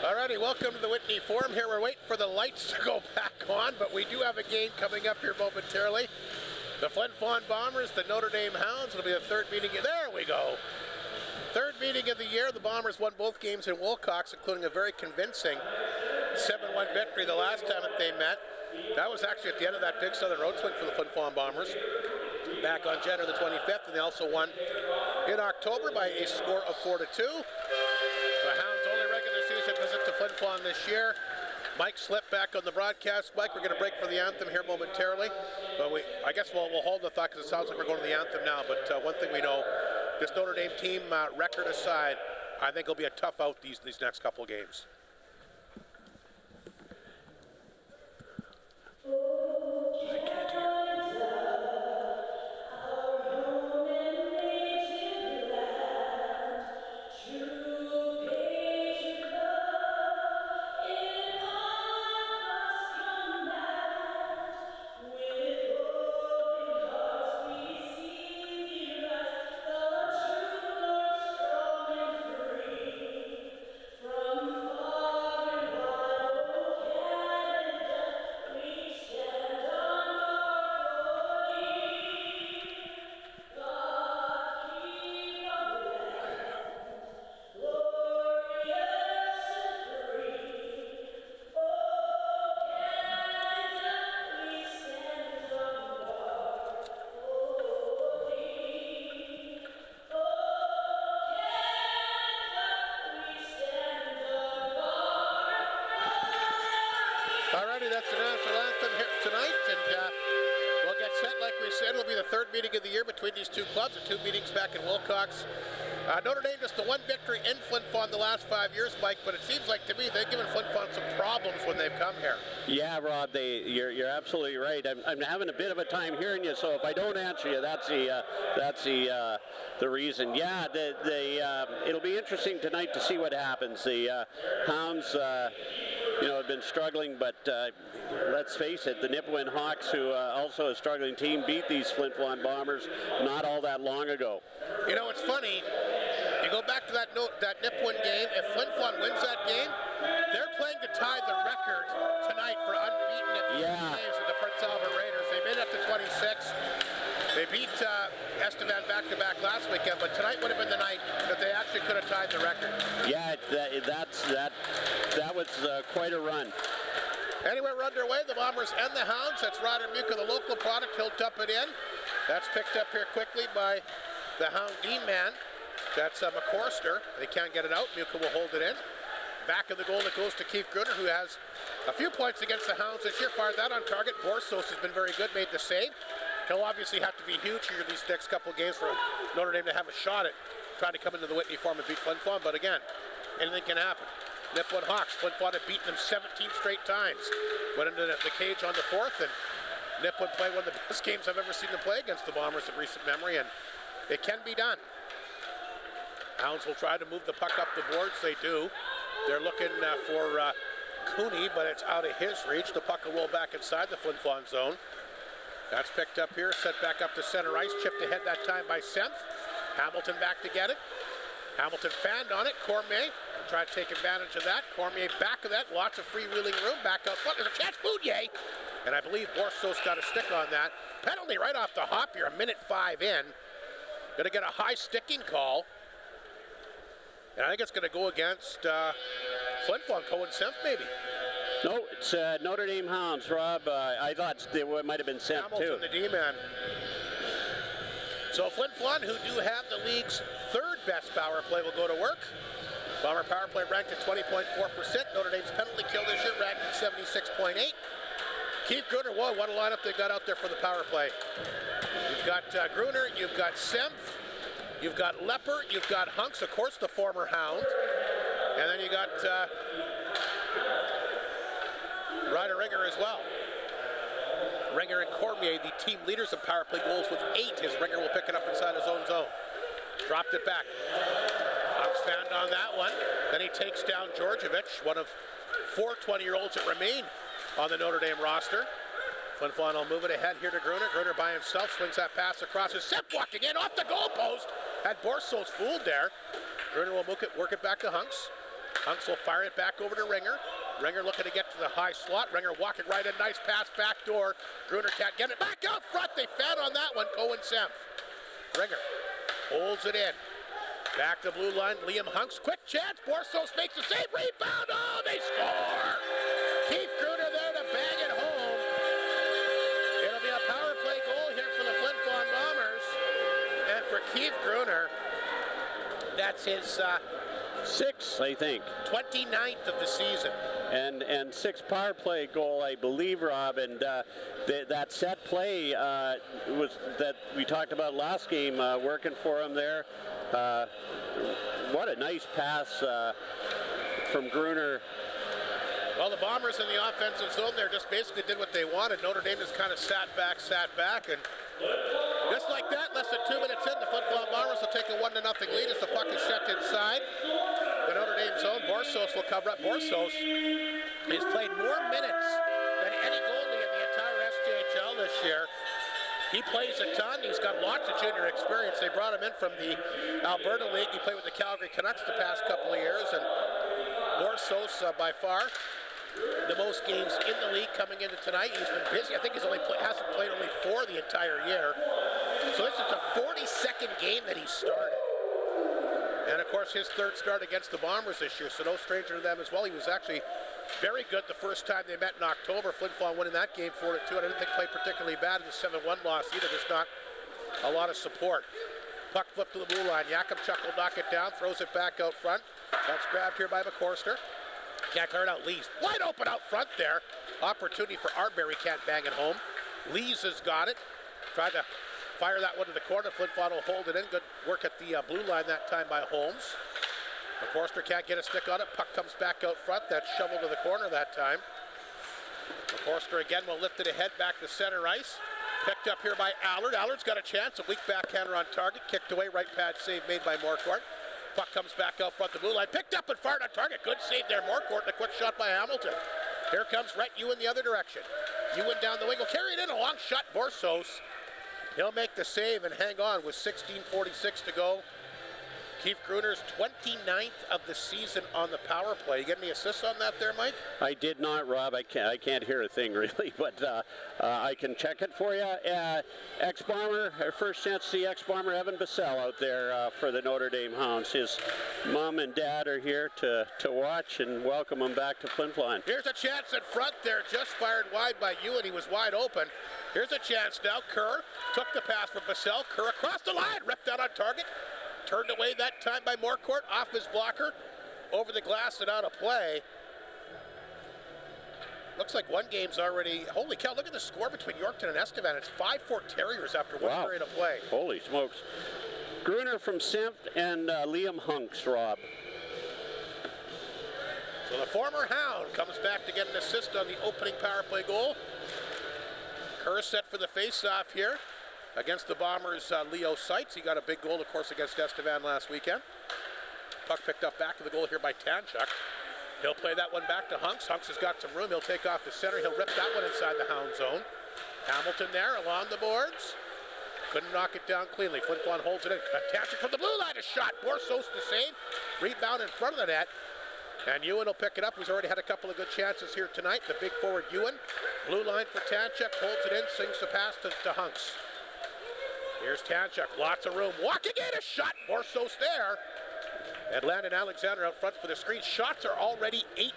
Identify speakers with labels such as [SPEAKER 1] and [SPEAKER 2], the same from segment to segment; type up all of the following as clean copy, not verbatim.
[SPEAKER 1] Alrighty, welcome to the Whitney Forum. Here we're waiting for the lights to go back on, but we do have a game coming up here momentarily. The Flin Flon Bombers, the Notre Dame Hounds. It'll be the third meeting. There we go. Third meeting of the year. The Bombers won both games in Wilcox, including a very convincing 7-1 victory the last time that they met. That was actually at the end of that big Southern Road swing for the Flin Flon Bombers back on January the 25th, and they also won in October by a score of 4-2. The Hounds' only regular season visit to Flin Flon this year. Mike slipped back on the broadcast. Mike, we're going to break for the anthem here momentarily. But I guess we'll hold the thought because it sounds like we're going to the anthem now. But one thing we know, this Notre Dame team, record aside, I think it'll be a tough out these next couple of games. That's the national anthem here tonight, and we'll get set. Like we said, it'll be the third meeting of the year between these two clubs, and two meetings back in Wilcox. Notre Dame just the one victory in Flin Flon the last 5 years, Mike, but it seems like to me they've given Flin Flon some problems when they've come here.
[SPEAKER 2] Yeah, Rob, you're absolutely right. I'm having a bit of a time hearing you, so if I don't answer you, that's the reason. Yeah, it'll be interesting tonight to see what happens. The Hounds, have been struggling, but let's face it, the Nipawin Hawks, who also a struggling team, beat these Flin Flon Bombers not all that long ago.
[SPEAKER 1] You know, it's funny. You go back to that Nipawin game. If Flin Flon wins that game, they're playing to tie the record tonight for unbeaten at the games with the Prince Albert Raiders. They made it up to 26. They beat Estevan back-to-back last weekend, but tonight would have been the night that they actually could have tied the record.
[SPEAKER 2] Yeah, that was quite a run.
[SPEAKER 1] Anyway, we're underway. The Bombers and the Hounds. That's Ryder Muka, the local product. He'll dump it in. That's picked up here quickly by the Hound D-man. That's McCorster. They can't get it out. Muka will hold it in. Back of the goal that goes to Keith Gruner, who has a few points against the Hounds this year. Fired that on target. Borsos has been very good, made the save. He'll obviously have to be huge here these next couple of games for Notre Dame to have a shot at trying to come into the Whitney Forum and beat Flin Flon. But again, anything can happen. Nipawin Hawks. Flin Flon have beaten them 17 straight times. Went into the cage on the fourth, and Nipawin played one of the best games I've ever seen them play against the Bombers of recent memory, and it can be done. Hounds will try to move the puck up the boards. They do. They're looking for Cooney, but it's out of his reach. The puck will roll back inside the Flin Flon zone. That's picked up here, set back up to center ice, chipped ahead that time by Senth. Hamilton back to get it. Hamilton fanned on it. Cormier tried to take advantage of that. Cormier back of that, lots of freewheeling room, back out front. There's a catch, Boudier! And I believe Borsos got a stick on that. Penalty right off the hop here, 1:05 in. Gonna get a high sticking call. And I think it's gonna go against Flin Flon, Cohen Senth maybe.
[SPEAKER 2] No, it's Notre Dame Hounds, Rob. I thought they might have been sent
[SPEAKER 1] Hamilton, the D-man. So Flin Flon, who do have the league's third best power play, will go to work. Bomber power play ranked at 20.4%. Notre Dame's penalty kill this year ranked at 76.8. Keith Gruner, whoa, what a lineup they got out there for the power play. You've got Gruner, you've got Senth, you've got Lepper, you've got Hunks, of course, the former Hound. And then you got Ryder Ringer as well. Ringer and Cormier, the team leaders of power play goals with 8, as Ringer will pick it up inside his own zone. Dropped it back. Hunks found on that one. Then he takes down Georgievich, one of 4 20-year-olds that remain on the Notre Dame roster. Flin Flon will move it ahead here to Gruner. Gruner by himself swings that pass across. His Simp walking in off the goalpost. Had Borsos fooled there. Gruner will work it back to Hunks. Hunks will fire it back over to Ringer. Ringer looking to get to the high slot. Ringer walking right in. Nice pass back door. Gruner can't get it. Back out front. They fed on that one. Cohen Semp. Ringer holds it in. Back to blue line. Liam Hunks. Quick chance. Borsos makes the save. Rebound. Oh, they score. Keith Gruner there to bang it home. It'll be a power play goal here for the Flin Flon Bombers. And for Keith Gruner, that's his
[SPEAKER 2] 6th, I think.
[SPEAKER 1] 29th of the season.
[SPEAKER 2] And 6th power play goal, I believe, Rob. And that set play was that we talked about last game, working for him there. What a nice pass from Gruner.
[SPEAKER 1] Well, the Bombers in the offensive zone there just basically did what they wanted. Notre Dame just kind of sat back, and just like that, less than 2 minutes in, the Flin Flon Bombers will take a 1-0 lead as the puck is set inside the Notre Dame zone. Borsos will cover up. Borsos has played more minutes than any goalie in the entire SJHL this year. He plays a ton. He's got lots of junior experience. They brought him in from the Alberta League. He played with the Calgary Canucks the past couple of years, and Borsos by far the most games in the league coming into tonight. He's been busy. I think he's hasn't played only 4 the entire year. So this is the 42nd game that he started. And of course his 3rd start against the Bombers this year, so no stranger to them as well. He was actually very good the first time they met in October. Flin Flon winning that game 4-2. I didn't think played particularly bad in the 7-1 loss either. Just not a lot of support. Puck flipped to the blue line. Jakubchuk will knock it down, throws it back out front. That's grabbed here by McCorster. Can't clear it out. Lees wide open out front there. Opportunity for Arbery, can't bang it home. Lees has got it. Tried to fire that one to the corner. Flin Flon will hold it in. Good work at the blue line that time by Holmes. McCorster can't get a stick on it. Puck comes back out front. That's shoveled to the corner that time. McCorster again will lift it ahead back to center ice. Picked up here by Allard. Allard's got a chance. A weak backhander on target. Kicked away. Right pad save made by Morcourt. Puck comes back out front the blue line. Picked up and fired on target. Good save there, Morcourt. And a quick shot by Hamilton. Here comes Rhett Ewan the other direction. Ewan down the wing. Will carry it in. A long shot. Borsos. He'll make the save and hang on with 16:46 to go. Keith Gruner's 29th of the season on the power play. You get any assists on that there, Mike?
[SPEAKER 2] I did not, Rob. I can't hear a thing really, but I can check it for you. Ex-Bomber, our first chance to see ex-Bomber Evan Bissell out there for the Notre Dame Hounds. His mom and dad are here to watch and welcome him back to Flin Flon.
[SPEAKER 1] Here's a chance in front there, just fired wide by Ewan. He was wide open. Here's a chance now. Kerr took the pass from Bissell. Kerr across the line, ripped out on target. Turned away that time by Morcourt, off his blocker, over the glass and out of play. Looks like one game's already, holy cow, look at the score between Yorkton and Estevan. It's 5-4 Terriers after one period of play.
[SPEAKER 2] Holy smokes. Gruner from Simp and Liam Hunks, Rob.
[SPEAKER 1] So the former Hound comes back to get an assist on the opening power play goal. Kerr set for the face-off here against the Bombers' Leo Seitz. He got a big goal, of course, against Estevan last weekend. Puck picked up back to the goal here by Tanchuk. He'll play that one back to Hunks. Hunks has got some room. He'll take off the center. He'll rip that one inside the Hound zone. Hamilton there along the boards. Couldn't knock it down cleanly. Flin Flon holds it in. Tanchuk from the blue line, a shot. Borsos to save. Rebound in front of the net. And Ewan will pick it up. He's already had a couple of good chances here tonight. The big forward Ewan. Blue line for Tanchuk. Holds it in. Sings the pass to Hunks. Here's Tanchuk, lots of room, walking in, a shot, Borsos there. And Landon Alexander out front for the screen. Shots are already 8-2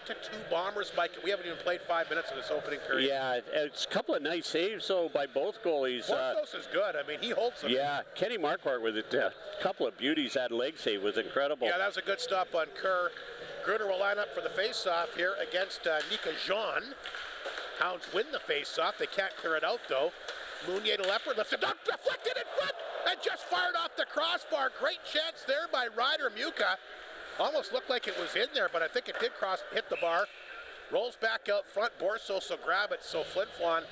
[SPEAKER 1] Bombers, Mike. We haven't even played 5 minutes in this opening period.
[SPEAKER 2] Yeah, it's a couple of nice saves, though, by both goalies.
[SPEAKER 1] Borsos is good. I mean, he holds them.
[SPEAKER 2] Yeah, Kenny Marquardt with a couple of beauties. That leg save was incredible.
[SPEAKER 1] Yeah, that was a good stop on Kerr. Gruner will line up for the face-off here against Nika Jean. Hounds win the face-off. They can't clear it out, though. Mounier to Leopard, lifts it up, deflected in front, and just fired off the crossbar. Great chance there by Ryder Muka. Almost looked like it was in there, but I think it did hit the bar. Rolls back out front, Borsos will grab it, so Flin Flon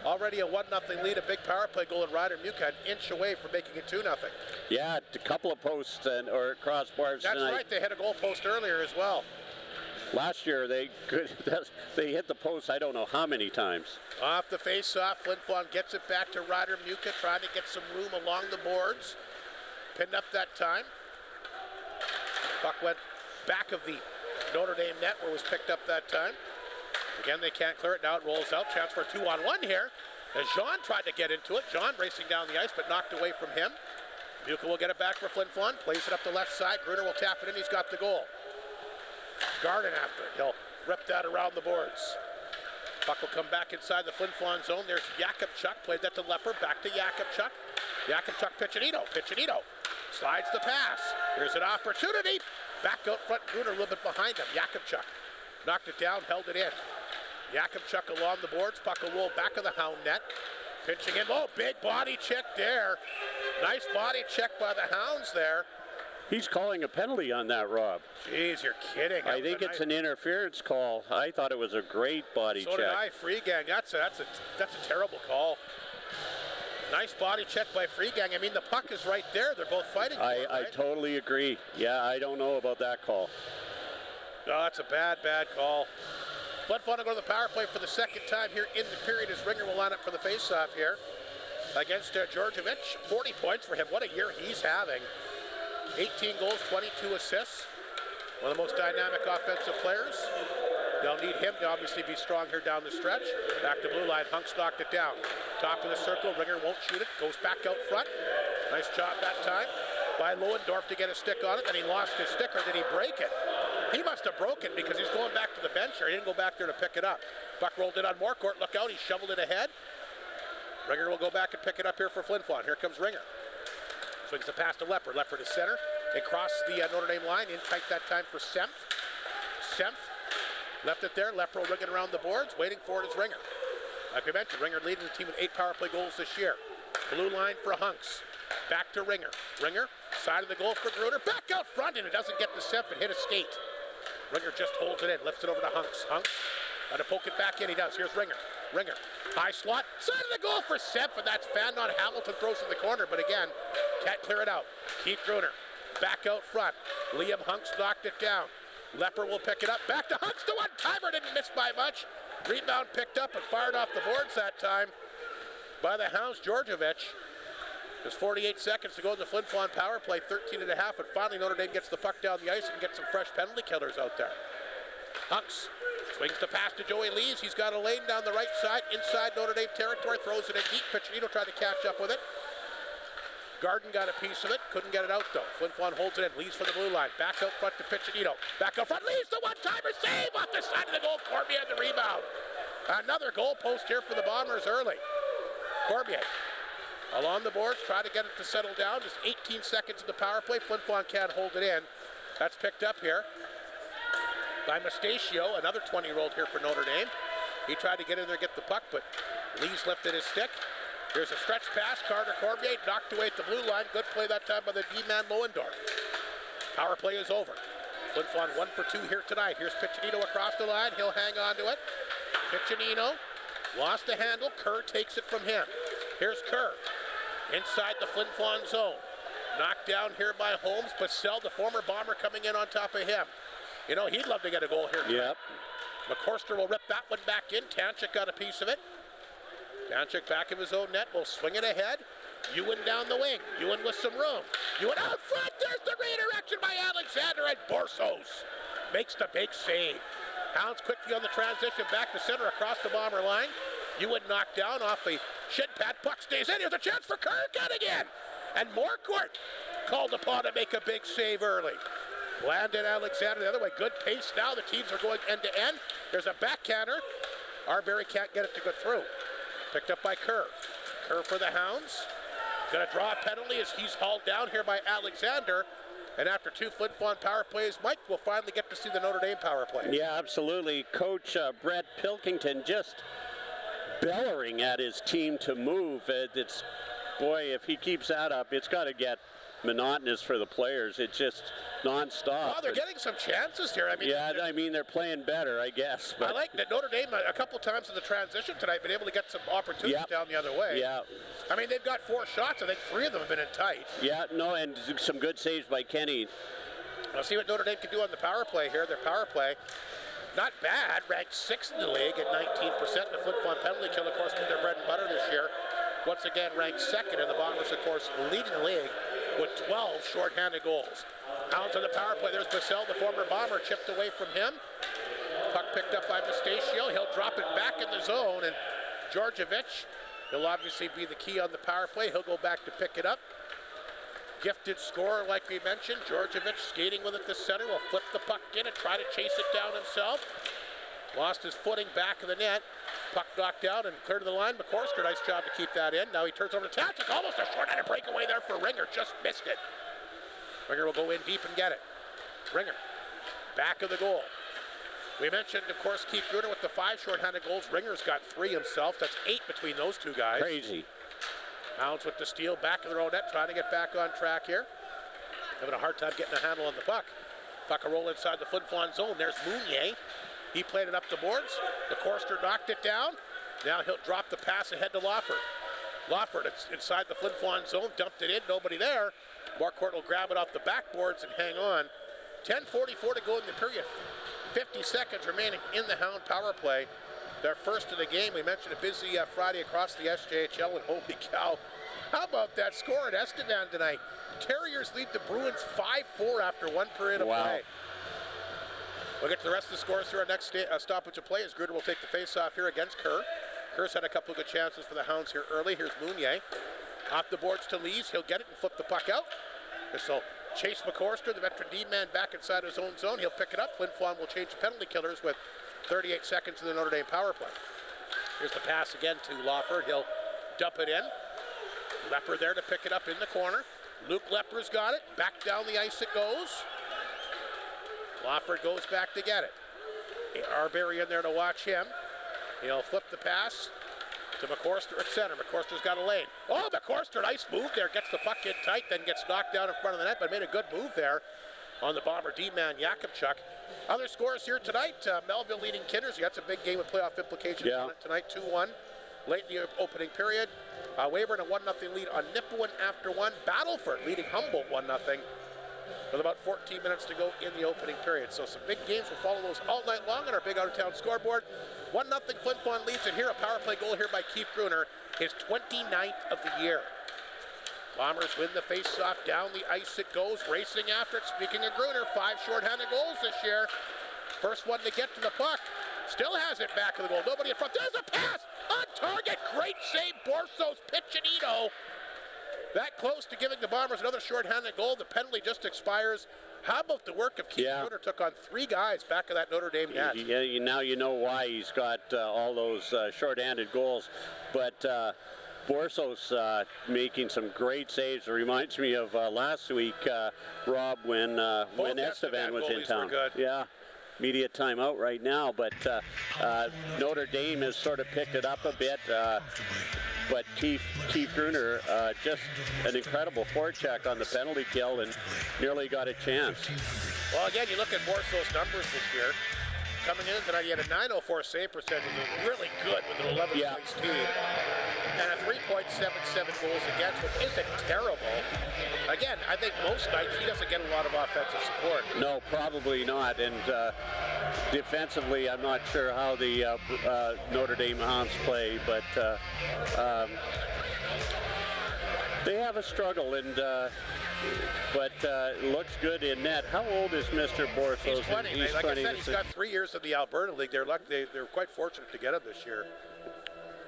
[SPEAKER 1] Already a 1-0 lead, a big power play goal, and Ryder Muka an inch away from making it 2-0.
[SPEAKER 2] Yeah, a couple of posts or crossbars
[SPEAKER 1] That's
[SPEAKER 2] tonight.
[SPEAKER 1] right, they hit a goal post earlier as well.
[SPEAKER 2] Last year they hit the post I don't know how many times.
[SPEAKER 1] Off the face-off, Flin Flon gets it back to Ryder Muka, trying to get some room along the boards. Pinned up that time. Puck went back of the Notre Dame net where it was picked up that time. Again, they can't clear it. Now it rolls out. Chance for a 2-on-1 here. As Jean tried to get into it. Jean racing down the ice, but knocked away from him. Muka will get it back for Flin Flon. Plays it up the left side. Gruner will tap it in. He's got the goal. Garden after it. He'll rip that around the boards. Puck will come back inside the Flin Flon zone. There's Jakubchuk. Played that to Lepper. Back to Jakubchuk. Jakubchuk, Piccinino. Piccinino slides the pass. Here's an opportunity. Back out front. Gruner a little bit behind him. Jakubchuk knocked it down, held it in. Jakubchuk along the boards. Puck will roll back of the Hound net. Pinching in. Oh, big body check there. Nice body check by the Hounds there.
[SPEAKER 2] He's calling a penalty on that, Rob.
[SPEAKER 1] Jeez, you're kidding.
[SPEAKER 2] I think it's an interference call. I thought it was a great body check.
[SPEAKER 1] So did I. Freegang. That's a terrible call. Nice body check by Freegang. I mean, the puck is right there. They're both fighting for it, right?
[SPEAKER 2] I totally agree. Yeah, I don't know about that call.
[SPEAKER 1] No, that's a bad call. Flin Flon will go to the power play for the second time here in the period as Ringer will line up for the face-off here against Djordjevic. 40 points for him. What a year he's having. 18 goals, 22 assists. One of the most dynamic offensive players. They'll need him to obviously be strong here down the stretch. Back to blue line. Hunks knocked it down. Top of the circle. Ringer won't shoot it. Goes back out front. Nice job that time by Lohendorf to get a stick on it. Then he lost his stick, or did he break it? He must have broken because he's going back to the bench here. He didn't go back there to pick it up. Puck rolled in on Morecourt. Look out. He shoveled it ahead. Ringer will go back and pick it up here for Flin Flon. Here comes Ringer. Swings the pass to Lepper. Lepper to center. Across the Notre Dame line. In tight that time for Semp. Semp left it there. Lepper will ring it around the boards. Waiting for it is Ringer. Like we mentioned, Ringer leading the team with 8 power play goals this year. Blue line for Hunks. Back to Ringer. Ringer, side of the goal for Gruner. Back out front, and it doesn't get to Semp and hit a skate. Ringer just holds it in. Lifts it over to Hunks. Hunks, got to poke it back in. He does. Here's Ringer. Ringer, high slot. Side of the goal for Semp, and that's fanned on. Hamilton throws in the corner, but again, can't clear it out. Keep Gruner. Back out front. Liam Hunks knocked it down. Lepper will pick it up. Back to Hunks. The one-timer didn't miss by much. Rebound picked up and fired off the boards that time by the Hounds. Djordjevic. There's 48 seconds to go in the Flin Flon power play. 13 and a half, and finally Notre Dame gets the puck down the ice and gets some fresh penalty killers out there. Hunks swings the pass to Joey Lees. He's got a lane down the right side, inside Notre Dame territory. Throws it in deep. Piccinino tried to catch up with it. Garden got a piece of it, couldn't get it out though. Flin Flon holds it in, leads for the blue line. Back out front to Piccinino. Back out front, leads the one-timer, save off the side of the goal. Cormier had the rebound. Another goal post here for the Bombers early. Cormier along the boards, try to get it to settle down. Just 18 seconds in the power play. Flin Flon can't hold it in. That's picked up here by Mustachio, another 20-year-old here for Notre Dame. He tried to get in there, get the puck, but Lees lifted his stick. Here's a stretch pass. Carter Cormier knocked away at the blue line. Good play that time by the D-man Lohendorf. Power play is over. Flin Flon 1 for 2 here tonight. Here's Piccinino across the line. He'll hang on to it. Piccinino lost the handle. Kerr takes it from him. Here's Kerr inside the Flin Flon zone. Knocked down here by Holmes. Bassell, the former Bomber, coming in on top of him. You know, he'd love to get a goal here tonight.
[SPEAKER 2] Yep.
[SPEAKER 1] McCorster will rip that one back in. Tanchik got a piece of it. Tanchik back of his own net will swing it ahead. Ewan down the wing. Ewan with some room. Ewan out front. There's the redirection by Alexander, and Borsos makes the big save. Hounds quickly on the transition back to center across the Bomber line. Ewan knocked down off the shin pad. Puck stays in. Here's a chance for Kerr again. And Morecourt called upon to make a big save early. Landon Alexander the other way. Good pace now. The teams are going end to end. There's a backhander. Arbery can't get it to go through. Picked up by Kerr. Kerr for the Hounds. Going to draw a penalty as he's hauled down here by Alexander. And after 2 Flin Flon power plays, Mike will finally get to see the Notre Dame power play.
[SPEAKER 2] Yeah, absolutely. Coach Brett Pilkington just bellowing at his team to move. Boy, if he keeps that up, it's got to get monotonous for the players. It just, nonstop.
[SPEAKER 1] Well, they're getting some chances here. I mean,
[SPEAKER 2] yeah, I mean, they're playing better, I guess. But
[SPEAKER 1] I like that Notre Dame a couple times in the transition tonight been able to get some opportunities down the other way.
[SPEAKER 2] Yeah.
[SPEAKER 1] I mean, they've got 4 shots. I think 3 of them have been in tight.
[SPEAKER 2] Yeah, no, and some good saves by Kenny.
[SPEAKER 1] Let's see what Notre Dame can do on the power play here. Their power play, not bad, ranked 6th in the league at 19%. The Flin Flon penalty kill, of course, been their bread and butter this year. Once again, ranked 2nd, and the Bombers, of course, leading the league with 12 shorthanded goals. Hounds on the power play. There's Bassell, the former Bomber, chipped away from him. Puck picked up by Mustachio. He'll drop it back in the zone, and Georgievich, he'll obviously be the key on the power play. He'll go back to pick it up. Gifted scorer, like we mentioned. Georgievich skating with it this center. Will flip the puck in and try to chase it down himself. Lost his footing back of the net. Puck knocked out and clear to the line. McCorsker, nice job to keep that in. Now he turns over to Tactic. Almost a short-handed breakaway there for Ringer. Just missed it. Ringer will go in deep and get it. Ringer, back of the goal. We mentioned, of course, Keith Gruner with the 5 short-handed goals. Ringer's got 3 himself. That's 8 between those 2 guys.
[SPEAKER 2] Crazy.
[SPEAKER 1] Hounds with the steal, back of their own net, trying to get back on track here. Having a hard time getting a handle on the puck. Puck a roll inside the Flin Flon zone. There's Mounier. He played it up the boards. The Corster knocked it down. Now he'll drop the pass ahead to Lawford. Lawford, it's inside the Flin Flon zone, dumped it in, nobody there. Marquardt will grab it off the backboards and hang on. 10:44 to go in the period. 50 seconds remaining in the Hound power play. Their first of the game. We mentioned a busy Friday across the SJHL, and holy cow, how about that score at Estevan tonight? Terriers lead the Bruins 5-4 after 1 period of play. We'll get to the rest of the scores here. Our next stoppage of play is Gruder will take the face-off here against Kerr. Kerr's had a couple of good chances for the Hounds here early. Here's Mounier. Off the boards to Lees. He'll get it and flip the puck out. This will chase McCorster, the veteran D-man, back inside his own zone. He'll pick it up. Flin Flon will change the penalty killers with 38 seconds in the Notre Dame power play. Here's the pass again to Lawford. He'll dump it in. Lepper there to pick it up in the corner. Luke Lepper's got it. Back down the ice it goes. Lawford goes back to get it. Arbery in there to watch him. He'll flip the pass to McCorster at center. McCorster's got a lane. Oh, McCorster, nice move there. Gets the puck in tight, then gets knocked down in front of the net, but made a good move there on the Bomber D-man, Jakubchuk. Other scores here tonight, Melville leading Kinners. You got some big game with playoff implications on it tonight, 2-1. Late in the opening period. Weyburn a 1-0 lead on Nipawin after 1. Battleford leading Humboldt 1-0 with about 14 minutes to go in the opening period. So some big games. We'll follow those all night long on our big out-of-town scoreboard. 1-0 Flin Flon leads it here. A power play goal here by Keith Gruner, his 29th of the year. Bombers win the face-off. Down the ice it goes, racing after it. Speaking of Gruner, 5 shorthanded goals this year. First one to get to the puck. Still has it back of the goal. Nobody in front. There's a pass on target. Great save, Borsos Piccinino. That close to giving the Bombers another shorthanded goal. The penalty just expires. How about the work of Keith Gruner? Took on 3 guys back of that Notre Dame net.
[SPEAKER 2] Yeah, now you know why he's got all those shorthanded goals. But Borsos making some great saves. It reminds me of last week, Rob, when Estevan was in town. Yeah, media timeout right now. But Notre Dame has sort of picked it up a bit. But Keith Gruner, just an incredible forecheck on the penalty kill and nearly got a chance.
[SPEAKER 1] Well, again, you look at Borsos' numbers this year. Coming in tonight, he had a .904 save percentage. Really good with an 11th place team. And a 3.77 goals against, which isn't terrible. Again, I think most nights he doesn't get a lot of offensive support.
[SPEAKER 2] No, probably not. And defensively, I'm not sure how the Notre Dame Hounds play, but they have a struggle, and but looks good in net. How old is Mr. Borsos?
[SPEAKER 1] He's 20. Like 20. I said, he's got 3 years in the Alberta League. They're quite fortunate to get him this year.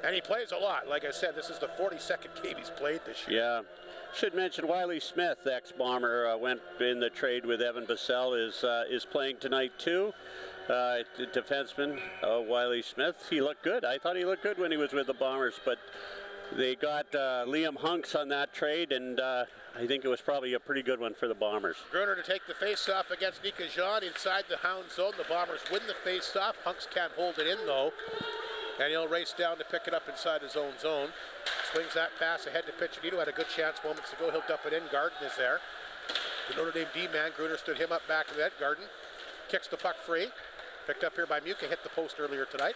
[SPEAKER 1] And he plays a lot. Like I said, this is the 42nd game he's played this year.
[SPEAKER 2] Yeah. Should mention Wiley Smith, ex-Bomber, went in the trade with Evan Bassell, is playing tonight too. Defenseman Wiley Smith. He looked good. I thought he looked good when he was with the Bombers, but they got Liam Hunks on that trade, and I think it was probably a pretty good one for the Bombers.
[SPEAKER 1] Gruner to take the face-off against Nika Jean inside the Hound zone. The Bombers win the face-off. Hunks can't hold it in, though. And he'll race down to pick it up inside his own zone. Swings that pass ahead to Piccinino. Had a good chance moments ago. He'll dump it in. Garden is there. The Notre Dame D-man, Gruner stood him up back of the net. Garden kicks the puck free. Picked up here by Muka, hit the post earlier tonight.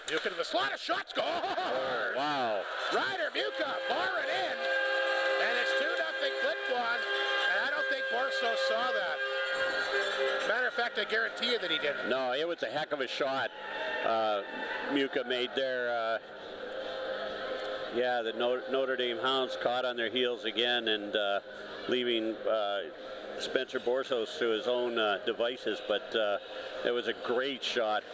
[SPEAKER 1] Muka to the slot, a shot, score!
[SPEAKER 2] Oh, wow.
[SPEAKER 1] Ryder Muka, bar it in. And it's 2-0 Flin Flon. And I don't think Borso saw that. Matter of fact, I guarantee you that he didn't.
[SPEAKER 2] No, it was a heck of a shot Muka made there. Yeah, the Notre Dame Hounds caught on their heels again and leaving Spencer Borsos to his own devices, but it was a great shot.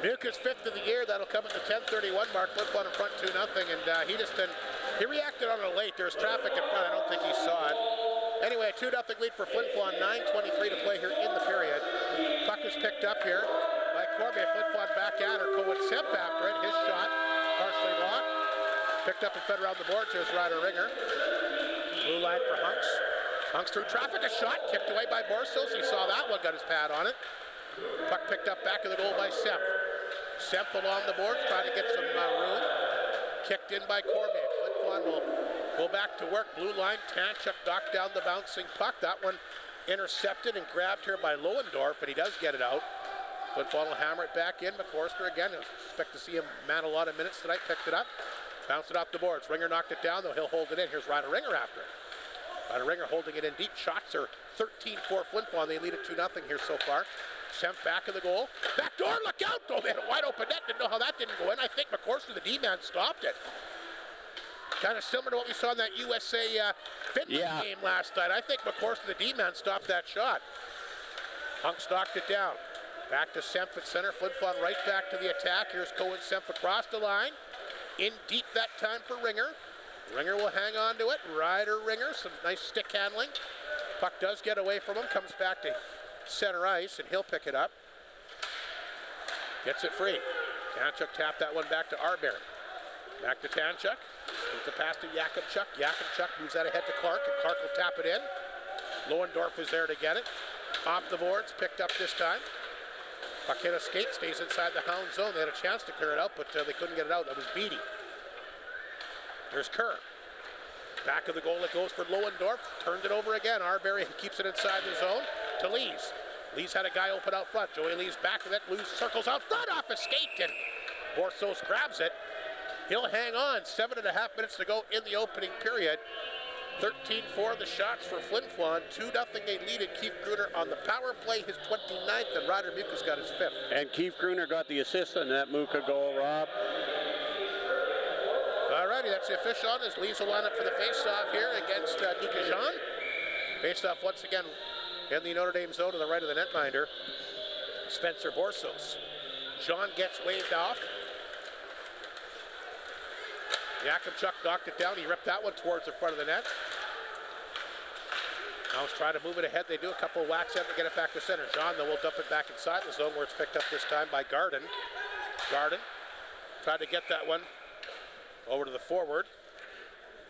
[SPEAKER 1] Muka's 5th of the year. That'll come at the 10:31 mark. Flin Flon in front 2-0, and he just didn't. He reacted on it late. There's traffic in front. I don't think he saw it. Anyway, a 2-0 lead for Flin Flon. 9:23 to play here in the period. Puck is picked up here by Cormier. Flin Flon back at her. Cohen Semp after it. His shot partially blocked. Picked up and fed around the boards. Here's Ryder Ringer. Blue line for Hunks. Hunks through traffic. A shot kicked away by Borsos. He saw that one. Got his pad on it. Puck picked up back of the goal by Semp. Semp along the boards, trying to get some room. Kicked in by Cormier. Flin Flon will go back to work. Blue line. Tanchuk knocked down the bouncing puck. That one intercepted and grabbed here by Lohendorf, and he does get it out. Flin Flon will hammer it back in. McCorster again. I expect to see him man a lot of minutes tonight. Picked it up. Bounced it off the boards. Ringer knocked it down, though he'll hold it in. Here's Ryder Ringer after it. Ryder Ringer holding it in deep. Shots are 13-4 Flin Flon. They lead it 2-0 here so far. Semp back of the goal. Back door, look out! Oh, they had a wide open net. Didn't know how that didn't go in. I think McCorster, the D-man, stopped it. Kind of similar to what we saw in that USA Finland game last night. I think McCorster, the D-man, stopped that shot. Hunks knocked it down. Back to Semp at center. Flin Flon right back to the attack. Here's Cohen Semp across the line. In deep that time for Ringer. Ringer will hang on to it. Ryder Ringer, some nice stick handling. Puck does get away from him. Comes back to center ice, and he'll pick it up. Gets it free. Tanchuk tapped that one back to Arbery. Back to Tanchuk. Gives the pass to Jakubchuk. Jakubchuk moves that ahead to Clark, and Clark will tap it in. Lohendorf is there to get it. Off the boards, picked up this time. Puck hit a skate, stays inside the Hound zone. They had a chance to clear it out, but they couldn't get it out. That was Beatty. There's Kerr. Back of the goal it goes for Lohendorf. Turned it over again. Arbery keeps it inside the zone to Lees. Lees had a guy open out front. Joey Lees back of that. Lees circles out front off a skate, and Borsos grabs it. He'll hang on. 7.5 minutes to go in the opening period. 13-4 the shots for Flin Flon. 2-0 they lead it. Keith Gruner on the power play, his 29th, and Ryder Muka's got his 5th.
[SPEAKER 2] And Keith Gruner got the assist on that Muka goal, Rob.
[SPEAKER 1] Alrighty, that's the official on as Lees will line up for the face-off here against Ducajan. Face-off once again in the Notre Dame zone to the right of the netminder, Spencer Borsos. Jean gets waved off. Jakubchuk knocked it down. He ripped that one towards the front of the net. Now he's trying to move it ahead. They do a couple of whacks in to get it back to center. Jean, though, will dump it back inside the zone where it's picked up this time by Garden. Garden tried to get that one over to the forward.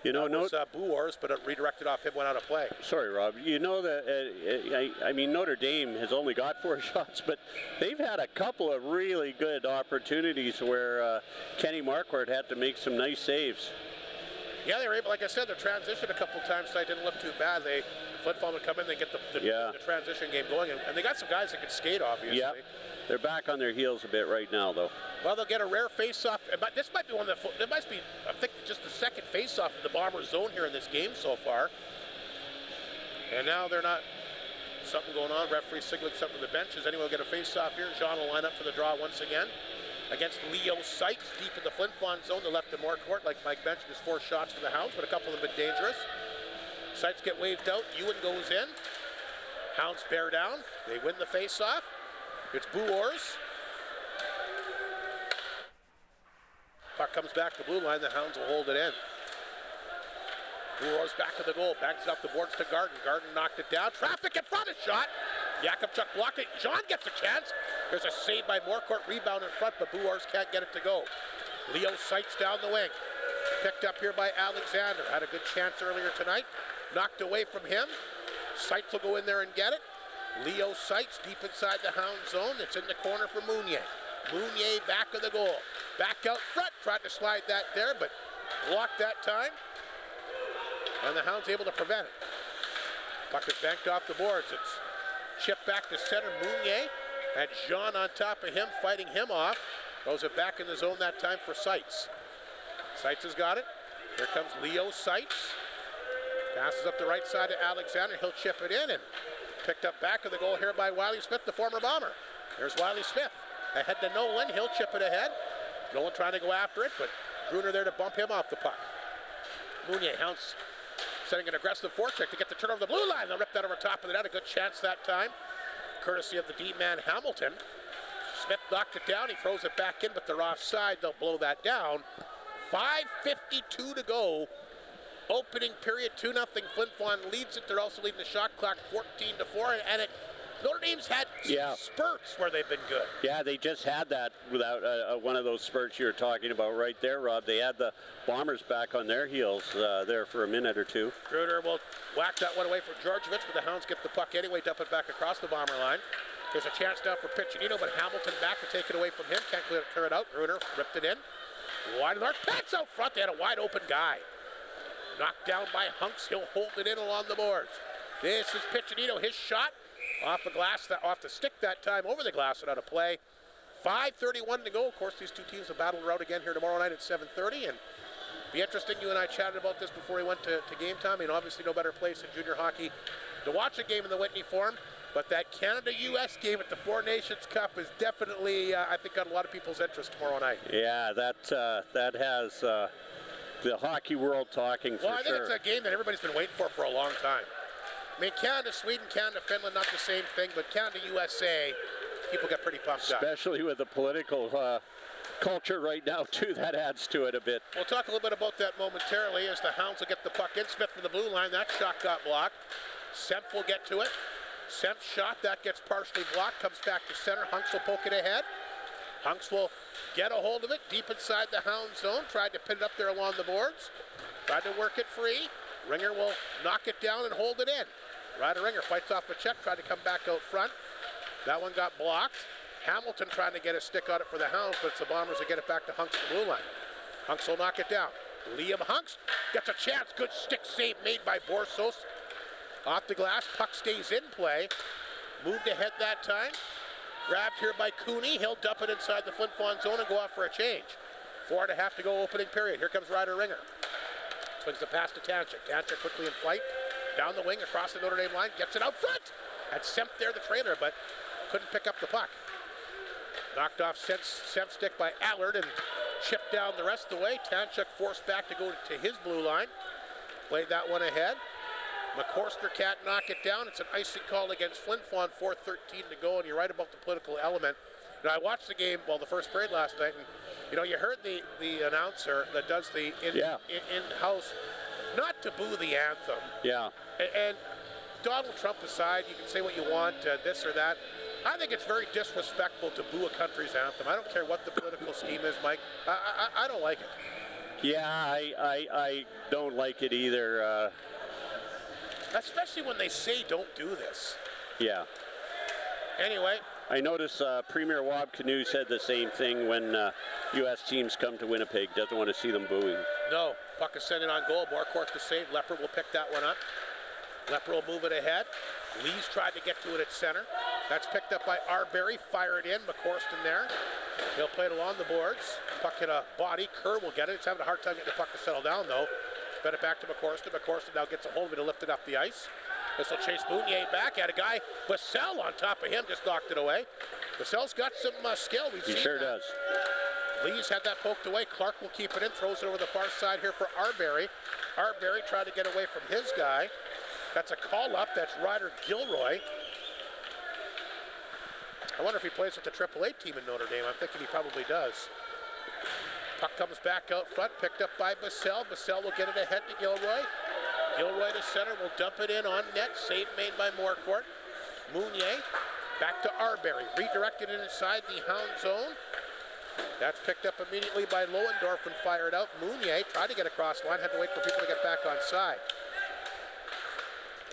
[SPEAKER 2] You know,
[SPEAKER 1] that was Buors, but it redirected off him, went out of play.
[SPEAKER 2] Sorry, Rob. You know that, I mean, Notre Dame has only got 4 shots, but they've had a couple of really good opportunities where Kenny Marquardt had to make some nice saves.
[SPEAKER 1] Yeah, they were able, like I said, their transition a couple of times tonight didn't look too bad. Flin Flon would come in, they get the transition game going, and they got some guys that could skate, obviously.
[SPEAKER 2] Yeah, they're back on their heels a bit right now, though.
[SPEAKER 1] Well, they'll get a rare face-off. But this might be one of the, it must be, I think, just the second face-off in the Bomber zone here in this game so far. And now they're not, something going on. Referee signaling something to the benches. Anyway, we'll get a face-off here. Jean will line up for the draw once again against Leo Sykes, deep in the Flin Flon zone. The left of Morecourt, like Mike mentioned, is 4 shots for the Hounds, but a couple of them have been dangerous. Sykes get waved out. Ewan goes in. Hounds bear down. They win the face-off. It's Buors. Puck comes back to blue line. The Hounds will hold it in. Buors back to the goal. Banks it up the boards to Garden. Garden knocked it down. Traffic in front of shot. Jakubchuk blocked it. Jean gets a chance. There's a save by Morecourt. Rebound in front, but Buors can't get it to go. Leo Sykes down the wing. Picked up here by Alexander. Had a good chance earlier tonight. Knocked away from him. Sykes will go in there and get it. Leo Sykes deep inside the Hound zone. It's in the corner for Mounier. Mounier back of the goal. Back out front. Tried to slide that there, but blocked that time. And the Hounds able to prevent it. Puck is banked off the boards. It's chipped back to center. Mounier had Jean on top of him, fighting him off. Throws it back in the zone that time for Seitz. Seitz has got it. Here comes Leo Seitz. Passes up the right side to Alexander. He'll chip it in and picked up back of the goal here by Wiley Smith, the former Bomber. Here's Wiley Smith. Ahead to Nolan. He'll chip it ahead. Nolan trying to go after it, but Gruner there to bump him off the puck. Mounier, Hounds setting an aggressive forecheck to get the turn over the blue line. They'll rip that over top of the net. A good chance that time, courtesy of the D-man Hamilton. Smith knocked it down. He throws it back in, but they're offside. They'll blow that down. 5:52 to go. Opening period, 2-0. Flin Flon leads it. They're also leading the shot clock 14-4, and Notre Dame's had spurts where they've been good.
[SPEAKER 2] Yeah, they just had that without one of those spurts you were talking about right there, Rob. They had the Bombers back on their heels there for a minute or two.
[SPEAKER 1] Gruner will whack that one away from Georgievich, but the Hounds get the puck anyway, dump it back across the Bomber line. There's a chance now for Piccinino, but Hamilton back to take it away from him. Can't clear it out. Gruner ripped it in. Wide of the arc. Pats out front. They had a wide open guy. Knocked down by Hunks. He'll hold it in along the boards. This is Piccinino. His shot off the glass, off the stick that time, over the glass and out of play. 5:31 to go. Of course, these two teams will battle it out again here tomorrow night at 7:30. And be interesting. You and I chatted about this before we went to game time. I mean, obviously, no better place in junior hockey to watch a game in the Whitney Forum. But that Canada-U.S. game at the Four Nations Cup is definitely, I think, got a lot of people's interest tomorrow night.
[SPEAKER 2] Yeah, that has the hockey world talking for sure.
[SPEAKER 1] Well, I think it's a game that everybody's been waiting for a long time. I mean, Canada-Sweden, Canada-Finland, not the same thing, but Canada-USA, people get pretty pumped up.
[SPEAKER 2] Especially with the political culture right now, too, that adds to it a bit.
[SPEAKER 1] We'll talk a little bit about that momentarily as the Hounds will get the puck in. Smith from the blue line, that shot got blocked. Semp will get to it. Semp's shot, that gets partially blocked, comes back to center. Hunks will poke it ahead. Hunks will get a hold of it deep inside the Hound zone. Tried to pin it up there along the boards. Tried to work it free. Ringer will knock it down and hold it in. Ryder Ringer fights off the check, tried to come back out front. That one got blocked. Hamilton trying to get a stick on it for the Hounds, but it's the Bombers that get it back to Hunks at the blue line. Hunks will knock it down. Liam Hunks gets a chance. Good stick save made by Borsos. Off the glass, puck stays in play. Moved ahead that time. Grabbed here by Cooney. He'll dump it inside the Flin Flon zone and go off for a change. 4.5 to go opening period. Here comes Ryder Ringer. Swings the pass to Tanchik. Tanchik quickly in flight. Down the wing, across the Notre Dame line. Gets it out front. Had Semp there, the trailer, but couldn't pick up the puck. Knocked off Semp's stick by Allard and chipped down the rest of the way. Tanchik forced back to go to his blue line. Played that one ahead. McCorster can't knock it down. It's an icing call against Flin Flon, 4:13 to go, and you're right about the political element. You know, I watched the game, the first period last night, and you heard the announcer that does the in-house, not to boo the anthem.
[SPEAKER 2] Yeah.
[SPEAKER 1] And Donald Trump aside, you can say what you want, this or that. I think it's very disrespectful to boo a country's anthem. I don't care what the political scheme is, Mike. I don't like it.
[SPEAKER 2] Yeah, I don't like it either.
[SPEAKER 1] Especially when they say don't do this.
[SPEAKER 2] Yeah.
[SPEAKER 1] Anyway.
[SPEAKER 2] I noticed Premier Wab Canoe said the same thing when U.S. teams come to Winnipeg. Doesn't want to see them booing.
[SPEAKER 1] No. Puck is sent in on goal. Morcourt to save. Lepper will pick that one up. Lepper will move it ahead. Lee's tried to get to it at center. That's picked up by Arbery. Fire it in. McCorston there. He'll play it along the boards. Puck hit a body. Kerr will get it. It's having a hard time getting the puck to settle down, though. Fed it back to McCorston. McCorston now gets a hold of it and lift it up the ice. This will chase Mounier back. Had a guy, Bassell, on top of him. Just knocked it away. Bassell's got some skill.
[SPEAKER 2] He sure does.
[SPEAKER 1] Lee's had that poked away. Clark will keep it in. Throws it over the far side here for Arbery. Arbery tried to get away from his guy. That's a call-up. That's Ryder Gilroy. I wonder if he plays with the AAA team in Notre Dame. I'm thinking he probably does. Puck comes back out front, picked up by Bassell. Bassell will get it ahead to Gilroy. Gilroy to center, will dump it in on net. Save made by Morcourt. Mounier back to Arbery. Redirected inside the Hound zone. That's picked up immediately by Lohendorf and fired out. Mounier tried to get across the line, had to wait for people to get back on side.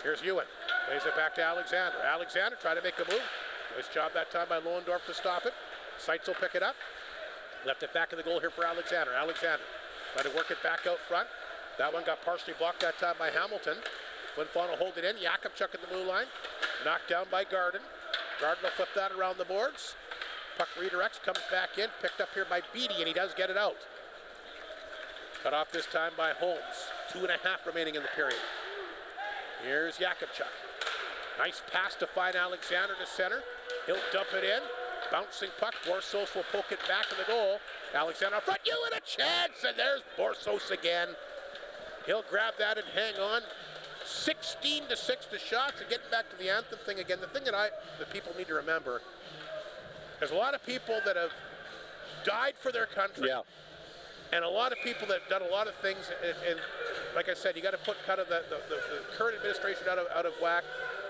[SPEAKER 1] Here's Ewan. Plays it back to Alexander. Alexander tried to make a move. Nice job that time by Lohendorf to stop it. Seitz will pick it up. Left it back in the goal here for Alexander. Alexander tried to work it back out front. That one got partially blocked that time by Hamilton. Flin Flon will hold it in. Jakubchuk in the blue line. Knocked down by Garden. Garden will flip that around the boards. Puck redirects, comes back in. Picked up here by Beatty, and he does get it out. Cut off this time by Holmes. 2.5 remaining in the period. Here's Jakubchuk. Nice pass to find Alexander to center. He'll dump it in. Bouncing puck. Borsos will poke it back in the goal. Alexander up front. You and a chance. And there's Borsos again. He'll grab that and hang on. 16-6 to shots. And getting back to the anthem thing again. The thing that people need to remember. There's a lot of people that have died for their country.
[SPEAKER 2] Yeah.
[SPEAKER 1] And a lot of people that have done a lot of things. And like I said, you got to put kind of the current administration out of whack.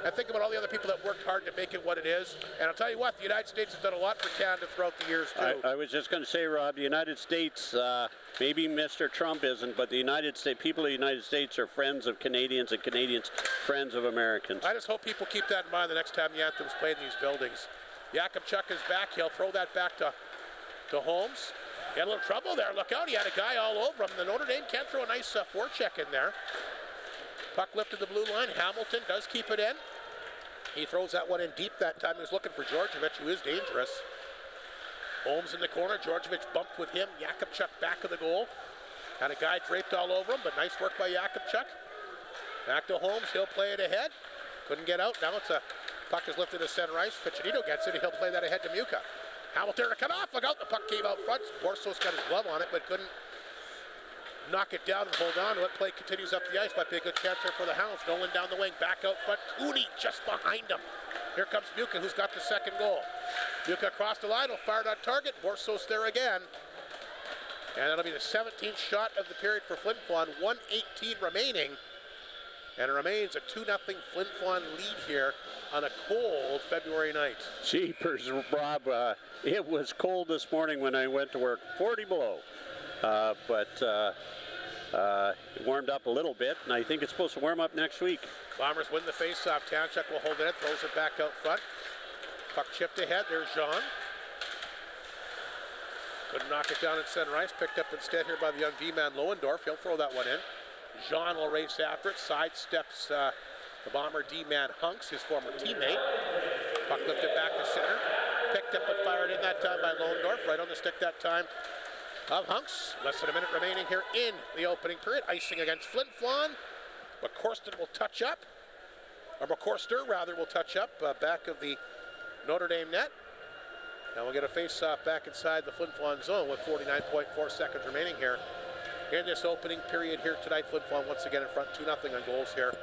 [SPEAKER 1] And think about all the other people that worked hard to make it what it is. And I'll tell you what, the United States has done a lot for Canada throughout the years, too.
[SPEAKER 2] I was just going to say, Rob, the United States, maybe Mr. Trump isn't, but the United States, people of the United States are friends of Canadians and Canadians friends of Americans.
[SPEAKER 1] I just hope people keep that in mind the next time the anthem's played in these buildings. Jakubchuk is back. He'll throw that back to Holmes. He had a little trouble there. Look out, he had a guy all over him. The Notre Dame can't throw a nice forecheck in there. Puck lifted the blue line. Hamilton does keep it in. He throws that one in deep that time. He was looking for Georgievich, who is dangerous. Holmes in the corner. Georgievich bumped with him. Jakubchuk back of the goal. Had a guy draped all over him, but nice work by Jakubchuk. Back to Holmes. He'll play it ahead. Couldn't get out. Now it's a puck is lifted to center ice. Piccinino gets it, and he'll play that ahead to Muka. Hamilton to cut off. Look out. The puck came out front. Borsos got his glove on it, but couldn't knock it down and hold on to it. Play continues up the ice. Might be a good chance there for the Hounds. Nolan down the wing. Back out front. Cooney just behind him. Here comes Muka, who's got the second goal. Muka across the line. Will fire it on target. Borsos there again. And that'll be the 17th shot of the period for Flin Flon. 1:18 remaining. And it remains a 2-0 Flin Flon lead here on a cold February night.
[SPEAKER 2] Jeepers, Rob, it was cold this morning when I went to work, 40 below. But it warmed up a little bit, and I think it's supposed to warm up next week.
[SPEAKER 1] Bombers win the face-off. Townchuk will hold it in, throws it back out front. Puck chipped ahead. There's Jean. Couldn't knock it down at center ice. Picked up instead here by the young D-man Lohendorf. He'll throw that one in. Jean will race after it. Sidesteps the Bomber D-man Hunks, his former teammate. Puck lifted back to center. Picked up and fired in that time by Lohendorf. Right on the stick that time of Hunks. Less than a minute remaining here in the opening period. Icing against Flin Flon. McCorster will touch up. Or McCorster, rather, will touch up back of the Notre Dame net. Now we'll get a face-off back inside the Flin Flon zone with 49.4 seconds remaining here in this opening period here tonight. Flin Flon once again in front, 2-0 on goals here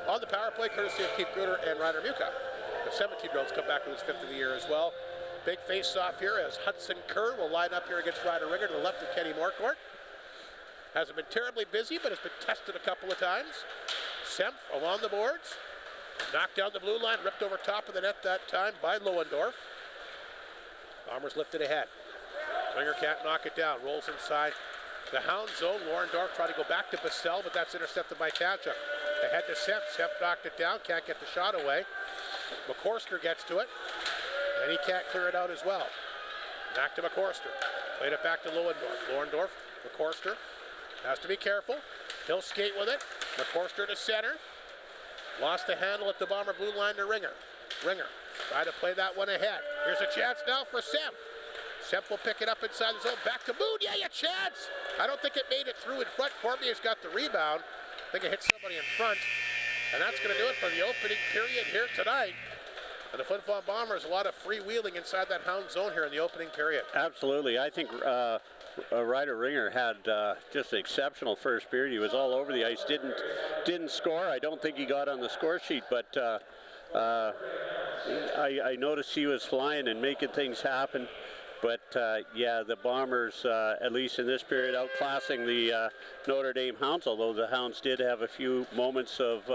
[SPEAKER 1] on the power play, courtesy of Keith Gruder and Ryder Muka. The 17-year-olds come back with his 5th of the year as well. Big face-off here as Hudson Kerr will line up here against Ryder Ringer to the left of Kenny Morcourt. Hasn't been terribly busy, but has been tested a couple of times. Semp along the boards. Knocked down the blue line, ripped over top of the net that time by Lohendorf. Bombers lifted ahead. Ringer can't knock it down. Rolls inside the Hound zone. Lohendorf tried to go back to Bassell, but that's intercepted by Townchuk. Ahead to Semp. Semp knocked it down. Can't get the shot away. McCorster gets to it. And he can't clear it out as well. Back to McCorster. Played it back to Lohendorf. Lohendorf, McCorster. Has to be careful. He'll skate with it. McCorster to center. Lost the handle at the Bomber blue line to Ringer. Ringer try to play that one ahead. Here's a chance now for Semp. Semp will pick it up inside the zone. Back to Moon. Yeah, chance. I don't think it made it through in front. Cormier's got the rebound. I think it hit somebody in front. And that's going to do it for the opening period here tonight. And the Flin Flon Bombers, a lot of freewheeling inside that Hound zone here in the opening period.
[SPEAKER 2] Absolutely. I think Ryder Ringer had just an exceptional first period. He was all over the ice. Didn't score. I don't think he got on the score sheet, but I noticed he was flying and making things happen. But yeah, the Bombers, at least in this period, outclassing the Notre Dame Hounds, although the Hounds did have a few moments of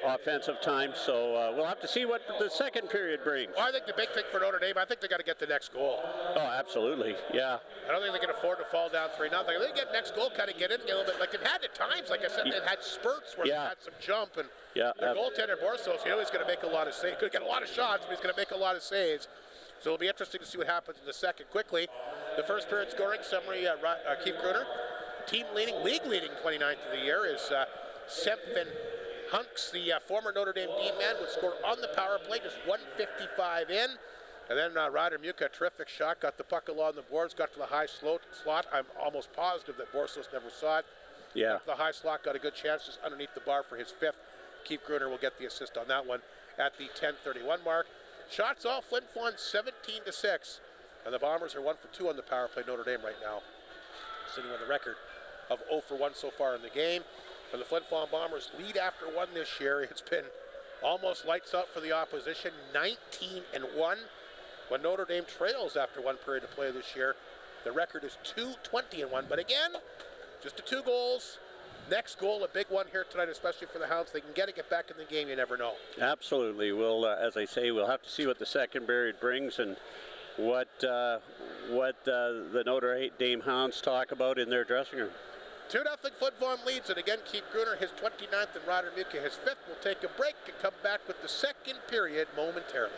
[SPEAKER 2] offensive time, so we'll have to see what the second period brings.
[SPEAKER 1] Well, I think the big thing for Notre Dame, I think they got to get the next goal.
[SPEAKER 2] Oh, absolutely, yeah.
[SPEAKER 1] I don't think they can afford to fall down 3-0. They get next goal, kind of get in, get a little bit. Like they've had at times, like I said, they've had spurts where they've had some jump, and their goaltender Borsos, he's going to make a lot of saves. Could get a lot of shots, but he's going to make a lot of saves. So it'll be interesting to see what happens in the second. Quickly, the first period scoring summary, Keith Gruder, league leading 29th of the year is Semfin Hunks, the former Notre Dame D-man, would score on the power play, just 1:55 in. And then Ryder Muka, terrific shot, got the puck along the boards, got to the high slot. I'm almost positive that Borsos never saw it.
[SPEAKER 2] Yeah.
[SPEAKER 1] Got to the high slot, got a good chance just underneath the bar for his fifth. Keith Gruner will get the assist on that one at the 10:31 mark. Shots all Flin Flon 17-6. And the Bombers are 1 for 2 on the power play, Notre Dame right now, sitting on the record of 0 for 1 so far in the game. And the Flin Flon Bombers lead after one this year. It's been almost lights out for the opposition, 19-1. When Notre Dame trails after one period of play this year, the record is 2-20-1. But again, just the 2 goals. Next goal, a big one here tonight, especially for the Hounds. They can get back in the game, you never know.
[SPEAKER 2] Absolutely. We'll, as I say, we'll have to see what the second period brings and what the Notre Dame Hounds talk about in their dressing room.
[SPEAKER 1] 2-0 Flin Flon leads, and again, Keith Gruner, his 29th, and Ryder Muka, his 5th. We'll take a break and come back with the second period momentarily.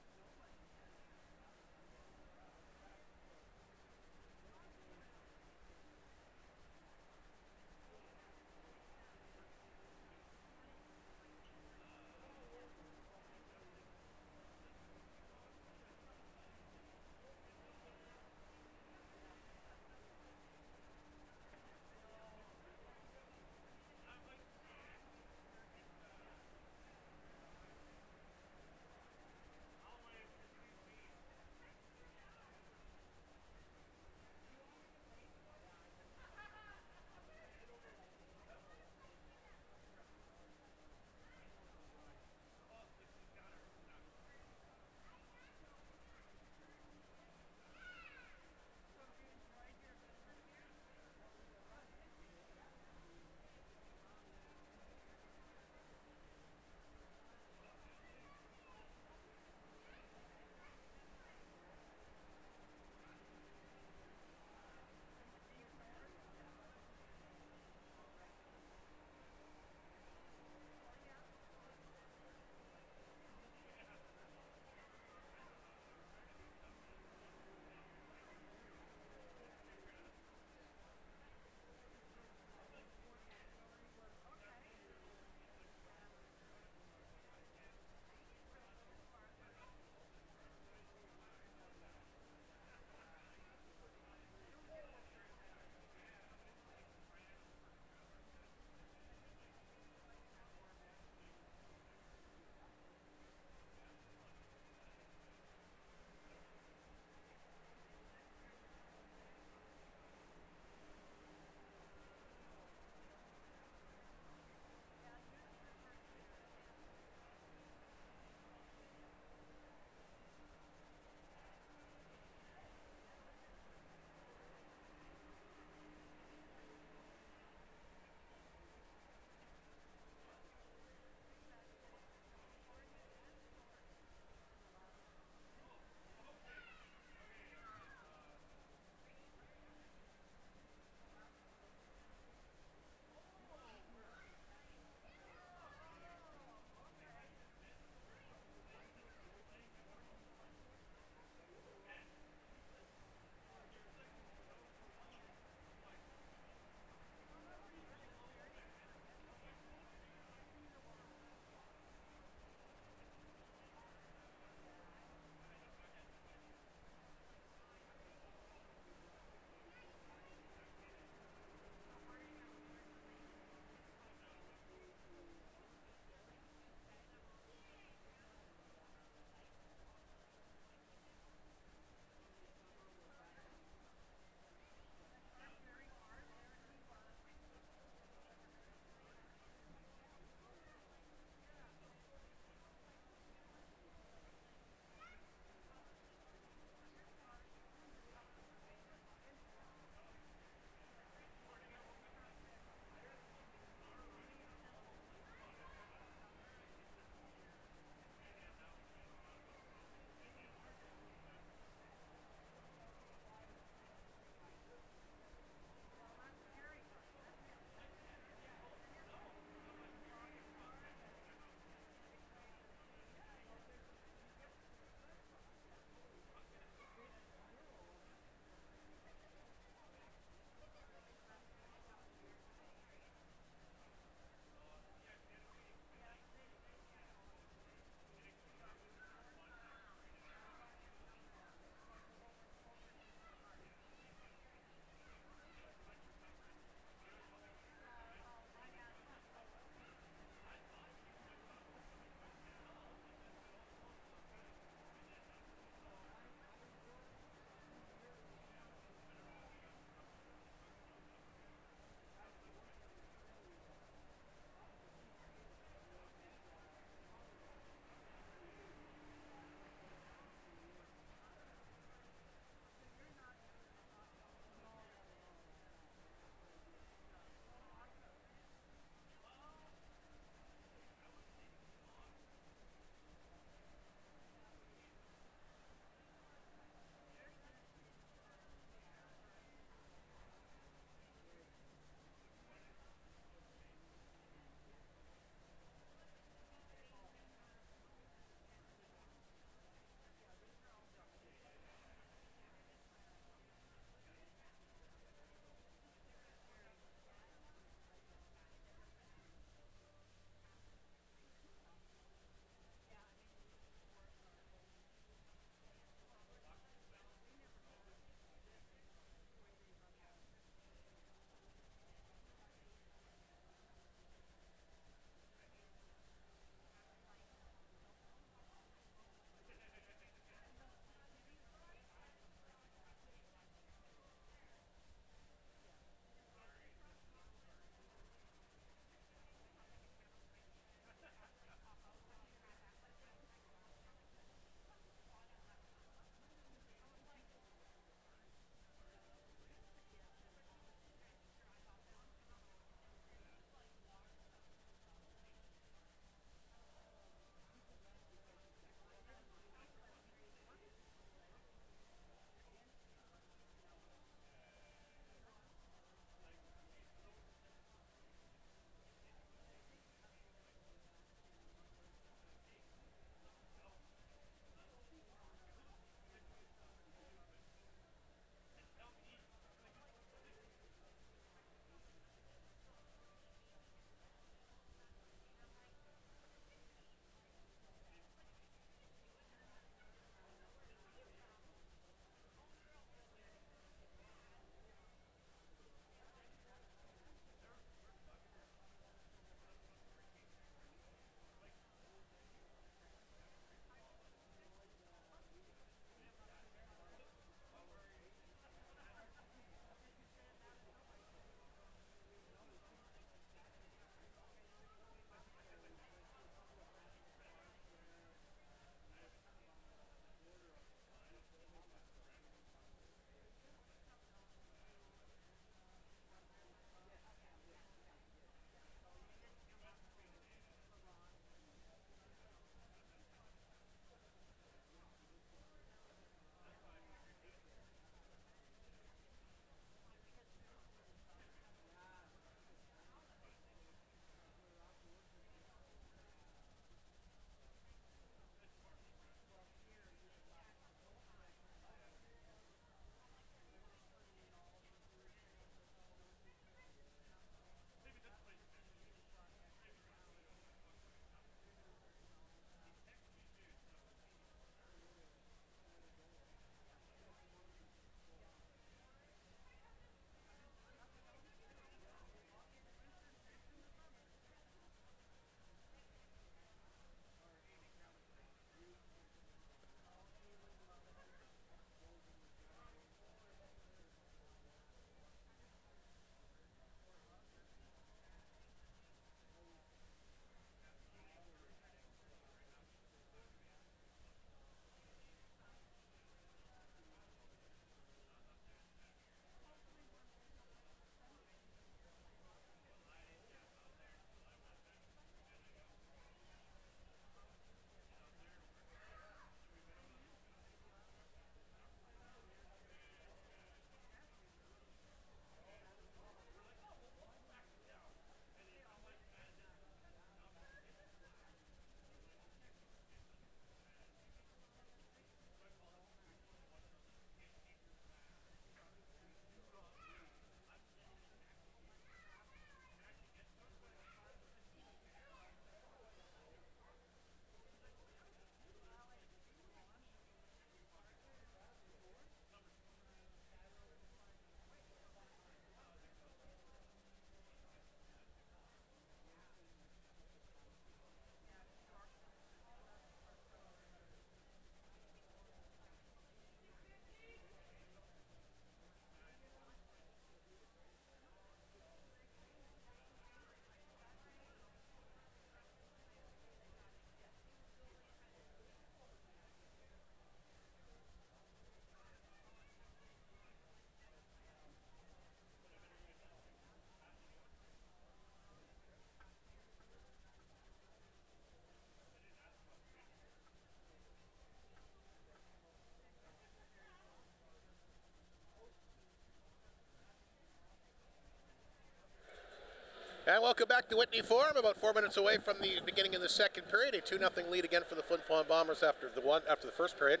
[SPEAKER 1] And welcome back to Whitney Forum. About 4 minutes away from the beginning of the second period. A 2-0 lead again for the Flin Flon Bombers after the first period.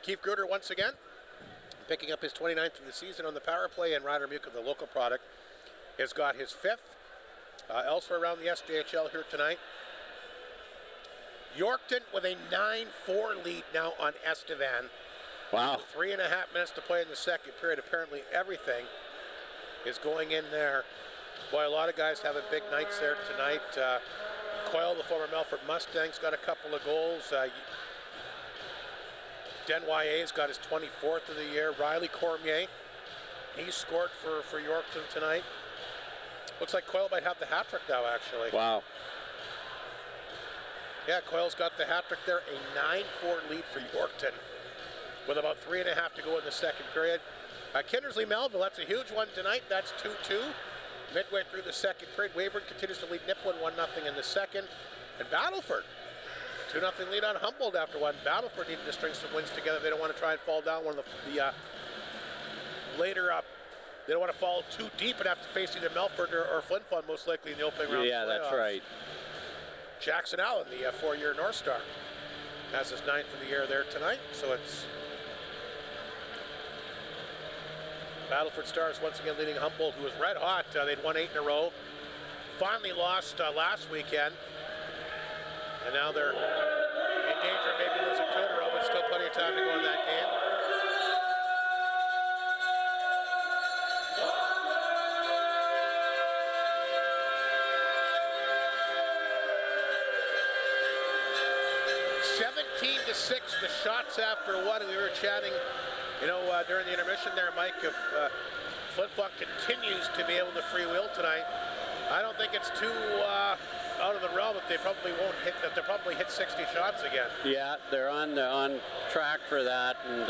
[SPEAKER 1] Keith Gruder once again picking up his 29th of the season on the power play, and Ryder Muka, the local product, has got his 5th. Elsewhere around the SJHL here tonight, Yorkton with a 9-4 lead now on Estevan.
[SPEAKER 2] Wow.
[SPEAKER 1] 3.5 minutes to play in the second period. Apparently everything is going in there. Boy, a lot of guys having big nights there tonight. Coyle, the former Melfort Mustangs, got a couple of goals. Denwaye's got his 24th of the year. Riley Cormier, he scored for Yorkton tonight. Looks like Coyle might have the hat trick now, actually.
[SPEAKER 2] Wow.
[SPEAKER 1] Yeah, Coyle's got the hat trick there. A 9-4 lead for Yorkton with about 3.5 to go in the second period. Kindersley Melville, that's a huge one tonight. That's 2-2. Midway through the second period, Weyburn continues to lead Nipawin 1-0 in the second. And Battleford, 2-0 lead on Humboldt after one. Battleford needing to string some wins together. They don't want to try and fall down one of the later up. They don't want to fall too deep and have to face either Melfort or Flin Flon most likely in the opening round.
[SPEAKER 2] Yeah, that's right.
[SPEAKER 1] Jackson Allen, the 4-year North Star, has his 9th of the year there tonight. So it's Battleford Stars once again leading Humboldt, who was red hot. They'd won 8 in a row. Finally lost last weekend. And now they're in danger of maybe losing 2 in a row, but still plenty of time to go in that game. The shots after one, and we were chatting, during the intermission there, Mike, if Flin Flon continues to be able to freewheel tonight, I don't think it's too out of the realm that they probably won't hit. That they'll probably hit 60 shots again.
[SPEAKER 2] Yeah, they're on track for that, and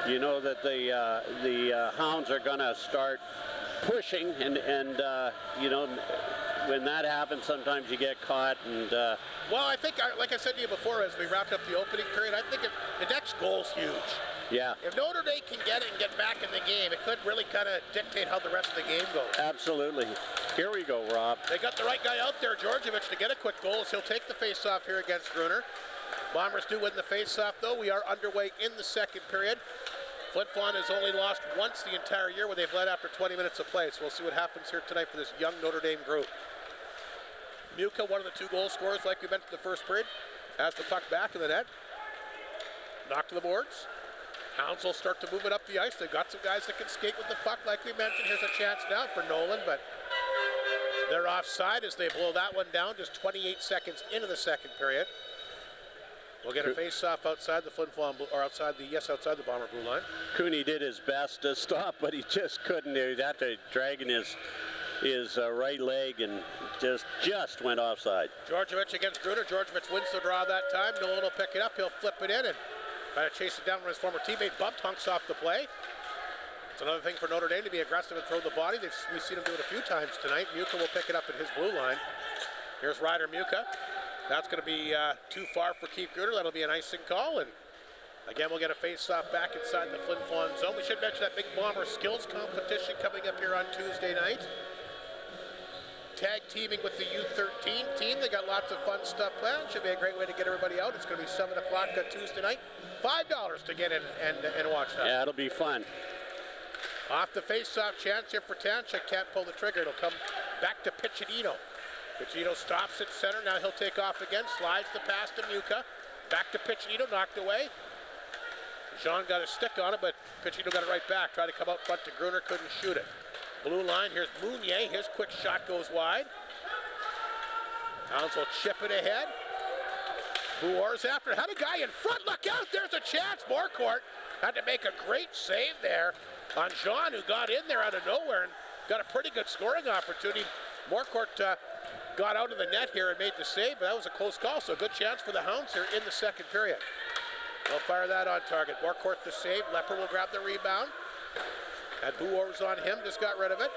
[SPEAKER 2] you know that the Hounds are going to start pushing, and when that happens, sometimes you get caught. And
[SPEAKER 1] well, I think, like I said to you before, as we wrapped up the opening period, I think the next goal's huge.
[SPEAKER 2] Yeah.
[SPEAKER 1] If Notre Dame can get it and get back in the game, it could really kind of dictate how the rest of the game goes.
[SPEAKER 2] Absolutely. Here we go, Rob.
[SPEAKER 1] They got the right guy out there, Georgievich, to get a quick goal as he'll take the face-off here against Gruner. Bombers do win the face-off, though. We are underway in the second period. Flin Flon has only lost once the entire year when they've led after 20 minutes of play, so we'll see what happens here tonight for this young Notre Dame group. Muka, one of the 2 goal scorers, like we mentioned in the first period, has the puck back in the net. Knock to the boards. Hounds will start to move it up the ice. They've got some guys that can skate with the puck, like we mentioned. Here's a chance now for Nolan, but they're offside as they blow that one down just 28 seconds into the second period. We'll get a face-off outside the Flin Flon, or outside the Bomber blue line.
[SPEAKER 2] Cooney did his best to stop, but he just couldn't. He had to drag in his right leg and just went offside.
[SPEAKER 1] Georgievich against Gruner. Georgievich wins the draw that time. Nolan will pick it up. He'll flip it in and try to chase it down when his former teammate bumped Hunks off the play. It's another thing for Notre Dame to be aggressive and throw the body. We've seen him do it a few times tonight. Muka will pick it up at his blue line. Here's Ryder Muka. That's going to be too far for Keith Gruner. That'll be an icing call. And again, we'll get a face-off back inside the Flin Flon zone. We should mention that big Bomber skills competition coming up here on Tuesday night. Tag teaming with the U13 team. They got lots of fun stuff planned. Should be a great way to get everybody out. It's going to be 7 o'clock on Tuesday night. $5 to get in and watch that.
[SPEAKER 2] Yeah, it'll be fun.
[SPEAKER 1] Off the face-off chance here for Tanchuk. Can't pull the trigger. It'll come back to Piccinino. Piccinino stops at center. Now he'll take off again. Slides the pass to Muka. Back to Piccinino. Knocked away. Jean got a stick on it, but Piccinino got it right back. Tried to come out front to Gruner. Couldn't shoot it. Blue line. Here's Mounier. His quick shot goes wide. Hounds will chip it ahead. Bouar's after it. Had a guy in front. Look out. There's a chance. Morcourt had to make a great save there on Jean, who got in there out of nowhere and got a pretty good scoring opportunity. Morcourt got out of the net here and made the save, but that was a close call, so a good chance for the Hounds here in the second period. They'll fire that on target. Morcourt the save. Lepper will grab the rebound. And Bouar's on him, just got rid of it.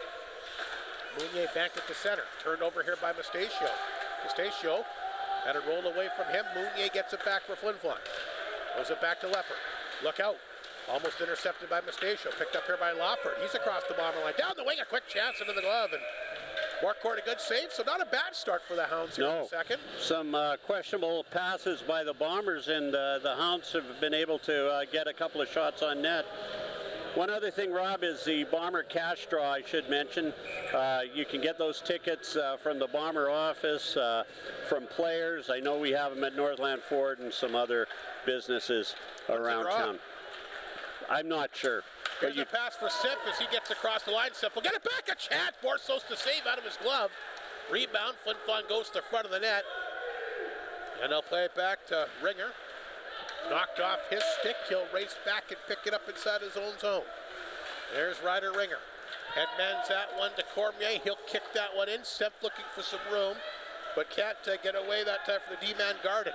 [SPEAKER 1] Mounier banked at the center. Turned over here by Mustachio. Mustachio had it rolled away from him. Mounier gets it back for Flin Flon. Goes it back to Lepper. Look out. Almost intercepted by Mustachio. Picked up here by Lawford. He's across the Bomber line. Down the wing, a quick chance into the glove. And Morcourt a good save, so not a bad start for the Hounds here in the second.
[SPEAKER 2] Some questionable passes by the Bombers, and the Hounds have been able to get a couple of shots on net. One other thing, Rob, is the Bomber cash draw, I should mention. You can get those tickets from the Bomber office, from players. I know we have them at Northland Ford and some other businesses around town. I'm not sure.
[SPEAKER 1] Here's a pass for Simp as he gets across the line. Simp will get it back, a chance. Borsos to save out of his glove. Rebound, Flin Flon goes to the front of the net. And they'll play it back to Ringer. Knocked off his stick. He'll race back and pick it up inside his own zone. There's Ryder Ringer. Headman's that one to Cormier. He'll kick that one in. Simp looking for some room, but can't get away that time for the D-man Garden.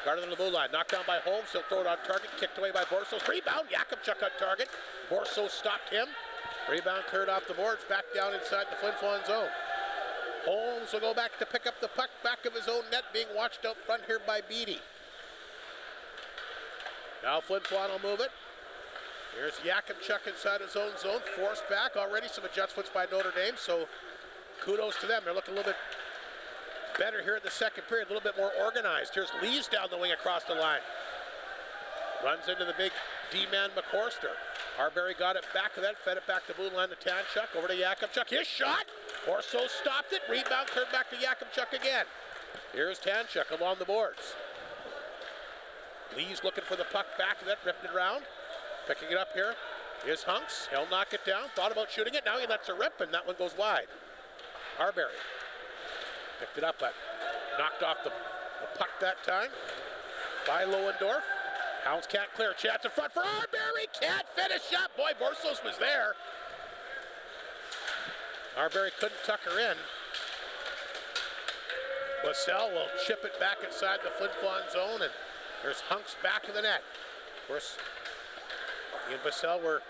[SPEAKER 1] Garden on the blue line. Knocked down by Holmes. He'll throw it on target. Kicked away by Borsos. Rebound. Yakubchuk on target. Borsos stopped him. Rebound cleared off the boards. Back down inside the Flin Flon zone. Holmes will go back to pick up the puck back of his own net, being watched out front here by Beattie. Now Flin Flon will move it. Here's Yakubchuk inside his own zone. Forced back. Already some adjustments by Notre Dame, so kudos to them. They're looking a little bit better here in the second period, a little bit more organized. Here's Lees down the wing across the line. Runs into the big D-man McCorster. Arbery got it back to that, fed it back to blue line to Tanchuk. Over to Yakubchuk. His shot. Borso stopped it. Rebound turned back to Yakubchuk again. Here's Tanchuk along the boards. Lee's looking for the puck back to that, ripping it around. Picking it up here is Hunks. He'll knock it down. Thought about shooting it. Now he lets it rip, and that one goes wide. Arbery picked it up, but knocked off the puck that time by Lohendorf. Hounds can't clear. Chance in front for Arbery. Can't finish up. Boy, Borsos was there. Arbery couldn't tuck her in. Bassell will chip it back inside the Flin Flon zone, and there's Hunks back of the net. Of course, he and Bassell were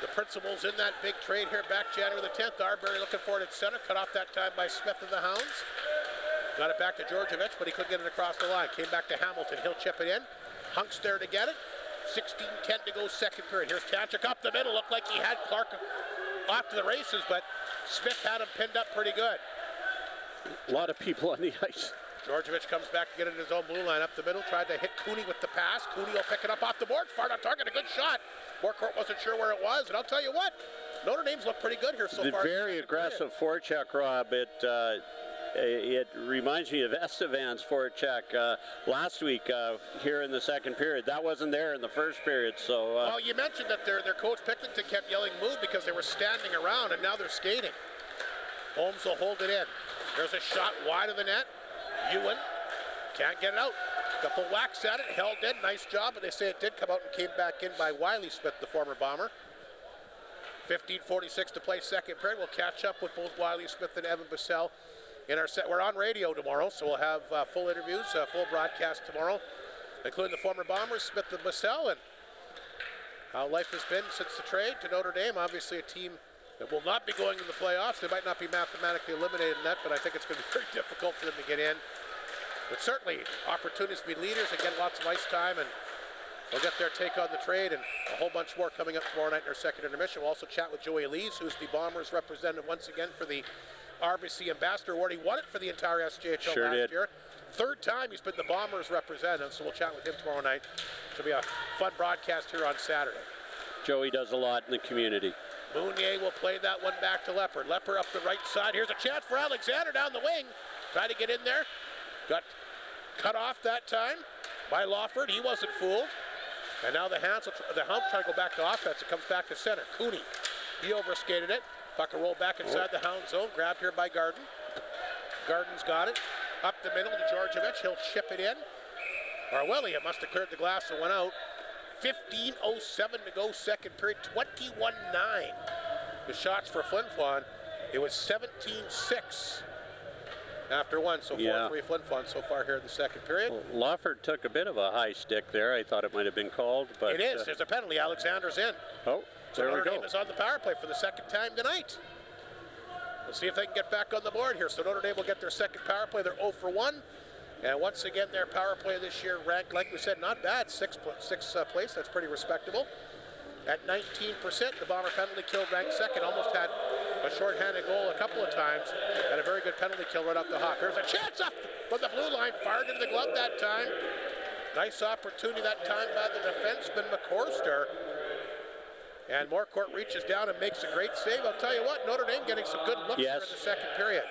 [SPEAKER 1] the principals in that big trade here back January the 10th. Arbery looking for it at center. Cut off that time by Smith of the Hounds. Got it back to Georgievich, but he couldn't get it across the line. Came back to Hamilton. He'll chip it in. Hunks there to get it. 16-10 to go second period. Here's Tanchuk up the middle. Looked like he had Clark off to the races, but Smith had him pinned up pretty good.
[SPEAKER 2] A lot of people on the ice.
[SPEAKER 1] Georgievich comes back to get it in his own blue line up the middle. Tried to hit Cooney with the pass. Cooney will pick it up off the board. Far on target. A good shot. Morcourt wasn't sure where it was. And I'll tell you what, Notre Dame's looked pretty good here so far.
[SPEAKER 2] Very aggressive forecheck, Rob. It reminds me of Estevan's forecheck last week here in the second period. That wasn't there in the first period. So.
[SPEAKER 1] Well, you mentioned that their coach Picklington kept yelling move because they were standing around, and now they're skating. Holmes will hold it in. There's a shot wide of the net. Ewan can't get it out. Couple whacks at it, held in. Nice job, but they say it did come out and came back in by Wiley Smith, the former Bomber. 15:46 to play second period. We'll catch up with both Wiley Smith and Evan Bassell in our set. We're on radio tomorrow, so we'll have full interviews, full broadcast tomorrow, including the former Bombers, Smith and Bassell, and how life has been since the trade to Notre Dame. Obviously a team that will not be going to the playoffs. They might not be mathematically eliminated in that, but I think it's going to be very difficult for them to get in. But certainly opportunities to be leaders and get lots of ice time, and they'll get their take on the trade and a whole bunch more coming up tomorrow night in our second intermission. We'll also chat with Joey Lees, who's the Bombers representative once again for the RBC Ambassador Award. He won it for the entire SJHL last year. Third time he's been the Bombers representative, so we'll chat with him tomorrow night. It'll be a fun broadcast here on Saturday.
[SPEAKER 2] Joey does a lot in the community.
[SPEAKER 1] Mounier will play that one back to Lepper. Lepper up the right side. Here's a chance for Alexander down the wing. Trying to get in there. Got cut off that time by Lawford. He wasn't fooled. And now the Hounds try to go back to offense. It comes back to center. Cooney, he overskated it. Puck will roll back inside the Hound zone. Grabbed here by Garden. Garden's got it. Up the middle to Georgievich. He'll chip it in. Or Willie, it must have cleared the glass and went out. 15:07 to go second period. 21-9. The shots for Flin Flon. It was 17-6 after one. So 4-3 Flin Flon so far here in the second period.
[SPEAKER 2] Well, Lawford took a bit of a high stick there. I thought it might have been called, but
[SPEAKER 1] it is. There's a penalty. Alexander's in.
[SPEAKER 2] Oh,
[SPEAKER 1] so
[SPEAKER 2] there we
[SPEAKER 1] Notre
[SPEAKER 2] go.
[SPEAKER 1] Dame is on the power play for the second time tonight. We'll see if they can get back on the board here. So Notre Dame will get their second power play. They're 0 for 1. And once again, their power play this year ranked, like we said, not bad. Sixth place. That's pretty respectable. At 19%, the Bomber penalty kill ranked second. Almost had a shorthanded goal a couple of times, and a very good penalty kill right off the hop. There's a chance up from the blue line, fired into the glove that time. Nice opportunity that time by the defenseman, McCorster. And Morcourt reaches down and makes a great save. I'll tell you what, Notre Dame getting some good looks here in the second period.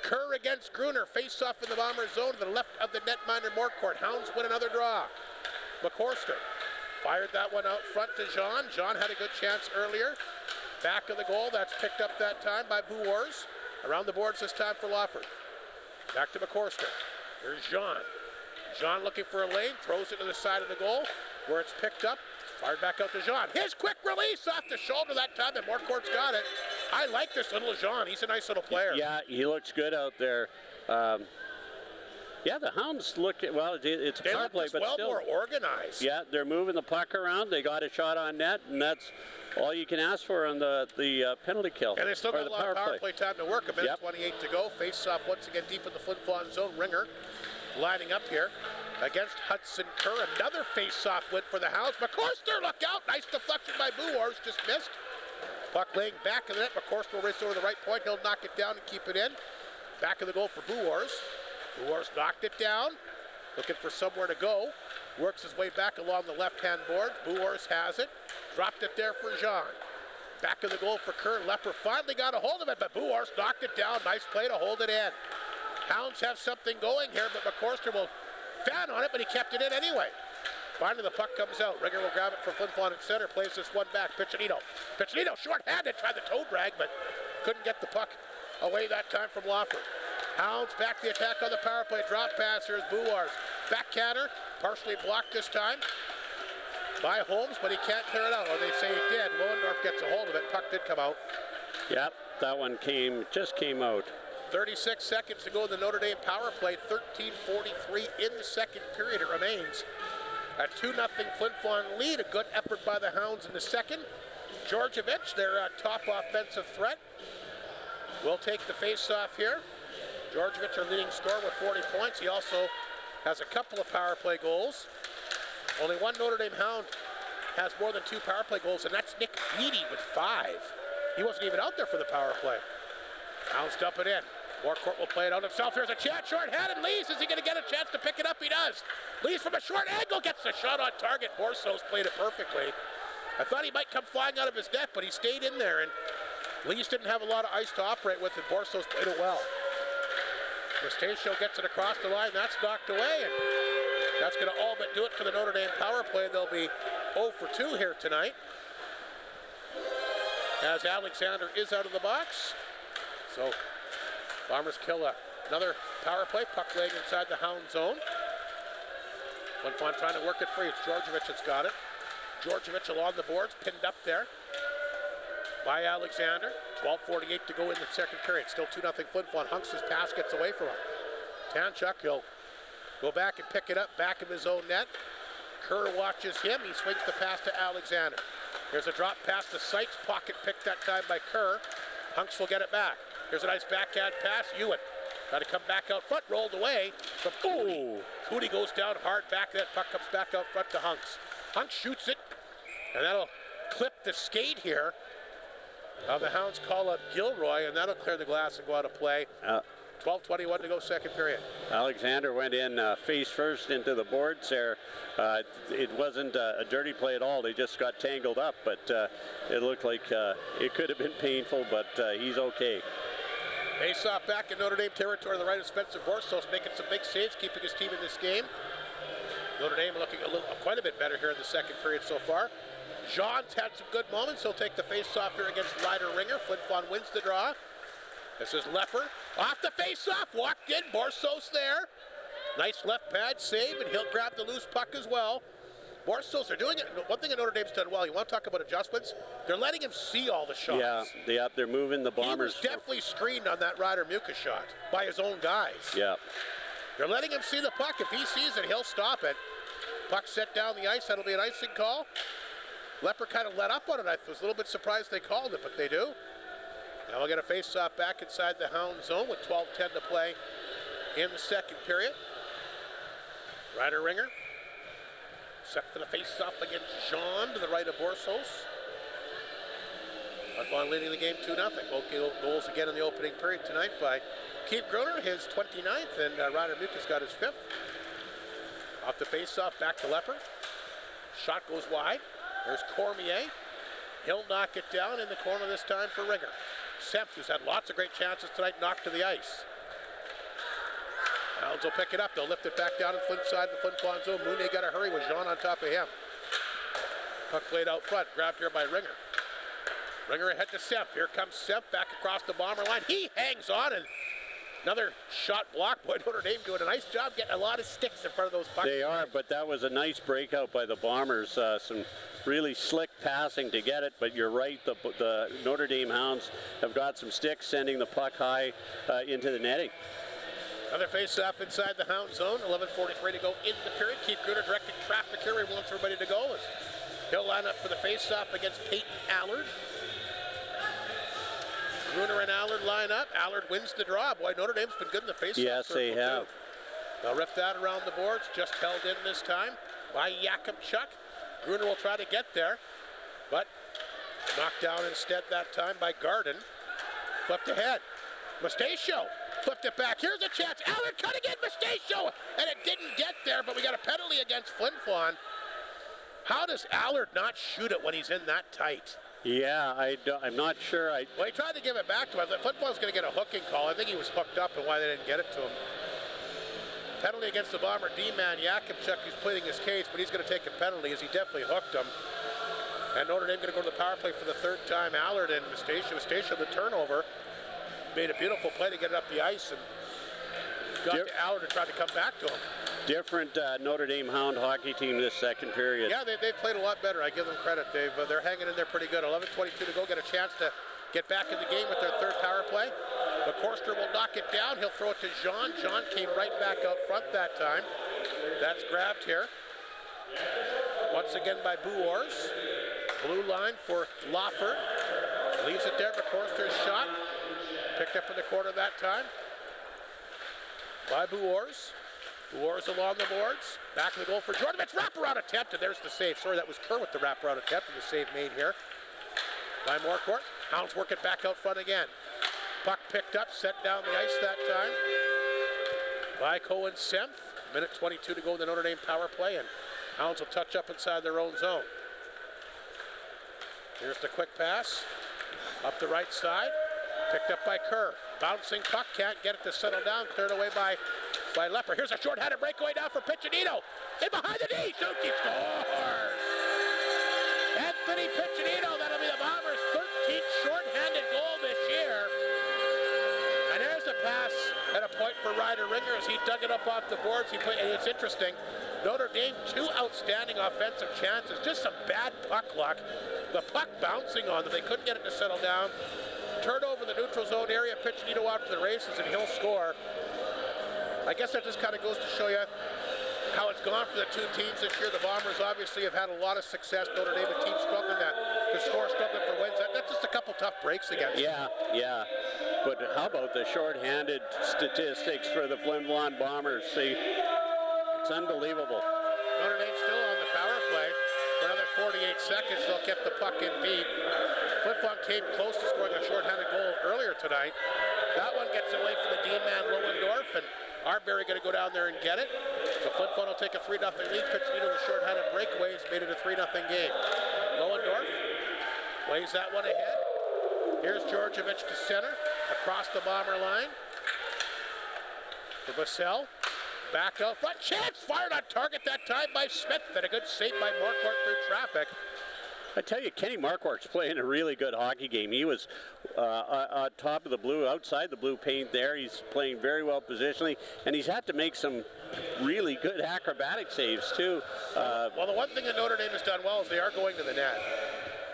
[SPEAKER 1] Kerr against Gruner, face-off in the Bombers zone to the left of the netminder Morcourt. Hounds win another draw. McCorster fired that one out front to Jean. Jean had a good chance earlier. Back of the goal, that's picked up that time by Bouwars. Around the boards this time for Lawford. Back to McCorster. Here's Jean. Jean looking for a lane, throws it to the side of the goal, where it's picked up. Fired back out to Jean. His quick release off the shoulder that time, and Morcourt's got it. I like this little Jean. He's a nice little player.
[SPEAKER 2] Yeah, he looks good out there. Yeah, the Hounds look, well, it's a power play, but
[SPEAKER 1] well
[SPEAKER 2] still.
[SPEAKER 1] More organized.
[SPEAKER 2] Yeah, they're moving the puck around. They got a shot on net, and that's all you can ask for on the penalty kill.
[SPEAKER 1] And they still got a lot of power play time to work. A minute 28 to go. Face off once again deep in the Flin Flon zone. Ringer lining up here against Hudson Kerr. Another face-off win for the Hounds. McCorster, look out! Nice deflection by Bouwars, just missed. Puck laying back of the net. McCorster will race over the right point. He'll knock it down and keep it in. Back of the goal for Bouwars. Bouwars knocked it down. Looking for somewhere to go. Works his way back along the left-hand board. Bouwars has it. Dropped it there for Jean. Back of the goal for Kerr. Lepper finally got a hold of it, but Bouwars knocked it down. Nice play to hold it in. Hounds have something going here, but McCorster will fan on it, but he kept it in anyway. Finally, the puck comes out. Ringer will grab it for Flin Flon at center. Plays this one back. Piccinino. Piccinino short-handed. Tried the toe drag, but couldn't get the puck away that time from Lawford. Hounds back the attack on the power play. Drop pass. Here's Bouwars. Backhander. Partially blocked this time by Holmes, but he can't clear it out. Or they say he did. Lohendorf gets a hold of it. Puck did come out.
[SPEAKER 2] Yep, that one just came out.
[SPEAKER 1] 36 seconds to go in the Notre Dame power play. 13:43 in the second period. It remains a 2-0 Flin Flon lead. A good effort by the Hounds in the second. Georgievich, their top offensive threat, will take the face-off here. Georgievich, our leading scorer with 40 points. He also has a couple of power play goals. Only one Notre Dame Hound has more than 2 power play goals, and that's Nick Beattie with 5. He wasn't even out there for the power play. Hounds dump it in. Morcourt will play it out himself. Here's a chance, short-handed. Lees, is he going to get a chance to pick it up? He does. Lees from a short angle gets the shot on target. Borsos played it perfectly. I thought he might come flying out of his net, but he stayed in there, and Lees didn't have a lot of ice to operate with, and Borsos played it well. Mustachio gets it across the line. That's knocked away, and that's going to all but do it for the Notre Dame power play. They'll be 0 for 2 here tonight, as Alexander is out of the box. So Bombers kill another power play. Puck laying inside the Hound zone. Flin Flon trying to work it free. It's Georgievich that's got it. Georgievich along the boards, pinned up there by Alexander. 12:48 to go in the second period. Still 2-0 Flin Flon. Hunks' pass gets away from him. Tanchuk, he'll go back and pick it up back in his own net. Kerr watches him. He swings the pass to Alexander. Here's a drop pass to Seitz. Pocket picked that time by Kerr. Hunks will get it back. Here's a nice backhand pass. Ewan got to come back out front. Rolled away from Cooney. Cooney goes down hard back. That puck comes back out front to Hunks. Hunks shoots it, and that'll clip the skate here of the Hounds. Call up Gilroy, and that'll clear the glass and go out of play. 12:21 to go second period.
[SPEAKER 2] Alexander went in face first into the boards there. It wasn't a dirty play at all. They just got tangled up, but it looked like it could have been painful, but he's okay.
[SPEAKER 1] Face-off back in Notre Dame territory on the right of Spencer Borsos, making some big saves, keeping his team in this game. Notre Dame looking quite a bit better here in the second period so far. Jean's had some good moments. He'll take the face-off here against Ryder Ringer. Flin Flon wins the draw. This is Lepper. Off the face-off, walked in, Borsos there. Nice left pad save, and he'll grab the loose puck as well. Borsos are doing it. One thing that Notre Dame's done well, you want to talk about adjustments? They're letting him see all the shots.
[SPEAKER 2] Yeah, they're moving the Bombers.
[SPEAKER 1] He was definitely screened on that Ryder Muka shot by his own guys.
[SPEAKER 2] Yeah.
[SPEAKER 1] They're letting him see the puck. If he sees it, he'll stop it. Puck set down the ice. That'll be an icing call. Lepper kind of let up on it. I was a little bit surprised they called it, but they do. Now we'll get a face-off back inside the Hound zone with 12:10 to play in the second period. Ryder Ringer set for the face-off against Jean to the right of Borsos. Flin Flon leading the game 2-0. Both goals again in the opening period tonight by Keith Gruner, his 29th, and Ryder Mucus got his 5th. Off the face-off, back to Leper. Shot goes wide. There's Cormier. He'll knock it down in the corner this time for Ringer. Semp, who's had lots of great chances tonight, knocked to the ice. Hounds will pick it up. They'll lift it back down in Flint's side, the Flin Flon zone. Mooney got to hurry with Jean on top of him. Puck played out front, grabbed here by Ringer. Ringer ahead to Semp. Here comes Semp back across the bomber line. He hangs on, and another shot blocked. Boy, Notre Dame doing a nice job getting a lot of sticks in front of those pucks.
[SPEAKER 2] They are, but that was a nice breakout by the Bombers. Some really slick passing to get it, but you're right, the Notre Dame Hounds have got some sticks sending the puck high into the netting.
[SPEAKER 1] Another face-off inside the Hound zone. 11:43 to go in the period. Keith Gruner directing traffic here. He wants everybody to go. He'll line up for the face-off against Peyton Allard. Gruner and Allard line up. Allard wins the draw. Boy, Notre Dame's been good in the face-off.
[SPEAKER 2] Yes, they have.
[SPEAKER 1] Too. They'll rip that around the boards. Just held in this time by Yakubchuk. Gruner will try to get there, but knocked down instead that time by Garden. Flipped ahead. Mustachio flipped it back. Here's a chance. Allard cutting in Mustachio, and it didn't get there, but we got a penalty against Flin Flon. How does Allard not shoot it when he's in that tight?
[SPEAKER 2] Yeah, I'm not sure.
[SPEAKER 1] Well, he tried to give it back to him. Flin Flon's going to get a hooking call. I think he was hooked up, and why they didn't get it to him. Penalty against the Bomber D-man Yakubchuk, who's pleading his case, but he's going to take a penalty as he definitely hooked him. And Notre Dame going to go to the power play for the 3rd time. Allard and Mustachio the turnover. Made a beautiful play to get it up the ice and got to Allard and tried to come back to him.
[SPEAKER 2] Different Notre Dame Hound hockey team this second period.
[SPEAKER 1] Yeah, they've played a lot better. I give them credit. They're hanging in there pretty good. 11:22 to go. Get a chance to get back in the game with their 3rd power play. McCorster will knock it down. He'll throw it to Jean. Jean came right back out front that time. That's grabbed here. Once again by Buors. Blue line for Lawford. Leaves it there. McCorster's shot. Picked up in the corner that time by Buors. Buors along the boards. Back of the goal for Jordan. It's wraparound attempt, and there's the save. Sorry, that was Kerr with the wraparound attempt, and the save made here by Morcourt. Hounds work it back out front again. Puck picked up, set down the ice that time by Cohen Semp. Minute 22 to go in the Notre Dame power play, and Hounds will touch up inside their own zone. Here's the quick pass. Up the right side. Picked up by Kerr. Bouncing puck, can't get it to settle down. Cleared away by Leper. Here's a short-handed breakaway down for Piccinino. In behind the D, shoots, he scores! Anthony Piccinino, that'll be the Bombers' 13th short-handed goal this year. And there's a pass at a point for Ryder Ringer as he dug it up off the boards. And it's interesting. Notre Dame, 2 outstanding offensive chances, just some bad puck luck. The puck bouncing on them. They couldn't get it to settle down. Turn over the neutral zone area, Piccinino out to the races, and he'll score. I guess that just kind of goes to show you how it's gone for the 2 teams this year. The Bombers obviously have had a lot of success. Notre Dame, a team struggling to score, struggling for wins. That's just a couple tough breaks against them.
[SPEAKER 2] Yeah. But how about the shorthanded statistics for the Flin Flon Bombers? See, it's unbelievable.
[SPEAKER 1] Notre Dame still on the power play for another 48 seconds. They'll keep the puck in deep. Flin Flon came close to scoring a shorthanded goal earlier tonight. That one gets away from the D-man Lohendorf, and Arbery going to go down there and get it. So Flin Flon will take a 3-0 lead. Piccinino the shorthanded breakaways made it a 3-0 game. Lohendorf plays that one ahead. Here's Georgievich to center, across the Bomber line. To Vassell, back out front. Chance fired on target that time by Smith, and a good save by Morcourt through traffic.
[SPEAKER 2] I tell you, Kenny Marquardt's playing a really good hockey game. He was on top of the blue, outside the blue paint there. He's playing very well positionally, and he's had to make some really good acrobatic saves, too.
[SPEAKER 1] Well, the one thing that Notre Dame has done well is they are going to the net.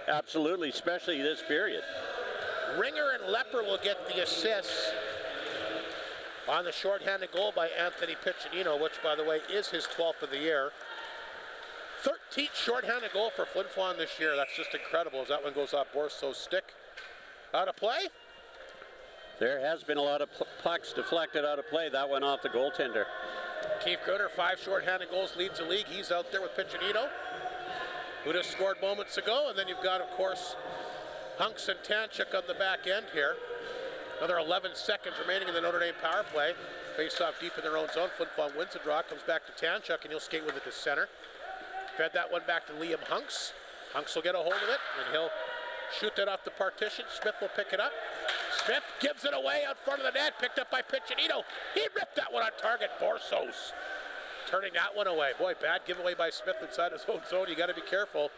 [SPEAKER 2] Absolutely, especially this period.
[SPEAKER 1] Ringer and Leper will get the assists on the shorthanded goal by Anthony Piccinino, which, by the way, is his 12th of the year. 13th shorthanded goal for Flin Flon this year. That's just incredible as that one goes off Borso's stick. Out of play?
[SPEAKER 2] There has been a lot of pucks deflected out of play. That went off the goaltender.
[SPEAKER 1] Keith Gruner, 5 shorthanded goals, leads the league. He's out there with Piccinino, who just scored moments ago. And then you've got, of course, Hunks and Tanchuk on the back end here. Another 11 seconds remaining in the Notre Dame power play. Face off deep in their own zone. Flin Flon wins the draw. Comes back to Tanchuk, and he'll skate with it to center. Fed that one back to Liam Hunks. Hunks will get a hold of it, and he'll shoot that off the partition. Smith will pick it up. Smith gives it away out front of the net. Picked up by Piccinino. He ripped that one on target. Borsos turning that one away. Boy, bad giveaway by Smith inside his own zone. You got to be careful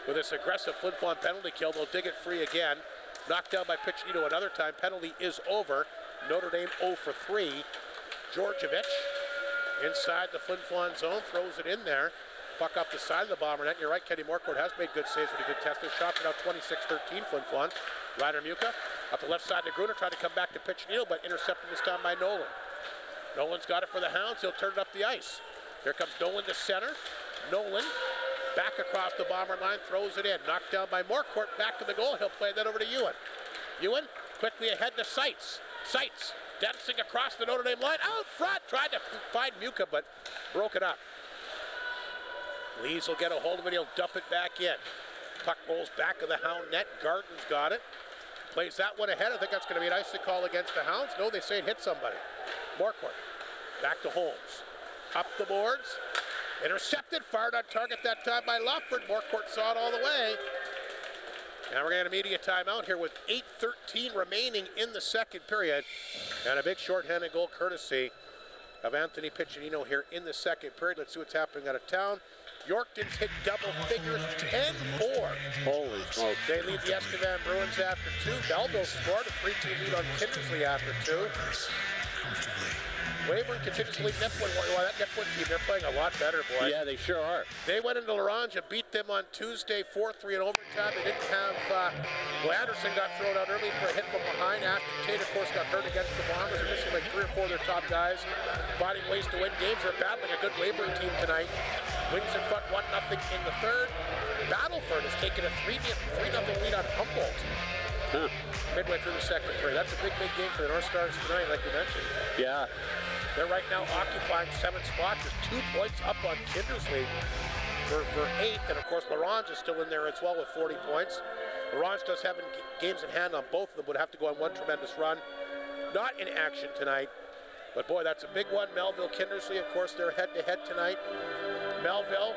[SPEAKER 1] with this aggressive Flin Flon penalty kill. They'll dig it free again. Knocked down by Piccinino another time. Penalty is over. Notre Dame 0 for 3. Georgievich inside the Flin Flon zone. Throws it in there. Puck up the side of the bomber net. You're right, Kenny Morcourt has made good saves when he did test his shot. Now 26-13 Flin Flon. Ryder Muka up the left side to Gruner. Trying to come back to Piccinino, but intercepted this time by Nolan. Nolan's got it for the Hounds. He'll turn it up the ice. Here comes Nolan to center. Nolan back across the bomber line, throws it in. Knocked down by Morcourt, back to the goal. He'll play that over to Ewan. Ewan quickly ahead to Seitz. Seitz dancing across the Notre Dame line. Out front, tried to find Muka, but broke it up. Lees will get a hold of it. He'll dump it back in. Puck rolls back of the Hound net. Garden's got it. Plays that one ahead. I think that's going to be an icing call against the Hounds. No, they say it hit somebody. Morcourt back to Holmes. Up the boards. Intercepted, fired on target that time by Lawford. Morcourt saw it all the way. Now we're going to get a media timeout here with 8:13 remaining in the second period. And a big shorthanded goal courtesy of Anthony Piccinino here in the second period. Let's see what's happening out of town. Yorkton's hit double figures, 10-4.
[SPEAKER 2] Holy smoke.
[SPEAKER 1] They lead the Estevan Bruins after 2. Belleville scored a 3-2 lead on Kindersley after 2. Weyburn continues to lead Nipwood. Well, that Nipwood team, they're playing a lot better, boy.
[SPEAKER 2] Yeah, they sure are.
[SPEAKER 1] They went into Larange and beat them on Tuesday, 4-3 in overtime. They didn't have, Anderson got thrown out early for a hit from behind. After Tate, of course, got hurt against the Bombers. They're missing like 3 or 4 of their top guys. Finding ways to win games. They're battling a good Weyburn team tonight. Wings in front 1-0 in the third. Battleford has taken a 3-0 lead on Humboldt.
[SPEAKER 2] Huh.
[SPEAKER 1] Midway through the second period. That's a big game for the North Stars tonight, like you mentioned.
[SPEAKER 2] Yeah.
[SPEAKER 1] They're right now occupying 7th spot, just 2 points up on Kindersley for 8th. And of course, Larange is still in there as well with 40 points. Larange does have games in hand on both of them, would have to go on one tremendous run. Not in action tonight, but boy, that's a big one. Melville, Kindersley, of course, they're head-to-head tonight. Melville,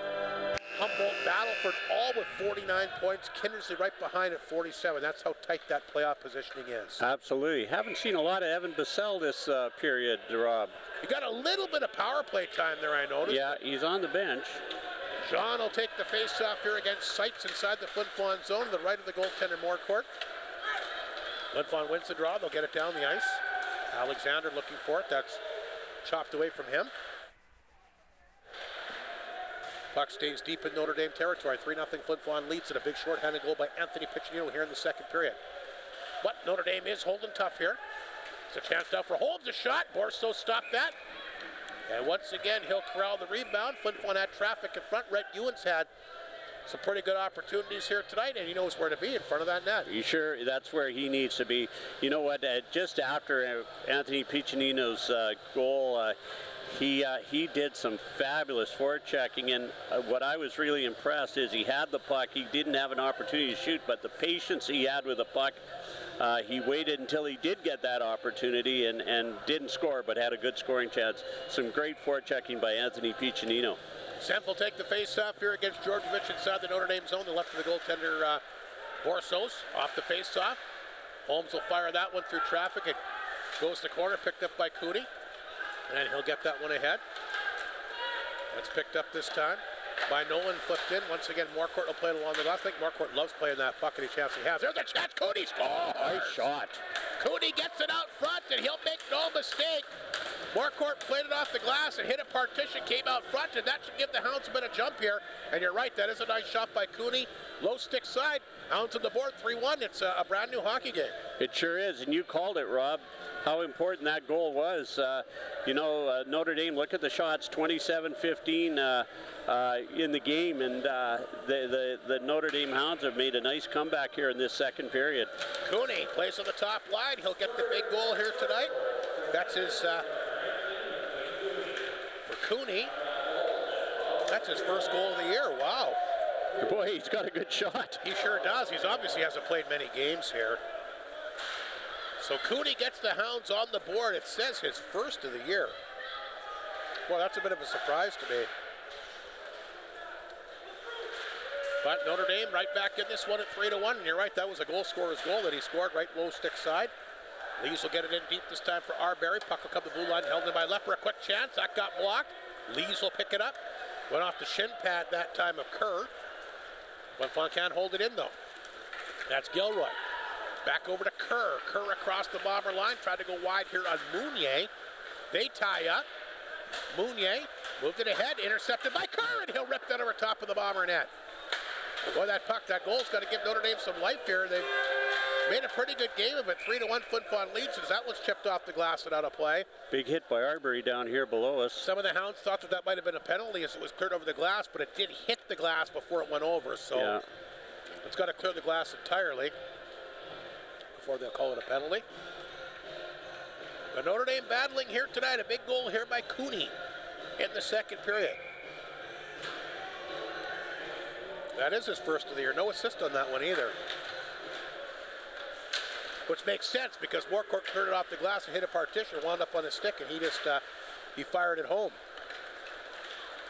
[SPEAKER 1] Humboldt, Battleford, all with 49 points. Kindersley right behind at 47. That's how tight that playoff positioning is.
[SPEAKER 2] Absolutely. Haven't seen a lot of Evan Bissell this period, Rob.
[SPEAKER 1] You got a little bit of power play time there, I noticed.
[SPEAKER 2] Yeah, he's on the bench.
[SPEAKER 1] Jean will take the face-off here against Seitz inside the Flin Flon zone, to the right of the goaltender Morcourt. Flin Flon wins the draw. They'll get it down the ice. Alexander looking for it. That's chopped away from him. Puck stays deep in Notre Dame territory. 3-0 Flin Flon leads, and a big shorthanded goal by Anthony Piccinino here in the second period. But Notre Dame is holding tough here. It's a chance now for Holmes, a shot. Borso stopped that. And once again, he'll corral the rebound. Flin Flon had traffic in front. Rhett Ewan's had some pretty good opportunities here tonight, and he knows where to be in front of that net.
[SPEAKER 2] You sure that's where he needs to be? You know what? Just after Anthony Piccinino's goal, he did some fabulous forechecking, and what I was really impressed is he had the puck. He didn't have an opportunity to shoot, but the patience he had with the puck, he waited until he did get that opportunity and didn't score, but had a good scoring chance. Some great forechecking by Anthony Piccinino.
[SPEAKER 1] Semp will take the face-off here against Georgievich inside the Notre Dame zone. The left of the goaltender, Borsos, off the face-off. Holmes will fire that one through traffic. It goes to corner, picked up by Cooney. And he'll get that one ahead. That's picked up this time by Nolan, flipped in. Once again, Morcourt will play it along the glass. I think Morcourt loves playing that puck, any chance he has. There's a chance. Cooney scores!
[SPEAKER 2] Nice shot.
[SPEAKER 1] Cooney gets it out front, and he'll make no mistake. Morcourt played it off the glass and hit a partition, came out front, and that should give the Hounds a bit of jump here. And you're right, that is a nice shot by Cooney. Low stick side. Hounds on the board, 3-1. It's a brand new hockey game.
[SPEAKER 2] It sure is, and you called it, Rob, how important that goal was. Notre Dame, look at the shots, 27-15 in the game, and the Notre Dame Hounds have made a nice comeback here in this second period.
[SPEAKER 1] Cooney plays on the top line. He'll get the big goal here tonight. That's his, for Cooney, that's his first goal of the year. Wow.
[SPEAKER 2] Boy, he's got a good shot.
[SPEAKER 1] He sure does. He's obviously hasn't played many games here. So Cooney gets the Hounds on the board. It says his first of the year. Well, that's a bit of a surprise to me. But Notre Dame right back in this one at 3-1. And you're right, that was a goal scorer's goal that he scored right low stick side. Lees will get it in deep this time for Arbery. Puck will come to the blue line, held in by Lepper. A quick chance, that got blocked. Lees will pick it up. Went off the shin pad that time of Kerr. Flin Flon can't hold it in though. That's Gilroy. Back over to Kerr. Kerr across the Bomber line. Tried to go wide here on Mounier. They tie up. Mounier moved it ahead. Intercepted by Kerr. And he'll rip that over top of the Bomber net. Boy, that puck, that goal's got to give Notre Dame some life here. They've made a pretty good game of it. 3-1 Flin Flon leads as that was chipped off the glass and out of play.
[SPEAKER 2] Big hit by Arbery down here below us.
[SPEAKER 1] Some of the Hounds thought that might have been a penalty as it was cleared over the glass, but it did hit the glass before it went over. So it's got to clear the glass entirely before they'll call it a penalty. But Notre Dame battling here tonight. A big goal here by Cooney in the second period. That is his first of the year. No assist on that one either. Which makes sense because Warcourt cleared it off the glass and hit a partition, wound up on his stick, and he fired it home.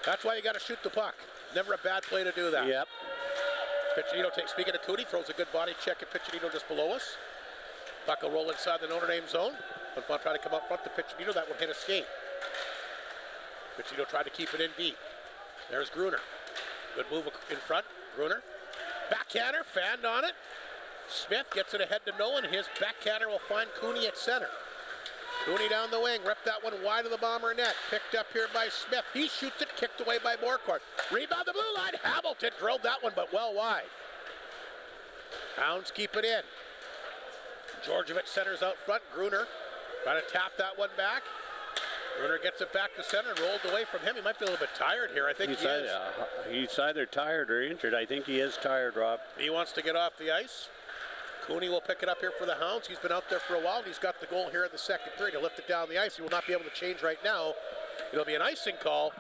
[SPEAKER 1] That's why you got to shoot the puck. Never a bad play to do that.
[SPEAKER 2] Yep.
[SPEAKER 1] Piccinino takes, speaking of Cooney, throws a good body check at Piccinino just below us. Puck will roll inside the Notre Dame zone. Flin Flon trying to come up front to Piccinino. That will hit a skate. Piccinino tried to keep it in deep. There's Gruner. Good move in front. Gruner. Backhander, fanned on it. Smith gets it ahead to Nolan. His backhander will find Cooney at center. Cooney down the wing, ripped that one wide of the Bomber net. Picked up here by Smith. He shoots it, kicked away by Warcourt. Rebound the blue line. Hamilton drilled that one, but well wide. Hounds keep it in. Georgievich centers out front. Gruner trying to tap that one back. Gruner gets it back to center, rolled away from him. He might be a little bit tired here. I think he is.
[SPEAKER 2] He's either tired or injured. I think he is tired, Rob.
[SPEAKER 1] He wants to get off the ice. Cooney will pick it up here for the Hounds. He's been out there for a while. He's got the goal here in the second period. He'll lift it down the ice. He will not be able to change right now. It'll be an icing call,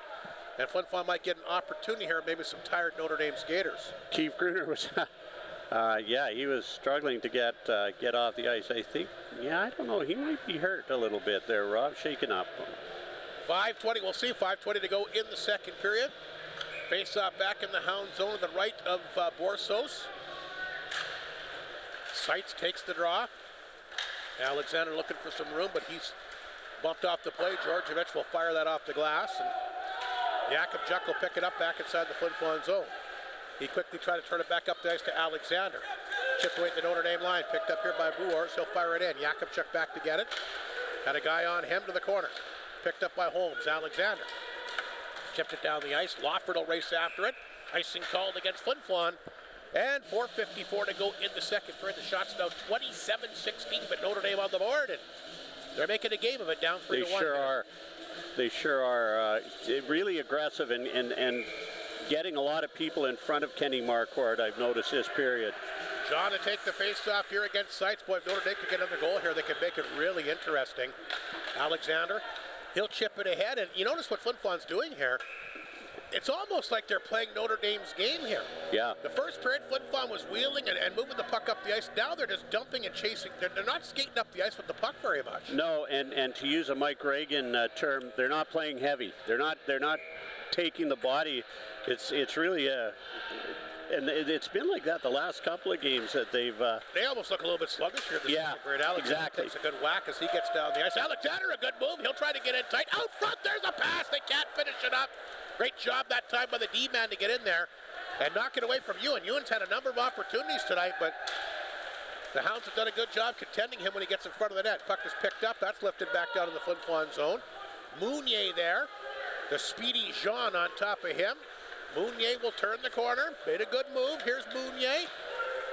[SPEAKER 1] and Flin Flon might get an opportunity here, maybe some tired Notre Dame skaters.
[SPEAKER 2] Keith Gruner was, he was struggling to get off the ice. I think, I don't know. He might be hurt a little bit there, Rob, shaken up.
[SPEAKER 1] 5:20, we'll see. 5:20 to go in the second period. Face-off back in the Hound zone to the right of Borsos. Seitz takes the draw. Alexander looking for some room, but he's bumped off the play. Georgievich will fire that off the glass, and Jakob Juk will pick it up back inside the Flin Flon zone. He quickly tried to turn it back up the ice to Alexander. Chipped away at the Notre Dame line, picked up here by Brewers. He'll fire it in. Jakob Juk back to get it. Had a guy on him to the corner. Picked up by Holmes. Alexander chipped it down the ice. Lawford will race after it. Icing called against Flin Flon. And 4:54 to go in the second period. The shot's now 27-16, but Notre Dame on the board, and they're making a game of it, down 3-1.
[SPEAKER 2] They sure are really aggressive and getting a lot of people in front of Kenny Marquardt, I've noticed this period.
[SPEAKER 1] John to take the face-off here against Seitz. Boy, if Notre Dame could get another goal here, they could make it really interesting. Alexander, he'll chip it ahead, and you notice what Flin Flon's doing here. It's almost like they're playing Notre Dame's game here.
[SPEAKER 2] Yeah.
[SPEAKER 1] The first period, Flin Flon was wheeling and moving the puck up the ice. Now they're just dumping and chasing. They're not skating up the ice with the puck very much.
[SPEAKER 2] No, and to use a Mike Reagan term, they're not playing heavy. They're not taking the body. It's really and it's been like that the last couple of games that they've.
[SPEAKER 1] They almost look a little bit sluggish here. Alexander takes a good whack as he gets down the ice. Alexander, a good move. He'll try to get in tight. Out front, there's a pass. They can't finish it up. Great job that time by the D-man to get in there and knock it away from Ewan. Ewan's had a number of opportunities tonight, but the Hounds have done a good job contending him when he gets in front of the net. Puck is picked up. That's lifted back down in the Flin Flon zone. Mounier there. The speedy Jean on top of him. Mounier will turn the corner. Made a good move. Here's Mounier.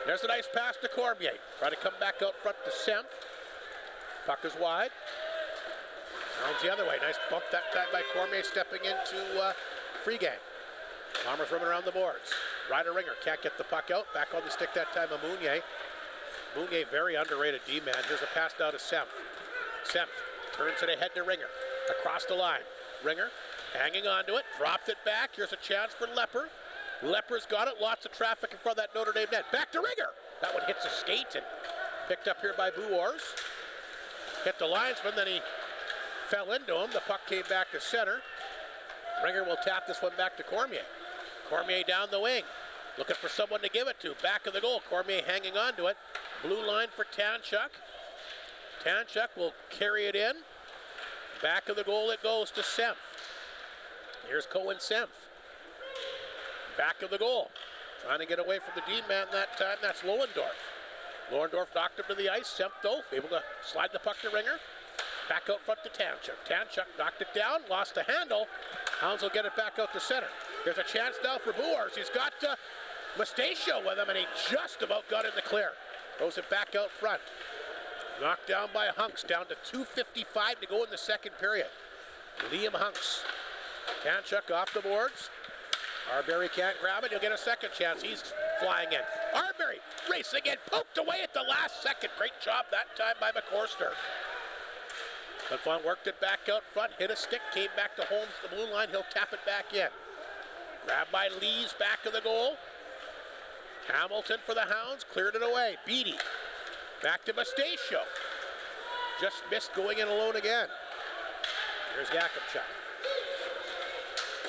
[SPEAKER 1] There's a nice pass to Cormier. Try to come back out front to Semp. Puck is wide. Hounds the other way. Nice bump that time by Cormier stepping into free game. Bombers roaming around the boards. Ryder Ringer can't get the puck out. Back on the stick that time of Mounier. Mounier, very underrated D-man. Here's a pass down to Semp. Semp turns it ahead to Ringer. Across the line. Ringer hanging on to it. Dropped it back. Here's a chance for Lepper. Lepper's got it. Lots of traffic in front of that Notre Dame net. Back to Ringer. That one hits a skate and picked up here by Boers. Hit the linesman, then he fell into him. The puck came back to center. Ringer will tap this one back to Cormier. Cormier down the wing. Looking for someone to give it to. Back of the goal. Cormier hanging on to it. Blue line for Tanchuk. Tanchuk will carry it in. Back of the goal it goes to Semp. Here's Cohen Semp. Back of the goal. Trying to get away from the D-man that time. That's Lohendorf. Lohendorf knocked him to the ice. Semp, though, able to slide the puck to Ringer. Back out front to Tanchuk. Tanchuk knocked it down, lost the handle. Hounds will get it back out to center. There's a chance now for Boers. He's got Mustachio with him, and he just about got in the clear. Throws it back out front. Knocked down by Hunks, down to 2:55 to go in the second period. Liam Hunks. Tanchuk off the boards. Arbery can't grab it. He'll get a second chance. He's flying in. Arbery racing in, poked away at the last second. Great job that time by McCorster. Flin Flon worked it back out front, hit a stick, came back to Holmes, the blue line. He'll tap it back in. Grabbed by Lees, back of the goal. Hamilton for the Hounds, cleared it away. Beattie, back to Mustachio. Just missed going in alone again. Here's Yakubchuk.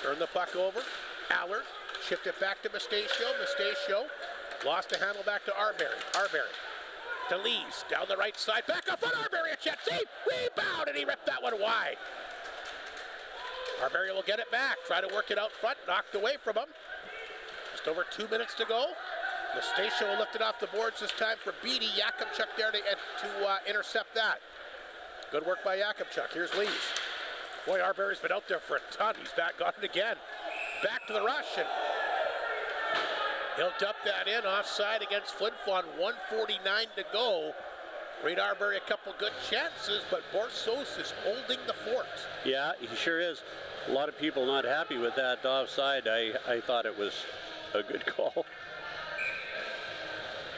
[SPEAKER 1] Turn the puck over. Allard, shift it back to Mustachio. Mustachio lost the handle back to Arbery. Arbery to Lees, down the right side, back up on Arbery, a check, save, rebound, and he ripped that one wide. Arbery will get it back, try to work it out front, knocked away from him. Just over 2 minutes to go. Mustachio will lift it off the boards this time for Beattie. Yakubchuk there to intercept that. Good work by Yakubchuk. Here's Lees. Boy, Arbery's been out there for a ton. He's back, got it again. Back to the rush, and he'll dump that in offside against Flin Flon. 1:49 to go. Reed Arbery a couple good chances, but Borsos is holding the fort.
[SPEAKER 2] Yeah, he sure is. A lot of people not happy with that offside. I thought it was a good call.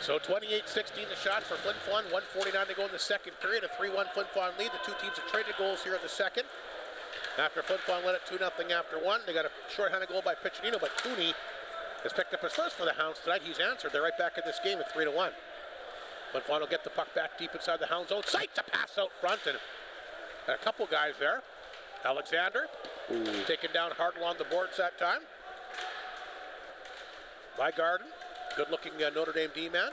[SPEAKER 1] So 28-16 the shot for Flin Flon. 1:49 to go in the second period. A 3-1 Flin Flon lead. The two teams have traded goals here in the second. After Flin Flon led it 2-0 after one. They got a short-handed goal by Piccinino, but Cooney has picked up his first for the Hounds tonight. He's answered. They're right back in this game at 3-1. Flin Flon will get the puck back deep inside the Hounds' own. Sights a pass out front, and a couple guys there. Alexander taken down hard along the boards that time. By Garden. Good-looking Notre Dame D-man.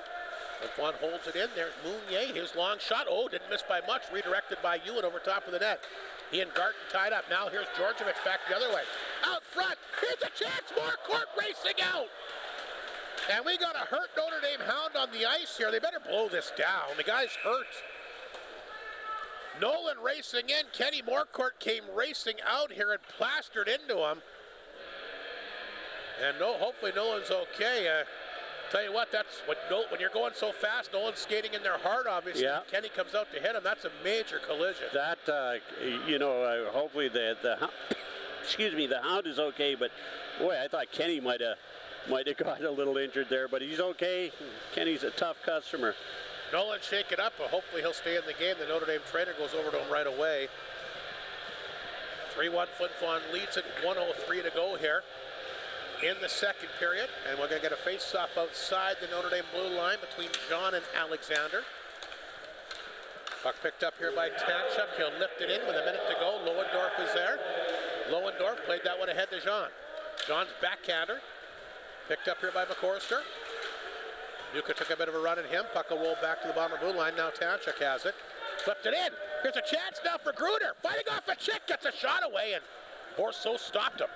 [SPEAKER 1] Flin Flon holds it in. There's Mounier. His long shot. Oh, didn't miss by much. Redirected by Ewan over top of the net. He and Garten tied up. Now here's Georgievich back the other way. Out front. Here's a chance. Moorcourt racing out. And we got a hurt Notre Dame Hound on the ice here. They better blow this down. The guy's hurt. Nolan racing in. Kenny Moorcourt came racing out here and plastered into him. And hopefully Nolan's okay. Tell you what, that's when you're going so fast, Nolan's skating in there hard, obviously. Yeah. Kenny comes out to hit him. That's a major collision.
[SPEAKER 2] That, hopefully the Hound is okay, but boy, I thought Kenny might have got a little injured there, but he's okay. Kenny's a tough customer.
[SPEAKER 1] Nolan shake it up, but hopefully he'll stay in the game. The Notre Dame trainer goes over to him right away. 3-1 Flin Flon leads it, 1:03 to go here in the second period, and we're going to get a face-off outside the Notre Dame blue line between Jean and Alexander. Puck picked up here by Tanchuk. He'll lift it in with a minute to go. Lohendorf is there. Lohendorf played that one ahead to Jean. Jean's backhander. Picked up here by McCorster. Nuka took a bit of a run at him. Puck will roll back to the Bomber blue line. Now Tanchuk has it. Flipped it in. Here's a chance now for Gruner. Fighting off a chick. Gets a shot away, and Borso stopped him.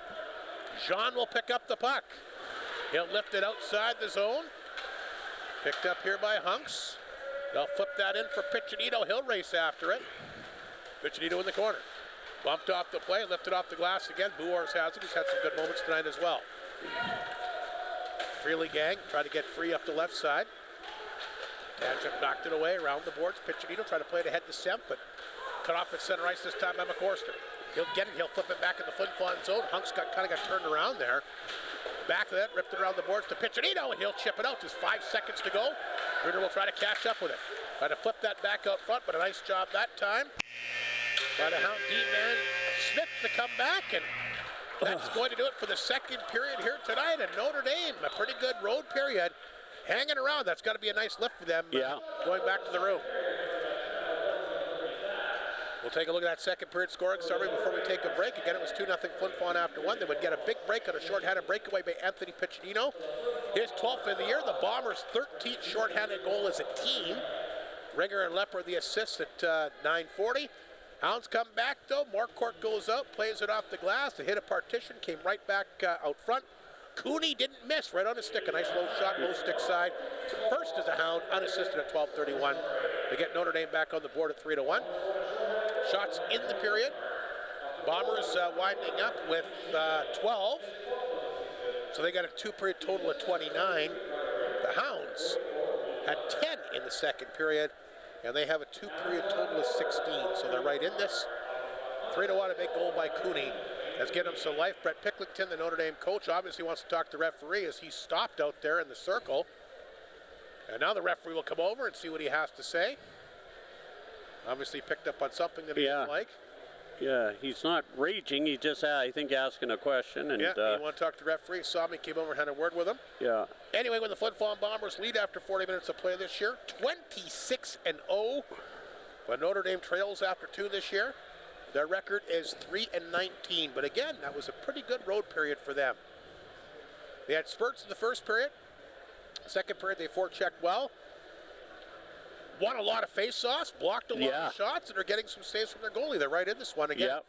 [SPEAKER 1] Jean will pick up the puck. He'll lift it outside the zone. Picked up here by Hunks. They'll flip that in for Piccinino. He'll race after it. Piccinino in the corner. Bumped off the play, lifted off the glass again. Boers has it. He's had some good moments tonight as well. Freely gang, try to get free up the left side. Tanchuk knocked it away around the boards. Piccinino tried to play it ahead to Semp, but cut off at center ice this time by McCorster. He'll get it, he'll flip it back in the Flin Flon zone. Hunks got turned around there. Back of that, ripped it around the boards to Piccinino, and he'll chip it out. Just 5 seconds to go. Ritter will try to catch up with it. Try to flip that back out front, but a nice job that time by the Hound D-man Smith to come back, and That's going to do it for the second period here tonight. And Notre Dame, a pretty good road period, hanging around. That's got to be a nice lift for them going back to the room. We'll take a look at that second period scoring summary before we take a break. Again, it was 2-0 Flin Flon after one. They would get a big break on a shorthanded breakaway by Anthony Piccinino. His 12th of the year. The Bombers' 13th shorthanded goal as a team. Ringer and Lepper the assists at 9:40. Hounds come back though. Morcourt goes out, plays it off the glass. The hit a partition, came right back out front. Cooney didn't miss, right on his stick. A nice low shot, low stick side. First as a Hound, unassisted at 12:31. They get Notre Dame back on the board at 3-1. Shots in the period. Bombers winding up with 12. So they got a two-period total of 29. The Hounds had 10 in the second period, and they have a two-period total of 16. So they're right in this. 3-1, a big goal by Cooney has given them some life. Brett Picklington, the Notre Dame coach, obviously wants to talk to the referee as he's stopped out there in the circle. And now the referee will come over and see what he has to say. Obviously picked up on something that he didn't like.
[SPEAKER 2] Yeah, he's not raging. He's just, I think, asking a question. And,
[SPEAKER 1] you want to talk to the referee. Saw me, came over and had a word with him.
[SPEAKER 2] Yeah.
[SPEAKER 1] Anyway, when the Flin Flon Bombers lead after 40 minutes of play this year, 26-0. When Notre Dame trails after 2 this year, their record is 3-19. But again, that was a pretty good road period for them. They had spurts in the first period. Second period, they forechecked well. Won a lot of face-offs, blocked a lot of shots, and are getting some saves from their goalie. They're right in this one again.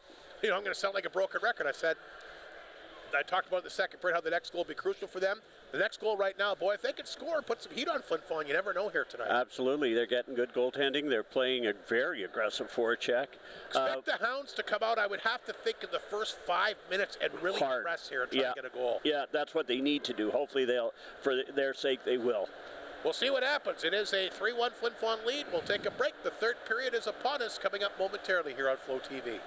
[SPEAKER 1] You know, I'm going to sound like a broken record. I talked about in the second period how the next goal will be crucial for them. The next goal right now, boy, if they could score, put some heat on Flin Flon, you never know here tonight.
[SPEAKER 2] Absolutely. They're getting good goaltending. They're playing a very aggressive forecheck.
[SPEAKER 1] Expect the Hounds to come out, I would have to think, in the first 5 minutes and really press here and try to get a goal.
[SPEAKER 2] Yeah, that's what they need to do. Hopefully for their sake, they will.
[SPEAKER 1] We'll see what happens. It is a 3-1 Flin Flon lead. We'll take a break. The third period is upon us, coming up momentarily here on Flow TV.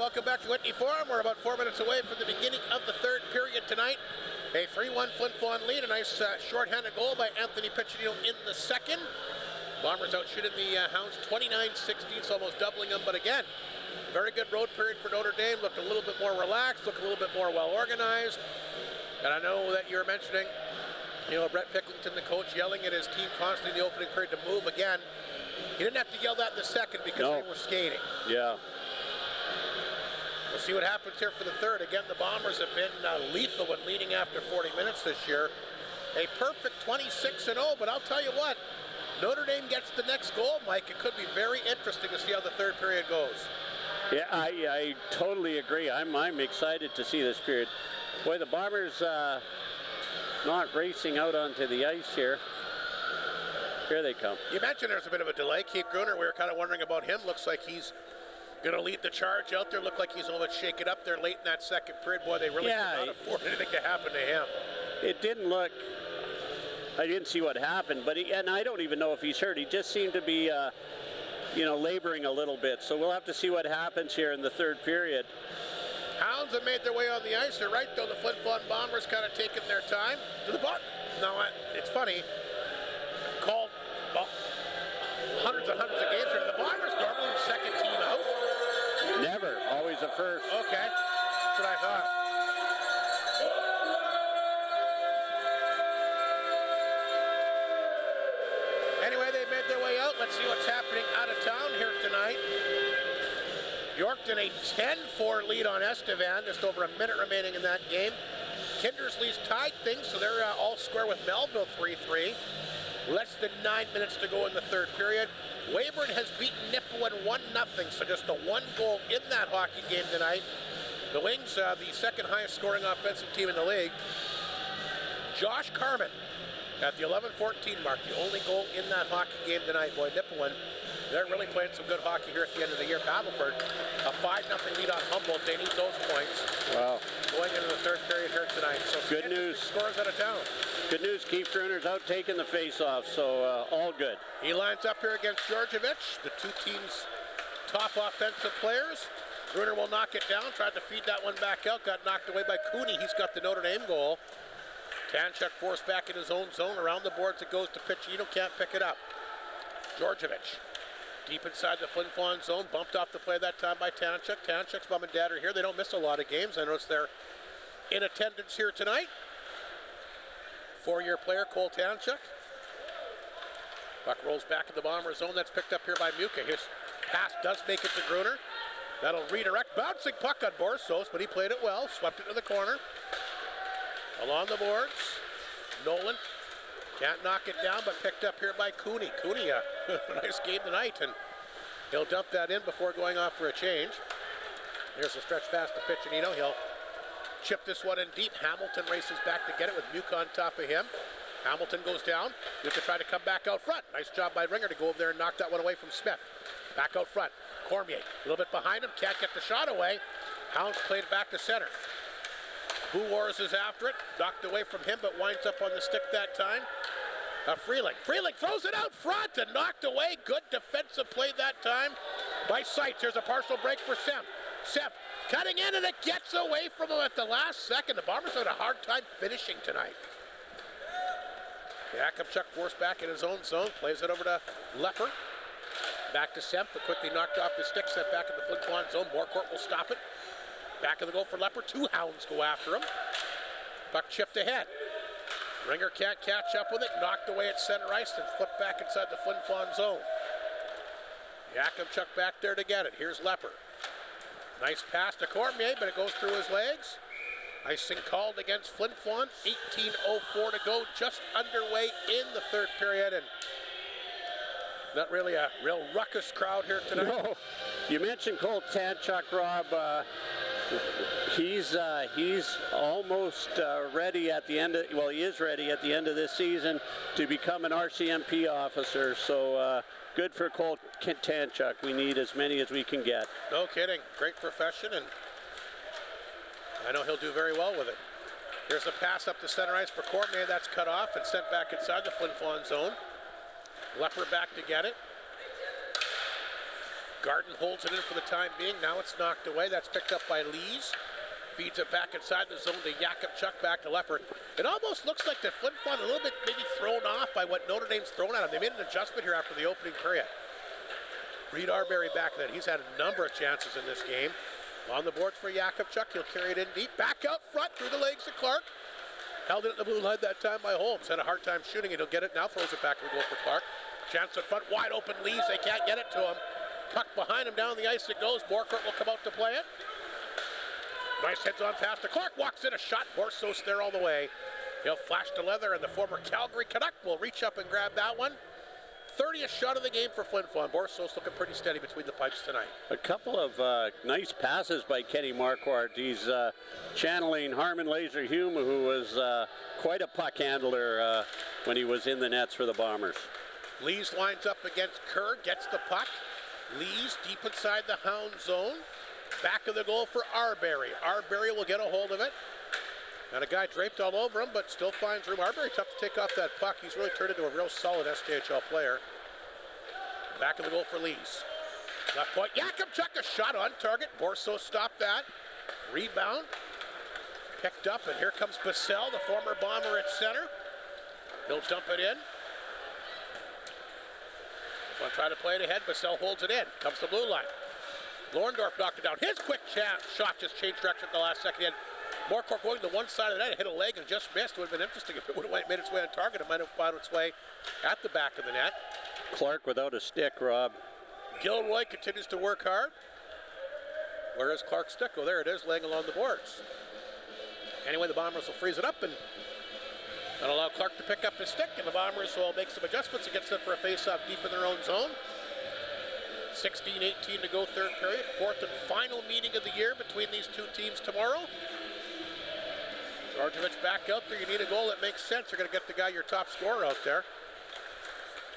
[SPEAKER 1] welcome back to Whitney Forum. We're about 4 minutes away from the beginning of the third period tonight. A 3-1 Flin Flon lead. A nice shorthanded goal by Anthony Piccinino in the second. Bombers out shooting the Hounds 29-16, so almost doubling them. But again, very good road period for Notre Dame. Looked a little bit more relaxed, looked a little bit more well organized. And I know that you're mentioning, Brett Picklington, the coach, yelling at his team constantly in the opening period to move again. He didn't have to yell that in the second because they were skating.
[SPEAKER 2] Yeah.
[SPEAKER 1] We'll see what happens here for the third. Again, the Bombers have been lethal when leading after 40 minutes this year. A perfect 26-0, but I'll tell you what, Notre Dame gets the next goal, Mike. It could be very interesting to see how the third period goes.
[SPEAKER 2] Yeah, I totally agree. I'm excited to see this period. Boy, the Bombers not racing out onto the ice here. Here they come.
[SPEAKER 1] You mentioned there's a bit of a delay. Keith Gruner, we were kind of wondering about him. Looks like he's going to lead the charge out there. Looked like he's almost shake it up there late in that second period. Boy, they really could not afford anything to happen to him.
[SPEAKER 2] It didn't look, I didn't see what happened, but and I don't even know if he's hurt. He just seemed to be, laboring a little bit. So we'll have to see what happens here in the third period.
[SPEAKER 1] Hounds have made their way on the ice. They're right, though. The Flin Flon Bombers kind of taking their time. To the bottom. Now, it's funny. Called hundreds and hundreds of games here. The Bombers normally the second team out.
[SPEAKER 2] Never. Always a first.
[SPEAKER 1] Okay. That's what I thought. Anyway, they made their way out. Let's see what's happening out of town here tonight. Yorkton a 10-4 lead on Estevan. Just over a minute remaining in that game. Kindersley's tied things, so they're all square with Melville 3-3. Less than 9 minutes to go in the third period. Weyburn has beaten Nipawin 1-0, so just a one goal in that hockey game tonight. The Wings, the second highest scoring offensive team in the league. Josh Carman at the 11-14 mark, the only goal in that hockey game tonight. Boy, Nipawin, they're really playing some good hockey here at the end of the year. Battleford, a 5-0 lead on Humboldt. They need those points.
[SPEAKER 2] Wow.
[SPEAKER 1] Going into the third period here tonight. So
[SPEAKER 2] good news.
[SPEAKER 1] Scores out of town.
[SPEAKER 2] Good news, Keith Gruner's out taking the face-off, so all good.
[SPEAKER 1] He lines up here against Georgievich, the two teams' top offensive players. Gruner will knock it down, tried to feed that one back out, got knocked away by Cooney. He's got the Notre Dame goal. Tanchuk forced back in his own zone. Around the boards it goes to Piccinino, can't pick it up. Georgievich, deep inside the Flin Flon zone, bumped off the play that time by Tanchuk. Tanchuk's mom and dad are here. They don't miss a lot of games. I notice they're in attendance here tonight. Four-year player, Cole Tanchuk. Puck rolls back in the Bomber zone. That's picked up here by Muka. His pass does make it to Gruner. That'll redirect. Bouncing puck on Borsos, but he played it well. Swept it to the corner. Along the boards. Nolan can't knock it down, but picked up here by Cooney. Cooney, a nice game tonight, and he'll dump that in before going off for a change. Here's a stretch pass to Piccinino. He'll chip this one in deep. Hamilton races back to get it with Muka on top of him. Hamilton goes down. Muka tried to come back out front. Nice job by Ringer to go over there and knock that one away from Smith. Back out front. Cormier, a little bit behind him. Can't get the shot away. Hounds played it back to center. Buwars is after it. Knocked away from him, but winds up on the stick that time. Freeling. Freeling throws it out front and knocked away. Good defensive play that time by Seitz. Here's a partial break for Semp. Semp cutting in, and it gets away from him at the last second. The Bombers had a hard time finishing tonight. Yakubchuk forced back in his own zone. Plays it over to Lepper. Back to Semp, but quickly knocked off the stick. Set back in the Flin Flon zone. Morcourt will stop it. Back of the goal for Lepper. Two Hounds go after him. Puck chipped ahead. Ringer can't catch up with it. Knocked away at center ice and flipped back inside the Flin Flon zone. Yakubchuk back there to get it. Here's Lepper. Nice pass to Cormier, but it goes through his legs. Icing called against Flin Flon. 18:04 to go, just underway in the third period, and not really a real ruckus crowd here tonight.
[SPEAKER 2] No. You mentioned Cole Tanchuk, Rob. He's almost ready at the end of, well, he is ready at the end of this season to become an RCMP officer. So good for Cole Tanchuk. We need as many as we can get.
[SPEAKER 1] No kidding. Great profession, and I know he'll do very well with it. Here's a pass up the center ice for Cormier. That's cut off and sent back inside the Flin Flon zone. Lepper back to get it. Garden holds it in for the time being. Now it's knocked away. That's picked up by Lees. Feeds it back inside the zone to Jakubchuk, back to Leopard. It almost looks like the Flin Flon a little bit maybe thrown off by what Notre Dame's thrown at him. They made an adjustment here after the opening period. Reed Arbery back then. He's had a number of chances in this game. On the boards for Jakubchuk. He'll carry it in deep. Back out front through the legs of Clark. Held it at the blue line that time by Holmes. Had a hard time shooting it. He'll get it now. Throws it back to the goal for Clark. Chance in front. Wide open Lees. They can't get it to him. Puck behind him. Down the ice it goes. Borkert will come out to play it. Nice heads on pass to Clark. Walks in a shot. Borsos there all the way. He'll flash to Leather, and the former Calgary Canuck will reach up and grab that one. 30th shot of the game for Flin Flon. Borsos looking pretty steady between the pipes tonight.
[SPEAKER 2] A couple of nice passes by Kenny Marquardt. He's channeling Harmon Laser Hume, who was quite a puck handler when he was in the nets for the Bombers.
[SPEAKER 1] Lees lines up against Kerr, gets the puck. Lees deep inside the Hound zone. Back of the goal for Arbery. Arbery will get a hold of it. And a guy draped all over him, but still finds room. Arbery tough to take off that puck. He's really turned into a real solid SJHL player. Back of the goal for Lees. Left point. Jakubchuk, a shot on target. Borso stopped that. Rebound. Picked up, and here comes Bassell, the former Bomber at center. He'll dump it in. Want to try to play it ahead. Bassell holds it in. Comes to the blue line. Lorndorf knocked it down. His quick shot just changed direction at the last second. Again. Marquardt going to one side of the net, hit a leg and just missed. It would have been interesting if it would have made its way on target. It might have found its way at the back of the net.
[SPEAKER 2] Clark without a stick, Rob.
[SPEAKER 1] Gilroy continues to work hard. Where is Clark's stick? Oh, there it is, laying along the boards. Anyway, the Bombers will freeze it up and allow Clark to pick up his stick, and the Bombers will make some adjustments and get set for a face-off deep in their own zone. 16-18 to go, third period. Fourth and final meeting of the year between these two teams tomorrow. Georgievich back out there. You need a goal that makes sense. You're going to get the guy, your top scorer, out there.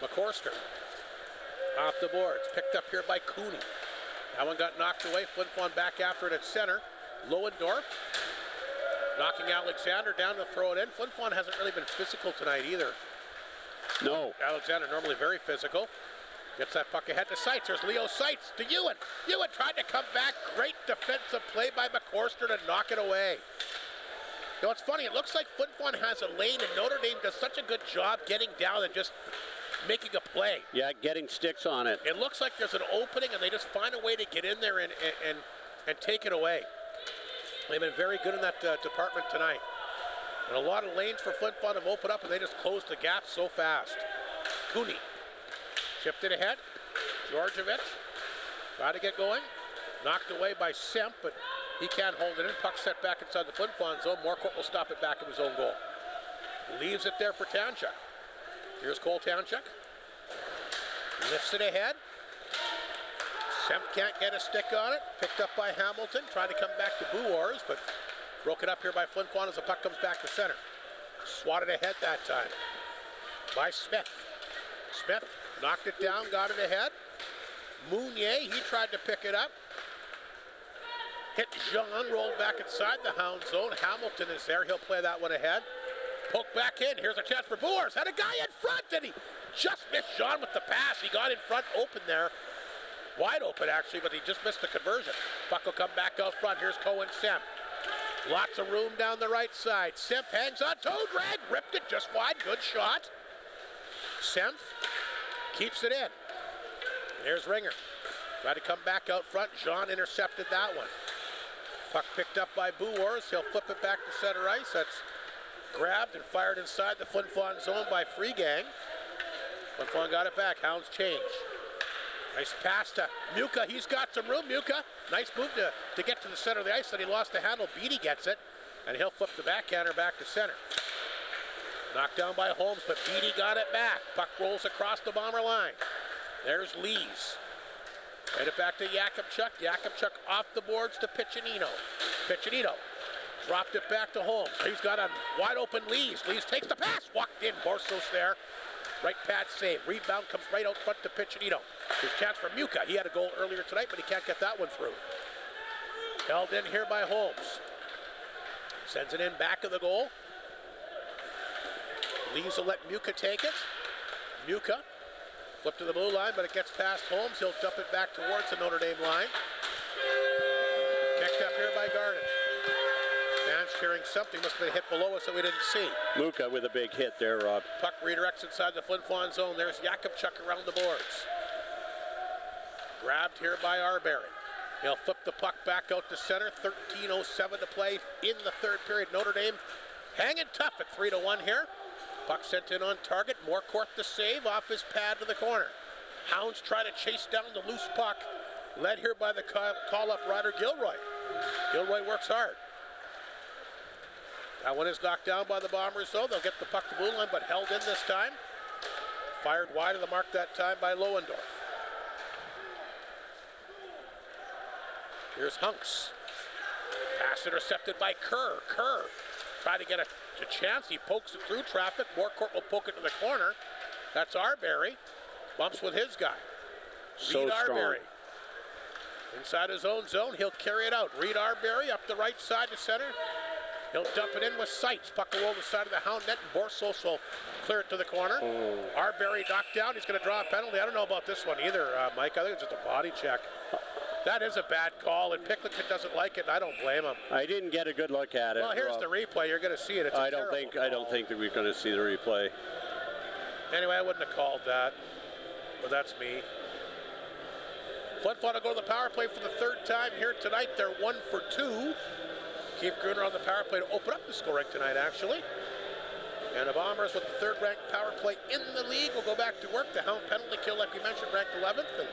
[SPEAKER 1] McCorster off the boards. Picked up here by Cooney. That one got knocked away. Flin Flon back after it at center. Lohendorf knocking Alexander down to throw it in. Flin Flon hasn't really been physical tonight either.
[SPEAKER 2] No.
[SPEAKER 1] Alexander normally very physical. Gets that puck ahead to Seitz. There's Leo Seitz to Ewan. Ewan tried to come back. Great defensive play by McCorster to knock it away. You know, it's funny. It looks like Flin Flon has a lane, and Notre Dame does such a good job getting down and just making a play.
[SPEAKER 2] Yeah, getting sticks on it.
[SPEAKER 1] It looks like there's an opening, and they just find a way to get in there and take it away. They've been very good in that department tonight. And a lot of lanes for Flin Flon have opened up, and they just closed the gap so fast. Cooney chipped it ahead. Georgievich tried to get going. Knocked away by Semp, but he can't hold it in. Puck set back inside the Flin Flon zone. Marquardt will stop it back in his own goal. Leaves it there for Townshek. Here's Cole Townshek. Lifts it ahead. Semp can't get a stick on it. Picked up by Hamilton. Tried to come back to Buors, but broken up here by Flin Flon as the puck comes back to center. Swatted ahead that time by Smith. Smith knocked it down, got it ahead. Mounier, he tried to pick it up. Hit Jean, rolled back inside the Hound zone. Hamilton is there, he'll play that one ahead. Poke back in, here's a chance for Boers. Had a guy in front, and he just missed Jean with the pass. He got in front, open there. Wide open, actually, but he just missed the conversion. Puck will come back out front. Here's Cohen Semp. Lots of room down the right side. Semp hangs on, toe drag, ripped it just wide. Good shot. Semp keeps it in. There's Ringer. Tried to come back out front. Jean intercepted that one. Puck picked up by Buors. He'll flip it back to center ice. That's grabbed and fired inside the Flin Flon zone by Free Gang. Flin Flon got it back. Hounds change. Nice pass to Muka. He's got some room. Muka, nice move to get to the center of the ice. Then he lost the handle. Beatty gets it, and he'll flip the backhander back to center. Knocked down by Holmes, but Beatty got it back. Puck rolls across the Bomber line. There's Lees. Hit it back to Jakubchuk. Jakubchuk off the boards to Piccinino. Piccinino dropped it back to Holmes. He's got a wide open Lees. Lees takes the pass. Walked in. Borsos there. Right pad save. Rebound comes right out front to Piccinino. His chance for Muka. He had a goal earlier tonight, but he can't get that one through. Held in here by Holmes. Sends it in back of the goal. Lees will let Muka take it. Muka Flip to the blue line, but it gets past Holmes. He'll dump it back towards the Notre Dame line. Picked up here by Garden. Fans cheering something. Must have been hit below us that we didn't see.
[SPEAKER 2] Muka with a big hit there, Rob.
[SPEAKER 1] Puck redirects inside the Flin Flon zone. There's Jakubchuk around the boards. Grabbed here by Arbery. He'll flip the puck back out to center. 13:07 to play in the third period. Notre Dame hanging tough at 3-1 here. Puck sent in on target. Morecourt the save off his pad to the corner. Hounds try to chase down the loose puck. Led here by the call-up rider Gilroy. Gilroy works hard. That one is knocked down by the Bombers, though. They'll get the puck to blue line, but held in this time. Fired wide of the mark that time by Lohendorf. Here's Hunks. Pass intercepted by Kerr. Kerr tried to get a chance. He pokes it through traffic. Morecourt will poke it to the corner. That's Arbery. Bumps with his guy.
[SPEAKER 2] So
[SPEAKER 1] Reed
[SPEAKER 2] strong.
[SPEAKER 1] Arbery. Inside his own zone, he'll carry it out. Reed Arbery up the right side to center. He'll dump it in with Seitz. Puck will roll the side of the Hound net, and Borsos will clear it to the corner. Arbery knocked down. He's going to draw a penalty. I don't know about this one either, Mike. I think it's just a body check. That is a bad call, and Picklington doesn't like it, and I don't blame him.
[SPEAKER 2] I didn't get a good look at it.
[SPEAKER 1] Well, here's the replay. You're going to see it. It's
[SPEAKER 2] I don't think that we're going to see the replay.
[SPEAKER 1] Anyway, I wouldn't have called that, but that's me. Flin Flon will go to the power play for the third time here tonight. They're 1 for 2. Keith Gruner on the power play to open up the scoring tonight, actually. And the Bombers with the third-ranked power play in the league will go back to work. The Hound penalty kill, like we mentioned, ranked 11th. And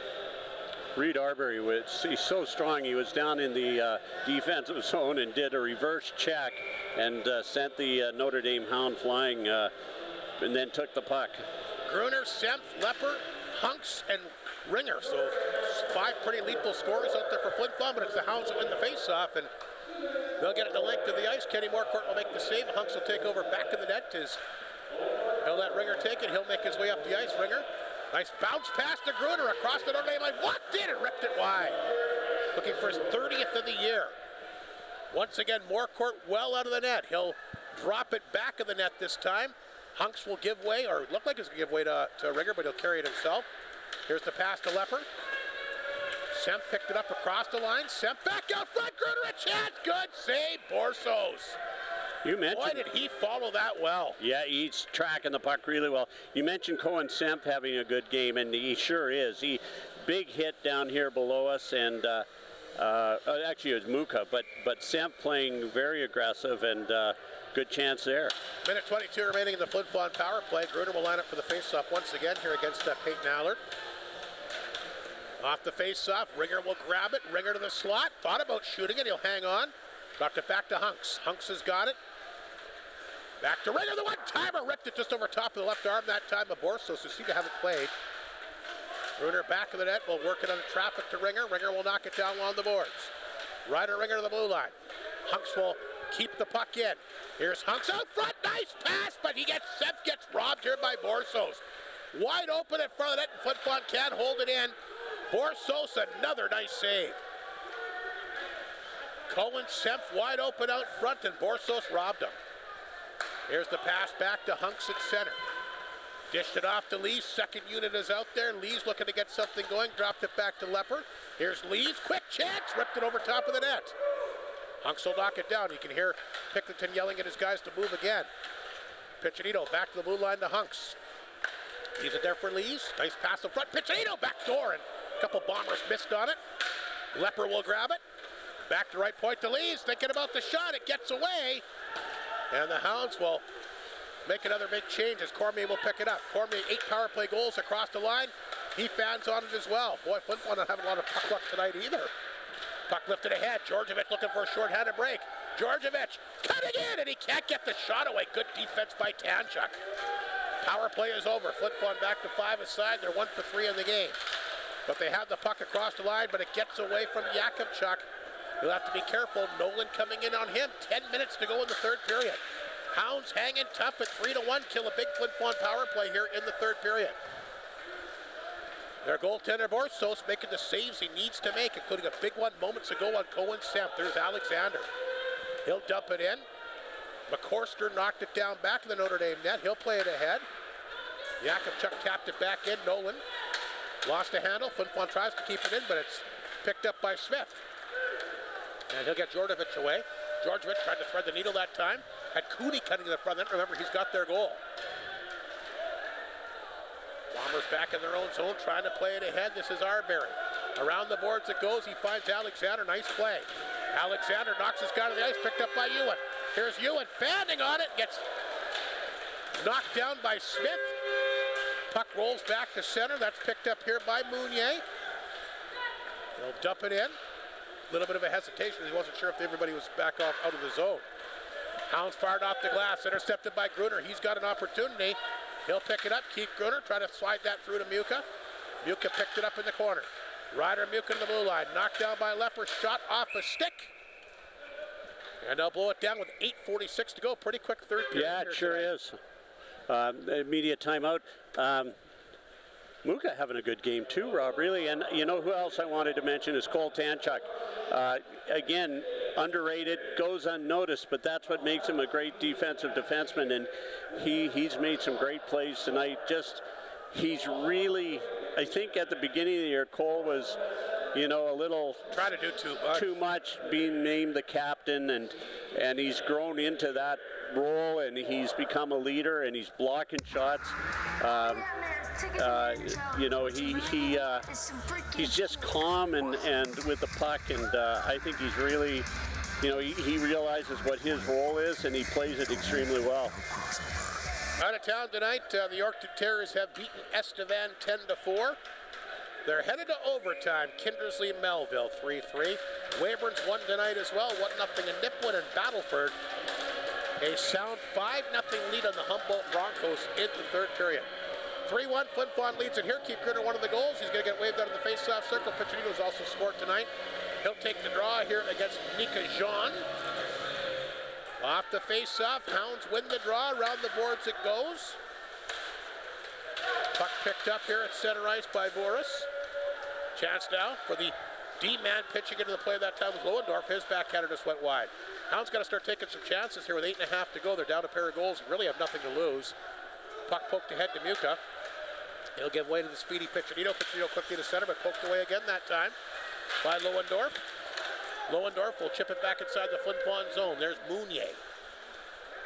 [SPEAKER 2] Reed Arbery, he's so strong. He was down in the defensive zone and did a reverse check and sent the Notre Dame Hound flying and then took the puck.
[SPEAKER 1] Gruner, Semp, Lepper, Hunks, and Ringer. So 5 pretty lethal scorers out there for Flin Flon, but it's the Hounds that win the face-off, and they'll get it the length of the ice. Kenny Morecourt will make the save. Hunks will take over back of the net. He'll let Ringer take it. He'll make his way up the ice. Ringer. Nice bounce pass to Gruner across the Notre Dame line. What did it? Ripped it wide. Looking for his 30th of the year. Once again, Morecourt well out of the net. He'll drop it back of the net this time. Hunks will give way, or look like he's going to give way to Ringer, but he'll carry it himself. Here's the pass to Lepper. Semp picked it up across the line. Semp back out front. Gruner a chance. Good save, Borsos.
[SPEAKER 2] You mentioned.
[SPEAKER 1] Boy, did he follow that well.
[SPEAKER 2] Yeah, he's tracking the puck really well. You mentioned Cohen Semp having a good game, and he sure is. Big hit down here below us, and actually it was Muka, but Semp playing very aggressive, and good chance there.
[SPEAKER 1] Minute 22 remaining in the Flin Flon power play. Gruner will line up for the faceoff once again here against Peyton Allard. Off the face-off, Ringer will grab it. Ringer to the slot. Thought about shooting it. He'll hang on. Dropped it back to Hunks. Hunks has got it. Back to Ringer. The one-timer ripped it just over top of the left arm that time of Borsos, who seemed to have it played. Gruner back of the net. Will work it on traffic to Ringer. Ringer will knock it down along the boards. Ryder Ringer to the blue line. Hunks will keep the puck in. Here's Hunks out front. Nice pass, but Semp gets robbed here by Borsos. Wide open in front of the net, and Flin Flon can't hold it in. Borsos, another nice save. Cohen Semp wide open out front, and Borsos robbed him. Here's the pass back to Hunks at center. Dished it off to Lees. Second unit is out there. Lees looking to get something going. Dropped it back to Lepper. Here's Lees. Quick chance. Ripped it over top of the net. Hunks will knock it down. You can hear Picklington yelling at his guys to move again. Piccinino back to the blue line to Hunks. Leaves it there for Lees. Nice pass in front. Piccinino back door, and a couple Bombers missed on it. Lepper will grab it. Back to right point to Lees. Thinking about the shot. It gets away. And the Hounds will make another big change as Cormier will pick it up. Cormier, 8 power play goals across the line. He fans on it as well. Boy, Flin Flon not having a lot of puck luck tonight either. Puck lifted ahead. Georgievich looking for a short-handed break. Georgievich cutting in, and he can't get the shot away. Good defense by Tanchuk. Power play is over. Flin Flon back to 5 aside. They're 1 for 3 in the game. But they have the puck across the line, but it gets away from Jakubchuk. You'll have to be careful. Nolan coming in on him. 10 minutes to go in the third period. Hounds hanging tough at 3-1. Kill a big Flin Flon power play here in the third period. Their goaltender Borsos making the saves he needs to make, including a big one moments ago on Cohen Semp. There's Alexander. He'll dump it in. McCorster knocked it down back to the Notre Dame net. He'll play it ahead. Jakubchuk tapped it back in. Nolan Lost the handle. Flin Flon tries to keep it in, but it's picked up by Smith. And he'll get Djordjevic away. Djordjevic tried to thread the needle that time. Had Cooney cutting to the front end. Remember, he's got their goal. Bombers back in their own zone, trying to play it ahead. This is Arbery. Around the boards it goes. He finds Alexander. Nice play. Alexander knocks his guy to the ice, picked up by Ewan. Here's Ewan fanning on it. Gets knocked down by Smith. Puck rolls back to center. That's picked up here by Mounier. He'll dump it in. A little bit of a hesitation. He wasn't sure if everybody was back off out of the zone. Hounds fired off the glass. Intercepted by Gruner. He's got an opportunity. He'll pick it up. Keith Gruner try to slide that through to Muka. Muka picked it up in the corner. Ryder Muka to the blue line. Knocked down by Lepper. Shot off a stick. And they'll blow it down with 8:46 to go. Pretty quick third period.
[SPEAKER 2] Yeah, it sure is. Immediate timeout. Muka having a good game too, Rob, really. And you know who else I wanted to mention is Cole Tanchuk. Again, underrated, goes unnoticed, but that's what makes him a great defensive defenseman. And he's made some great plays tonight. He's really, I think at the beginning of the year, Cole was, a little
[SPEAKER 1] try to do
[SPEAKER 2] too much, being named the captain, and he's grown into that role, and he's become a leader, and he's blocking shots. He's just calm and with the puck, and I think he's really, he realizes what his role is, and he plays it extremely well.
[SPEAKER 1] Out of town tonight, the Yorkton Terriers have beaten Estevan 10-4. They're headed to overtime. Kindersley Melville 3-3. Weyburn's won tonight as well. 1-0 in Nipwood and Battleford. A sound 5-0 lead on the Humboldt Broncos in the third period. 3-1, Flin Flon leads it here. Keith Gruner, one of the goals. He's going to get waved out of the face-off circle. Piccinino's also scored tonight. He'll take the draw here against Nika Jean. Off the face-off, Hounds win the draw. Around the boards it goes. Puck picked up here at center ice by Boris. Chance now for the D-man pitching into the play that time was Lohendorf. His backhander just went wide. Hounds got to start taking some chances here with 8.5 to go. They're down a pair of goals. Really have nothing to lose. Puck poked ahead to Muka. He'll give way to the speedy Piccinino. Piccinino quickly to center, but poked away again that time by Lohendorf. Lohendorf will chip it back inside the Flin Flon zone. There's Mounier.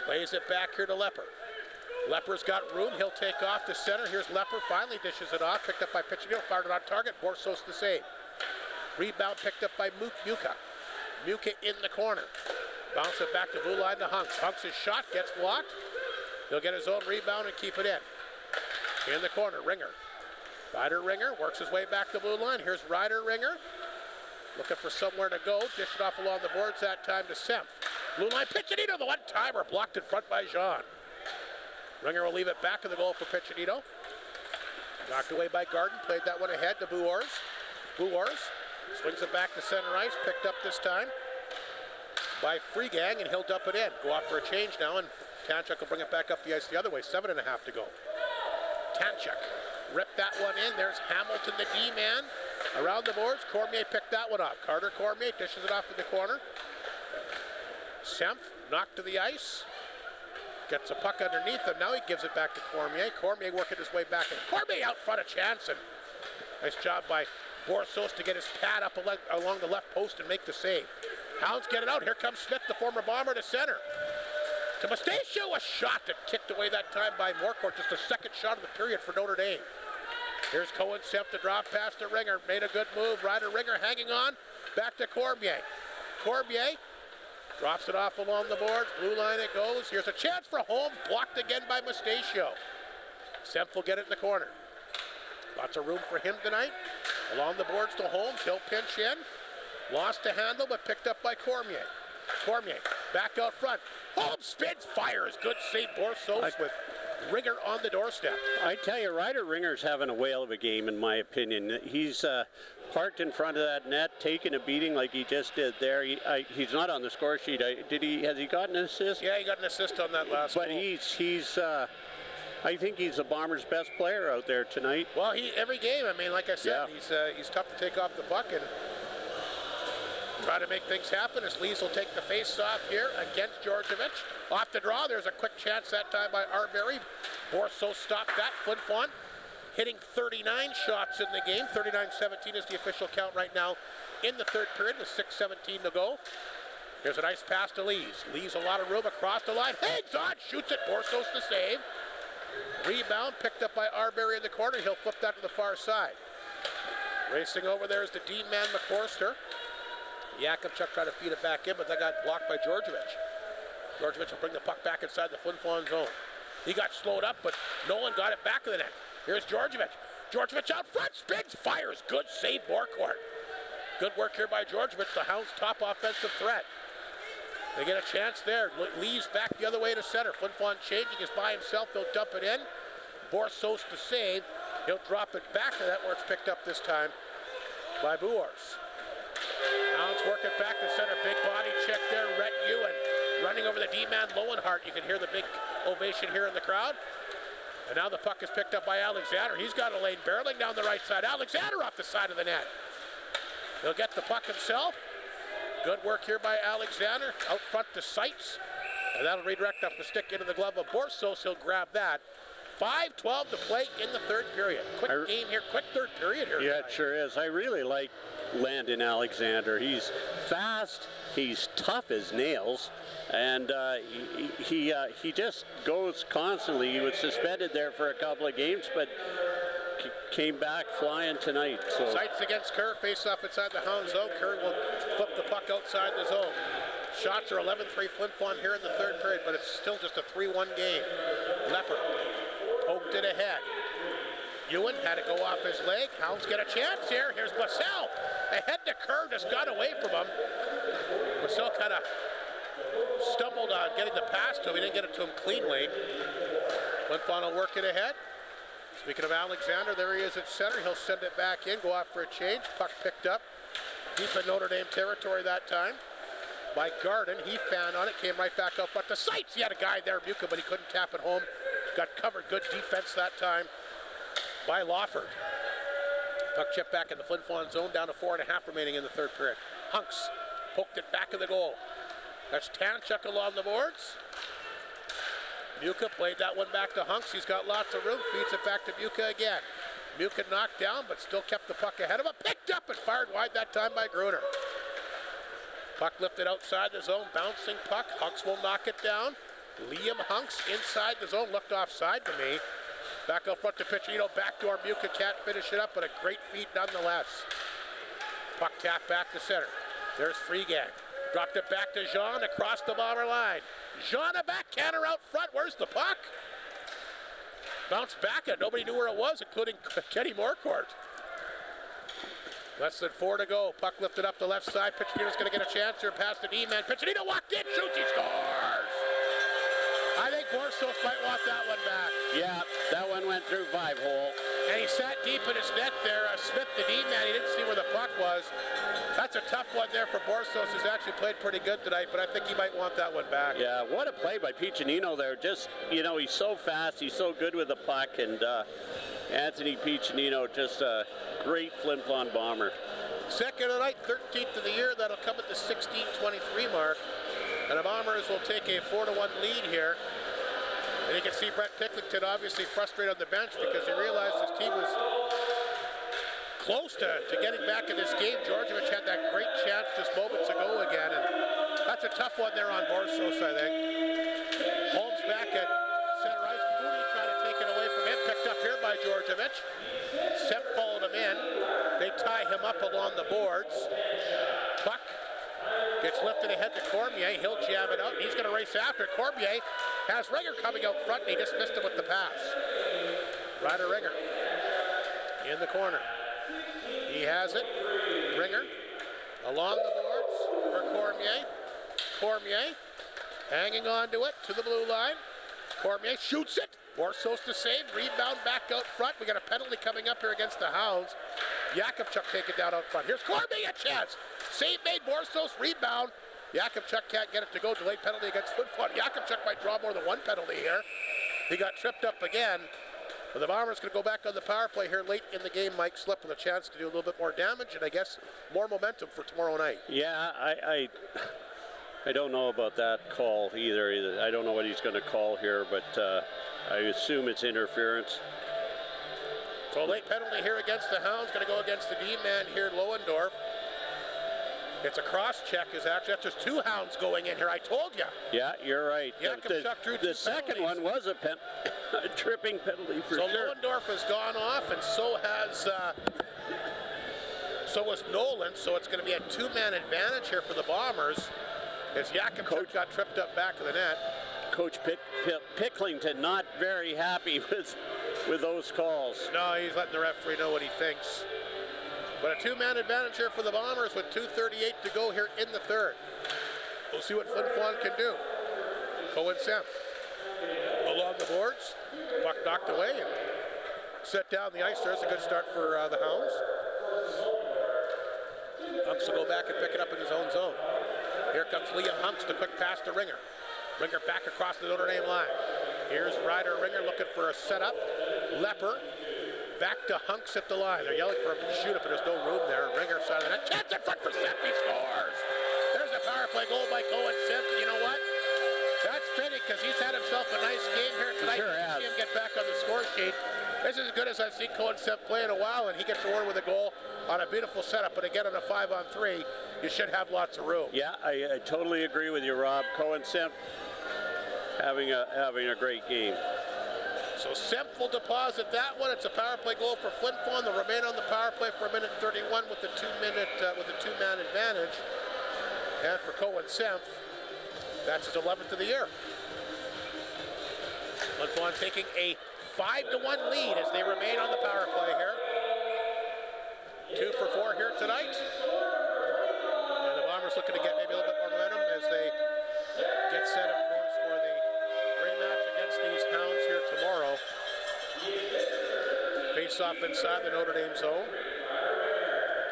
[SPEAKER 1] Plays it back here to Lepper. Lepper's got room. He'll take off to center. Here's Lepper. Finally dishes it off. Picked up by Piccinino. Fired it on target. Borsos to save. Rebound picked up by Muka. Muka in the corner. Bounce it back to blue line to Hunks. Hunks' shot gets blocked. He'll get his own rebound and keep it in. In the corner, Ringer. Ryder Ringer works his way back to blue line. Here's Ryder Ringer. Looking for somewhere to go. Dish it off along the boards that time to Semp. Blue line, Piccinino, the one-timer, blocked in front by Jean. Ringer will leave it back in the goal for Piccinino. Knocked away by Garden, played that one ahead to Buors. Buors swings it back to center ice, picked up this time by Freegang, and he'll dump it in. Go off for a change now, and Tanchuk will bring it back up the ice the other way. 7.5 to go. Tanchuk ripped that one in. There's Hamilton, the D-man. Around the boards, Cormier picked that one off. Carter Cormier dishes it off in the corner. Semp knocked to the ice. Gets a puck underneath him. Now he gives it back to Cormier. Cormier working his way back. And Cormier out front of Chanson. Nice job by Borsos to get his pad up along the left post and make the save. Hounds get it out. Here comes Smith, the former Bomber, to center. To Mustachio, a shot that kicked away that time by Morcourt. Just a second shot of the period for Notre Dame. Here's Cohen Semp to drop past to Ringer. Made a good move. Ryder Ringer hanging on. Back to Cormier. Cormier drops it off along the boards. Blue line it goes. Here's a chance for Holmes. Blocked again by Mustachio. Semp will get it in the corner. Lots of room for him tonight. Along the boards to Holmes. He'll pinch in. Lost to handle, but picked up by Cormier. Cormier back out front. Holmes spins, fires. Good save, Borsos with Ringer on the doorstep.
[SPEAKER 2] I tell you, Ryder Ringer's having a whale of a game, in my opinion. He's parked in front of that net, taking a beating like he just did there. He's not on the score sheet. Has he gotten an assist?
[SPEAKER 1] Yeah, he got an assist on that last
[SPEAKER 2] But
[SPEAKER 1] goal.
[SPEAKER 2] he's I think he's the Bombers' best player out there tonight.
[SPEAKER 1] Well, every game, I mean, like I said, he's tough to take off the puck and try to make things happen as Lees will take the face-off here against Djordjevic. Off the draw, there's a quick chance that time by Arbery. Borsos stopped that. Flin Flon hitting 39 shots in the game. 39-17 is the official count right now in the third period with 6:17 to go. Here's a nice pass to Lees. Lees a lot of room across the line. Hangs on, shoots it. Borsos to save. Rebound picked up by Arbery in the corner. He'll flip that to the far side. Racing over there is the D-man McCorster. Yakupchuk tried to feed it back in, but that got blocked by Georgievich. Georgievich will bring the puck back inside the Flin Flon zone. He got slowed up, but Nolan got it back of the net. Here's Georgievich. Georgievich out front, spins, fires. Good save, Borcourt. Good work here by Georgievich, the Hounds' top offensive threat. They get a chance there. Leaves back the other way to center. Flin Flon changing is by himself. They'll dump it in. Borsos to save. He'll drop it back to that where it's picked up this time by Buors. Hounds work it back to center. Big body check there. Rhett Ewan running over the D-man Lowenhart. You can hear the big ovation here in the crowd. And now the puck is picked up by Alexander. He's got a lane barreling down the right side. Alexander off the side of the net. He'll get the puck himself. Good work here by Alexander. Out front to Seitz. And that'll redirect off the stick into the glove of Borsos. He'll grab that. 5:12 to play in the third period. Quick game here, quick third period here.
[SPEAKER 2] Yeah, it sure is. I really like Landon Alexander. He's fast, he's tough as nails, and he just goes constantly. He was suspended there for a couple of games, but came back flying tonight. So
[SPEAKER 1] Seitz against Kerr, face off inside the Hound zone. Kerr will flip the puck outside the zone. Shots are 11-3 Flin Flon here in the third period, but it's still just a 3-1 game. Lepper poked it ahead. Ewan had to go off his leg. Hounds get a chance here. Here's Bassell. Ahead to Kerr, just got away from him. Bassell kind of stumbled on getting the pass to him. He didn't get it to him cleanly. Flin Flon will work it ahead. Speaking of Alexander, there he is at center. He'll send it back in, go out for a change. Puck picked up deep in Notre Dame territory that time by Garden. He found on it, came right back up front to Seitz. He had a guy there, Bucha, but he couldn't tap it home. Got covered, good defense that time by Lawford. Puck chipped back in the Flin Flon zone, down to 4.5 remaining in the third period. Hunks poked it back in the goal. That's Tanchuk along the boards. Bucha played that one back to Hunks. He's got lots of room, feeds it back to Bucha again. Bucha knocked down, but still kept the puck ahead of him. Picked up and fired wide that time by Gruner. Puck lifted outside the zone, bouncing puck. Hunks will knock it down. Liam Hunks inside the zone, looked offside to me. Back up front to Piccinino, backdoor Bucha, can't finish it up, but a great feed nonetheless. Puck tap back to center. There's Freegang. Dropped it back to Jean across the Bomber line. Jean a backhander out front. Where's the puck? Bounced back and nobody knew where it was, including Kenny Morcourt. Less than 4 to go. Puck lifted up the left side. Piccinino's going to get a chance here past the D-man. Piccinino walked in, shoots, he scores! I think Borsos might want that one back.
[SPEAKER 2] yeah, that one went through 5-hole.
[SPEAKER 1] And he sat deep in his net there. Smith, the D-man, he didn't see where the puck was. That's a tough one there for Borsos, who's actually played pretty good tonight, but I think he might want that one back.
[SPEAKER 2] Yeah, what a play by Piccinino there. Just, you know, he's so fast, he's so good with the puck, and Anthony Piccinino, just a great Flin Flon bomber.
[SPEAKER 1] Second of the night, 13th of the year. That'll come at the 16:23 mark. And the Bombers will take a 4-1 lead here. And you can see Brett Picklington obviously frustrated on the bench because he realized his team was close to getting back in this game. Georgievich had that great chance just moments ago again. And that's a tough one there on Borsos, I think. Holmes back at center ice. Mooney trying to take it away from him. Picked up here by Georgievich. Semp followed him in. They tie him up along the boards. Puck gets lifted ahead to Cormier. He'll jam it out. He's going to race after. Cormier has Ringer coming out front, and he just missed him with the pass. Ryder Ringer in the corner. He has it. Ringer along the boards for Cormier. Cormier hanging on to it to the blue line. Cormier shoots it. Borsos to save. Rebound back out front. We got a penalty coming up here against the Hounds. Yakupchuk taken down out front. Here's Cormier, a chance. Save made. Borsos, rebound. Yakupchuk can't get it to go. Delayed penalty against Flin Flon. Yakupchuk might draw more than one penalty here. He got tripped up again. But the Bombers going to go back on the power play here late in the game. Mike Slip with a chance to do a little bit more damage and I guess more momentum for tomorrow night.
[SPEAKER 2] Yeah, I don't know about that call either. I don't know what he's going to call here, but I assume it's interference.
[SPEAKER 1] So late penalty here against the Hounds, going to go against the D-man here, Lohendorf. It's a cross-check. That's just 2 Hounds going in here, I told you.
[SPEAKER 2] Yeah, you're right.
[SPEAKER 1] The
[SPEAKER 2] second one was a tripping penalty for sure.
[SPEAKER 1] So Lohendorf has gone off, and so was Nolan, so it's going to be a 2-man advantage here for the Bombers as Jakubchuk got tripped up back of the net.
[SPEAKER 2] Coach Picklington not very happy with those calls.
[SPEAKER 1] No, he's letting the referee know what he thinks. But a 2-man advantage here for the Bombers with 2:38 to go here in the third. We'll see what Flin Flon can do. Cohen Semp along the boards. Puck knocked away and set down the ice. There's a good start for the Hounds. Hunks will go back and pick it up in his own zone. Here comes Liam Hunks, the quick pass to Ringer. Ringer back across the Notre Dame line. Here's Ryder Ringer looking for a setup. Lepper back to Hunks at the line. They're yelling for him to shoot it, but there's no room there. Ringer side of the net. Chance in front for Semp. He scores. There's a power play goal by Cohen Semp. And you know what? That's fitting because he's had himself a nice game here tonight.
[SPEAKER 2] Sure has.
[SPEAKER 1] See him get back on the score sheet. This is as good as I've seen Cohen Semp play in a while, and he gets rewarded with a goal on a beautiful setup. But again, on a 5-on-3, you should have lots of room.
[SPEAKER 2] Yeah, I totally agree with you, Rob. Cohen Semp having a great game.
[SPEAKER 1] So Semp will deposit that one. It's a power play goal for Flin Flon. They'll remain on the power play for 1:31 with the 2-man advantage. And for Cohen Semp, that's his 11th of the year. Flin Flon taking a 5-1 lead as they remain on the power play here. 2 for 4 here tonight. And the Bombers looking to get maybe a little bit more momentum as they get set, of course, for the rematch against these Hounds here tomorrow. Face off inside the Notre Dame zone.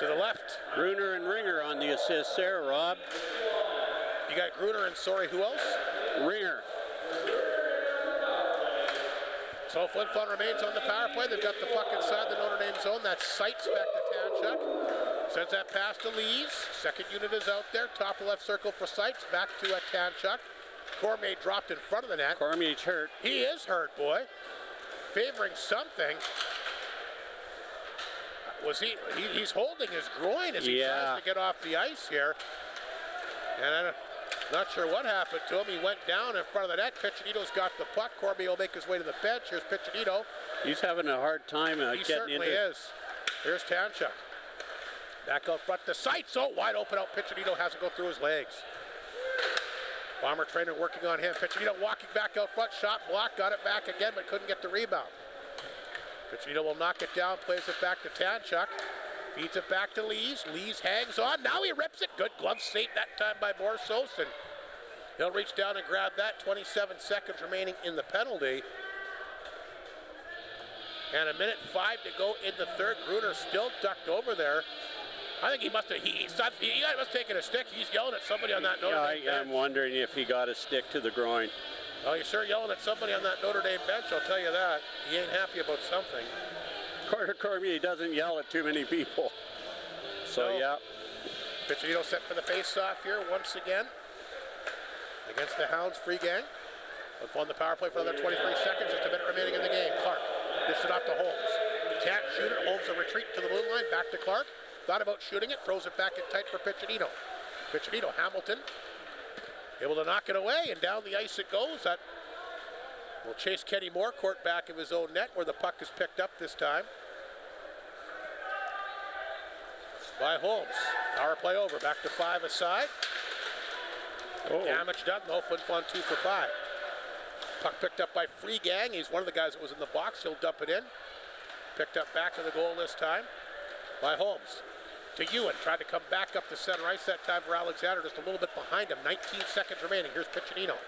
[SPEAKER 1] To the left.
[SPEAKER 2] Gruner and Ringer on the assists there, Rob.
[SPEAKER 1] You got Gruner and who else?
[SPEAKER 2] Ringer.
[SPEAKER 1] So Flin Flon remains on the power play. They've got the puck inside the Notre Dame zone. That's Seitz back to Tanchuk. Sends that pass to Lees. Second unit is out there. Top left circle for Seitz. Back to Tanchuk. Cormier dropped in front of the net.
[SPEAKER 2] Cormier's hurt.
[SPEAKER 1] He is hurt, boy. Favoring something. He's holding his groin as he tries to get off the ice here. And I'm not sure what happened to him. He went down in front of the net. Piccinito's got the puck. Cormier will make his way to the bench. Here's Piccinito.
[SPEAKER 2] He's having a hard time getting into it.
[SPEAKER 1] He certainly is. Here's Tanchuk. Back out front to Seitz. So wide open out. Piccinito has to go through his legs. Bomber trainer working on him. Piccinito walking back out front. Shot blocked. Got it back again, but couldn't get the rebound. Piccinito will knock it down. Plays it back to Tanchuk. Feeds it back to Lees. Lees hangs on. Now he rips it. Good glove save that time by Borsos. And he'll reach down and grab that. 27 seconds remaining in the penalty. And 1:05 to go in the third. Gruner still ducked over there. I think he must have taken a stick. He's yelling at somebody on that Notre Dame bench.
[SPEAKER 2] I'm wondering if he got a stick to the groin.
[SPEAKER 1] Oh, he's sure yelling at somebody on that Notre Dame bench, I'll tell you that. He ain't happy about something.
[SPEAKER 2] Carter Cormier doesn't yell at too many people. So, yeah.
[SPEAKER 1] Piccinito set for the face-off here once again against the Hounds free gang. They'll on the power play for another 23 seconds. Just a minute remaining in the game. Clark dishes it off to Holmes. Can't shoot it. Holmes a retreat to the blue line. Back to Clark. Thought about shooting it. Throws it back in tight for Piccinito. Piccinito, Hamilton. Able to knock it away, and down the ice it goes. That will chase Kenny Moorcourt back of his own net where the puck is picked up this time by Holmes. Power play over. Back to 5 aside. Damage done though. Flin Flon 2 for 5. Puck picked up by Free Gang. He's one of the guys that was in the box. He'll dump it in. Picked up back of the goal this time by Holmes. To Ewan, tried to come back up the center ice that time for Alexander, just a little bit behind him. 19 seconds remaining. Here's Piccinino.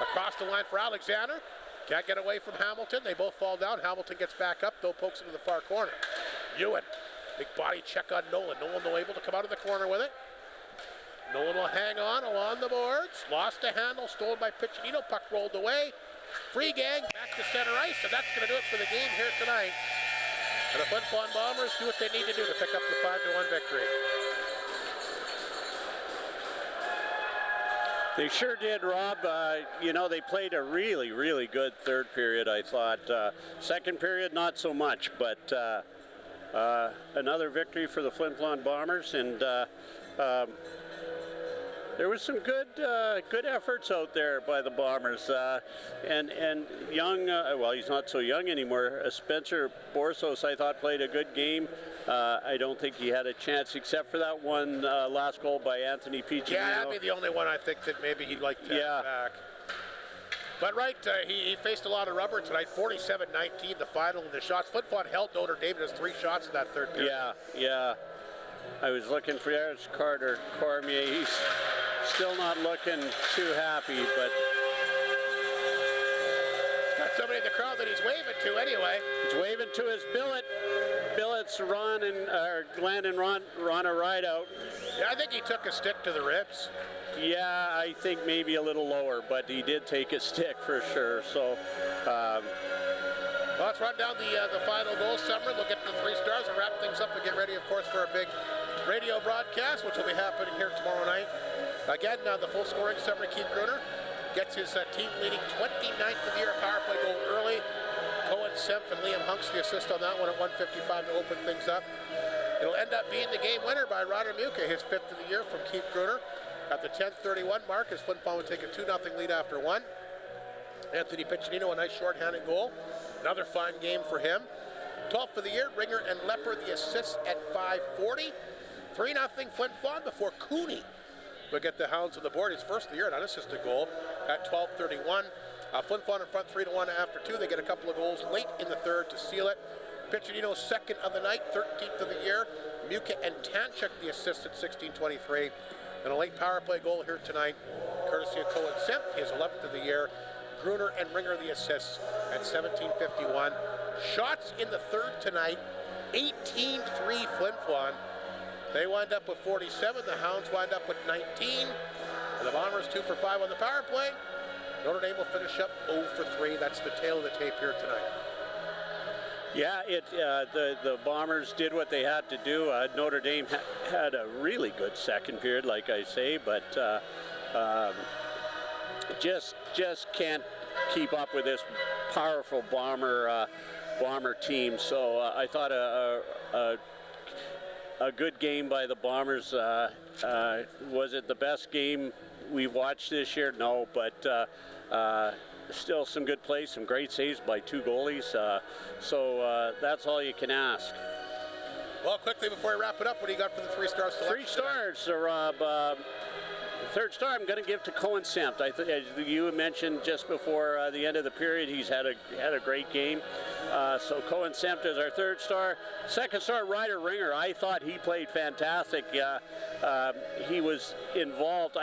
[SPEAKER 1] Across the line for Alexander. Can't get away from Hamilton. They both fall down. Hamilton gets back up, though pokes into the far corner. Ewan, big body check on Nolan. Nolan will able to come out of the corner with it. Nolan will hang on along the boards. Lost a handle, stolen by Piccinino. Puck rolled away. Free Gang back to center ice, and that's going to do it for the game here tonight. And the Flin Flon Bombers do what they need to do to pick up the 5-1 victory.
[SPEAKER 2] They sure did, Rob. You know, they played a really, really good third period, I thought. Second period, not so much, but another victory for the Flin Flon Bombers, and there was some good efforts out there by the Bombers. And young, well, he's not so young anymore, Spencer Borsos, I thought, played a good game. I don't think he had a chance except for that one last goal by Anthony Piccinino.
[SPEAKER 1] Yeah, that'd be the only one I think that maybe he'd like to have back. But he faced a lot of rubber tonight. 47-19, the final in the shots. Flin Flon held Notre Dame. There's 3 shots in that third period.
[SPEAKER 2] Yeah. I was looking for there's Carter Cormier. He's still not looking too happy, but
[SPEAKER 1] got somebody in the crowd that he's waving to anyway.
[SPEAKER 2] He's waving to his billet. Billet's Glenn and Ron a ride out.
[SPEAKER 1] Yeah, I think he took a stick to the ribs.
[SPEAKER 2] Yeah, I think maybe a little lower, but he did take a stick for sure. So,
[SPEAKER 1] well, let's run down the final goal summary. We'll get the 3 stars and wrap things up and get ready, of course, for a big radio broadcast, which will be happening here tomorrow night. Again, the full scoring summary. Keith Gruner gets his team leading 29th of the year power play goal early. Cohen Semp and Liam Hunks the assist on that one at 1:55 to open things up. It'll end up being the game winner by Ryder Muka, his 5th of the year from Keith Gruner. At the 10:31 mark, as Flin Flon would take a 2-0 lead after 1. Anthony Piccinino, a nice short-handed goal. Another fine game for him. 12th for the year, Ringer and Lepper the assists at 5:40. 3-0 Flin Flon before Cooney would get the Hounds on the board. His first of the year, an unassisted goal at 12:31. Flin Flon in front 3-1 after 2. They get a couple of goals late in the third to seal it. Piccinino's 2nd of the night, 13th of the year. Muka and Tanchuk the assist at 16:23. And a late power play goal here tonight, courtesy of Cohen Semp, his 11th of the year. Gruner and Ringer the assists at 17:51. Shots in the third tonight, 18-3 Flin Flon. They wind up with 47. The Hounds wind up with 19. And the Bombers 2 for 5 on the power play. Notre Dame will finish up 0 for 3. That's the tail of the tape here tonight.
[SPEAKER 2] Yeah, the Bombers did what they had to do. Notre Dame had a really good second period, like I say, but just can't keep up with this powerful Bomber team. So I thought a good game by the Bombers. Was it the best game we've watched this year? No, but still some good plays, some great saves by 2 goalies. So that's all you can ask.
[SPEAKER 1] Well, quickly before we wrap it up, what do you got for the 3-star selection?
[SPEAKER 2] 3 stars, Rob. Third star I'm going to give to Cohen Semp. As you mentioned just before the end of the period, he's had a great game. So Cohen Semp is our 3rd star. 2nd star, Ryder Ringer. I thought he played fantastic. He was involved.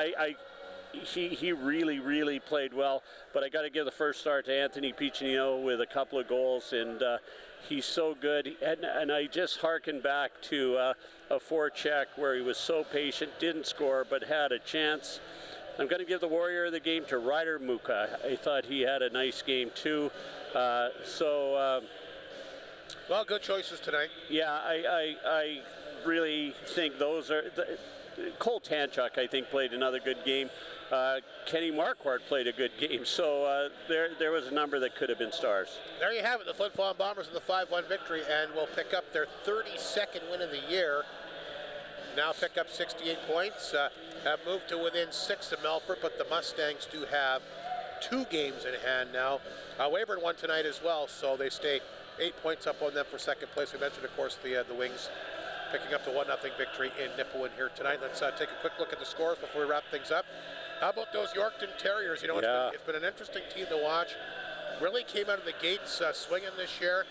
[SPEAKER 2] He really played well, but I got to give the 1st star to Anthony Piccinino with a couple of goals, and he's so good. And I just hearken back to a forecheck where he was so patient, didn't score, but had a chance. I'm going to give the Warrior of the game to Ryder Muka. I thought he had a nice game too. Well,
[SPEAKER 1] good choices tonight.
[SPEAKER 2] Yeah, I really think those are. Cole Tanchuk, I think, played another good game. Kenny Marquardt played a good game. So there was a number that could have been stars.
[SPEAKER 1] There you have it, the Flin Flon Bombers with the 5-1 victory, and will pick up their 32nd win of the year. Now pick up 68 points. Have moved to within 6 of Melfort, but the Mustangs do have 2 games in hand now. Weyburn won tonight as well, so they stay 8 points up on them for 2nd place. We mentioned, of course, the Wings picking up the 1-0 victory in Nipawin here tonight. Let's take a quick look at the scores before we wrap things up. How about those Yorkton Terriers? You know, it's been an interesting team to watch. Really came out of the gates swinging this year.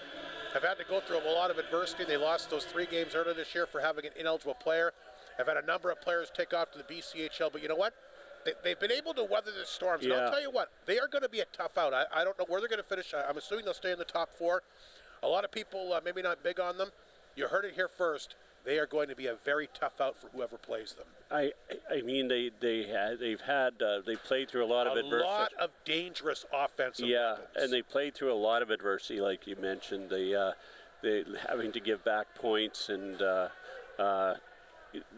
[SPEAKER 1] Have had to go through a lot of adversity. They lost those 3 games earlier this year for having an ineligible player. Have had a number of players take off to the BCHL, but you know what? They've been able to weather the storms. And I'll tell you what, they are going to be a tough out. I don't know where they're going to finish. I'm assuming they'll stay in the top 4. A lot of people maybe not big on them. You heard it here first. They are going to be a very tough out for whoever plays them.
[SPEAKER 2] I mean they've played through a lot of adversity. A lot
[SPEAKER 1] of dangerous offensive weapons.
[SPEAKER 2] And they played through a lot of adversity, like you mentioned. They having to give back points and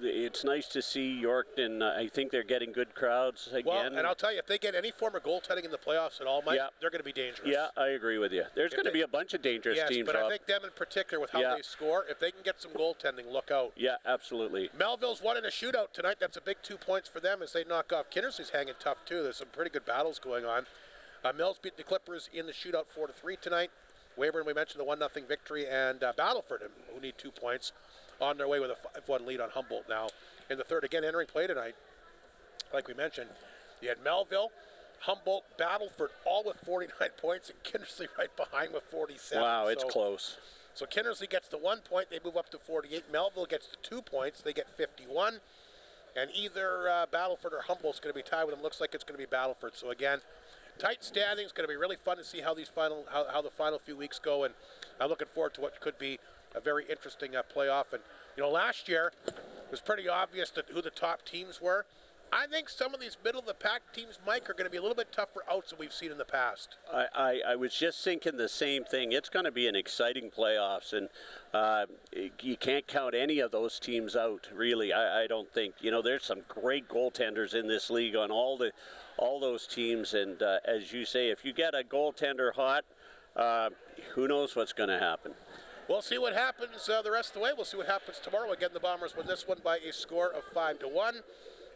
[SPEAKER 2] it's nice to see Yorkton. I think they're getting good crowds again.
[SPEAKER 1] Well, and I'll tell you, if they get any form of goaltending in the playoffs at all, Mike, they're going to be dangerous.
[SPEAKER 2] Yeah, I agree with you. There's going to be a bunch of dangerous teams.
[SPEAKER 1] But I think them in particular, with how they score, if they can get some goaltending, look out.
[SPEAKER 2] Yeah, absolutely.
[SPEAKER 1] Melville's won in a shootout tonight. That's a big 2 points for them as they knock off Kinnersley's hanging tough too. There's some pretty good battles going on. Mills beat the Clippers in the shootout 4-3 tonight. Weyburn, we mentioned the 1-0 victory, and Battleford, who need 2 points, on their way with a 5-1 lead on Humboldt now. In the third, again, entering play tonight, like we mentioned, you had Melville, Humboldt, Battleford, all with 49 points, and Kinnersley right behind with 47.
[SPEAKER 2] Wow, it's close.
[SPEAKER 1] So Kinnersley gets the 1 point, they move up to 48. Melville gets the 2 points, they get 51. And either Battleford or Humboldt's going to be tied with them. Looks like it's going to be Battleford. So again, tight standings. Going to be really fun to see how the final few weeks go, and I'm looking forward to what could be a very interesting playoff. And last year it was pretty obvious who the top teams were. I think some of these middle of the pack teams, Mike, are going to be a little bit tougher outs than we've seen in the past.
[SPEAKER 2] I was just thinking the same thing. It's going to be an exciting playoffs, and you can't count any of those teams out, really. I don't think. There's some great goaltenders in this league on all those teams, and as you say, if you get a goaltender hot, who knows what's going to happen.
[SPEAKER 1] We'll see what happens the rest of the way. We'll see what happens tomorrow. Again, the Bombers win this one by a score of 5-1.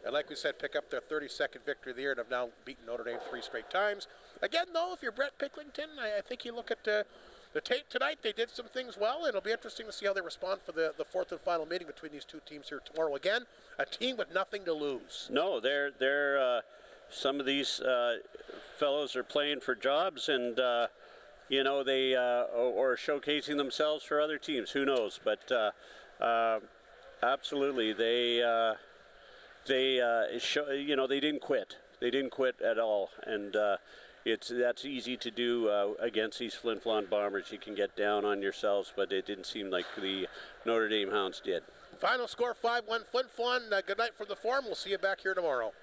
[SPEAKER 1] And like we said, pick up their 32nd victory of the year and have now beaten Notre Dame 3 straight times. Again, though, if you're Brett Picklington, I think you look at the tape tonight. They did some things well, and it'll be interesting to see how they respond for the fourth and final meeting between these two teams here tomorrow. Again, a team with nothing to lose.
[SPEAKER 2] No, they're some of these fellows are playing for jobs, and they or showcasing themselves for other teams. Who knows? But absolutely, they didn't quit. They didn't quit at all, and that's easy to do against these Flin Flon Bombers. You can get down on yourselves, but it didn't seem like the Notre Dame Hounds did.
[SPEAKER 1] Final score 5-1 Flin Flon. Good night from the Forum. We'll see you back here tomorrow.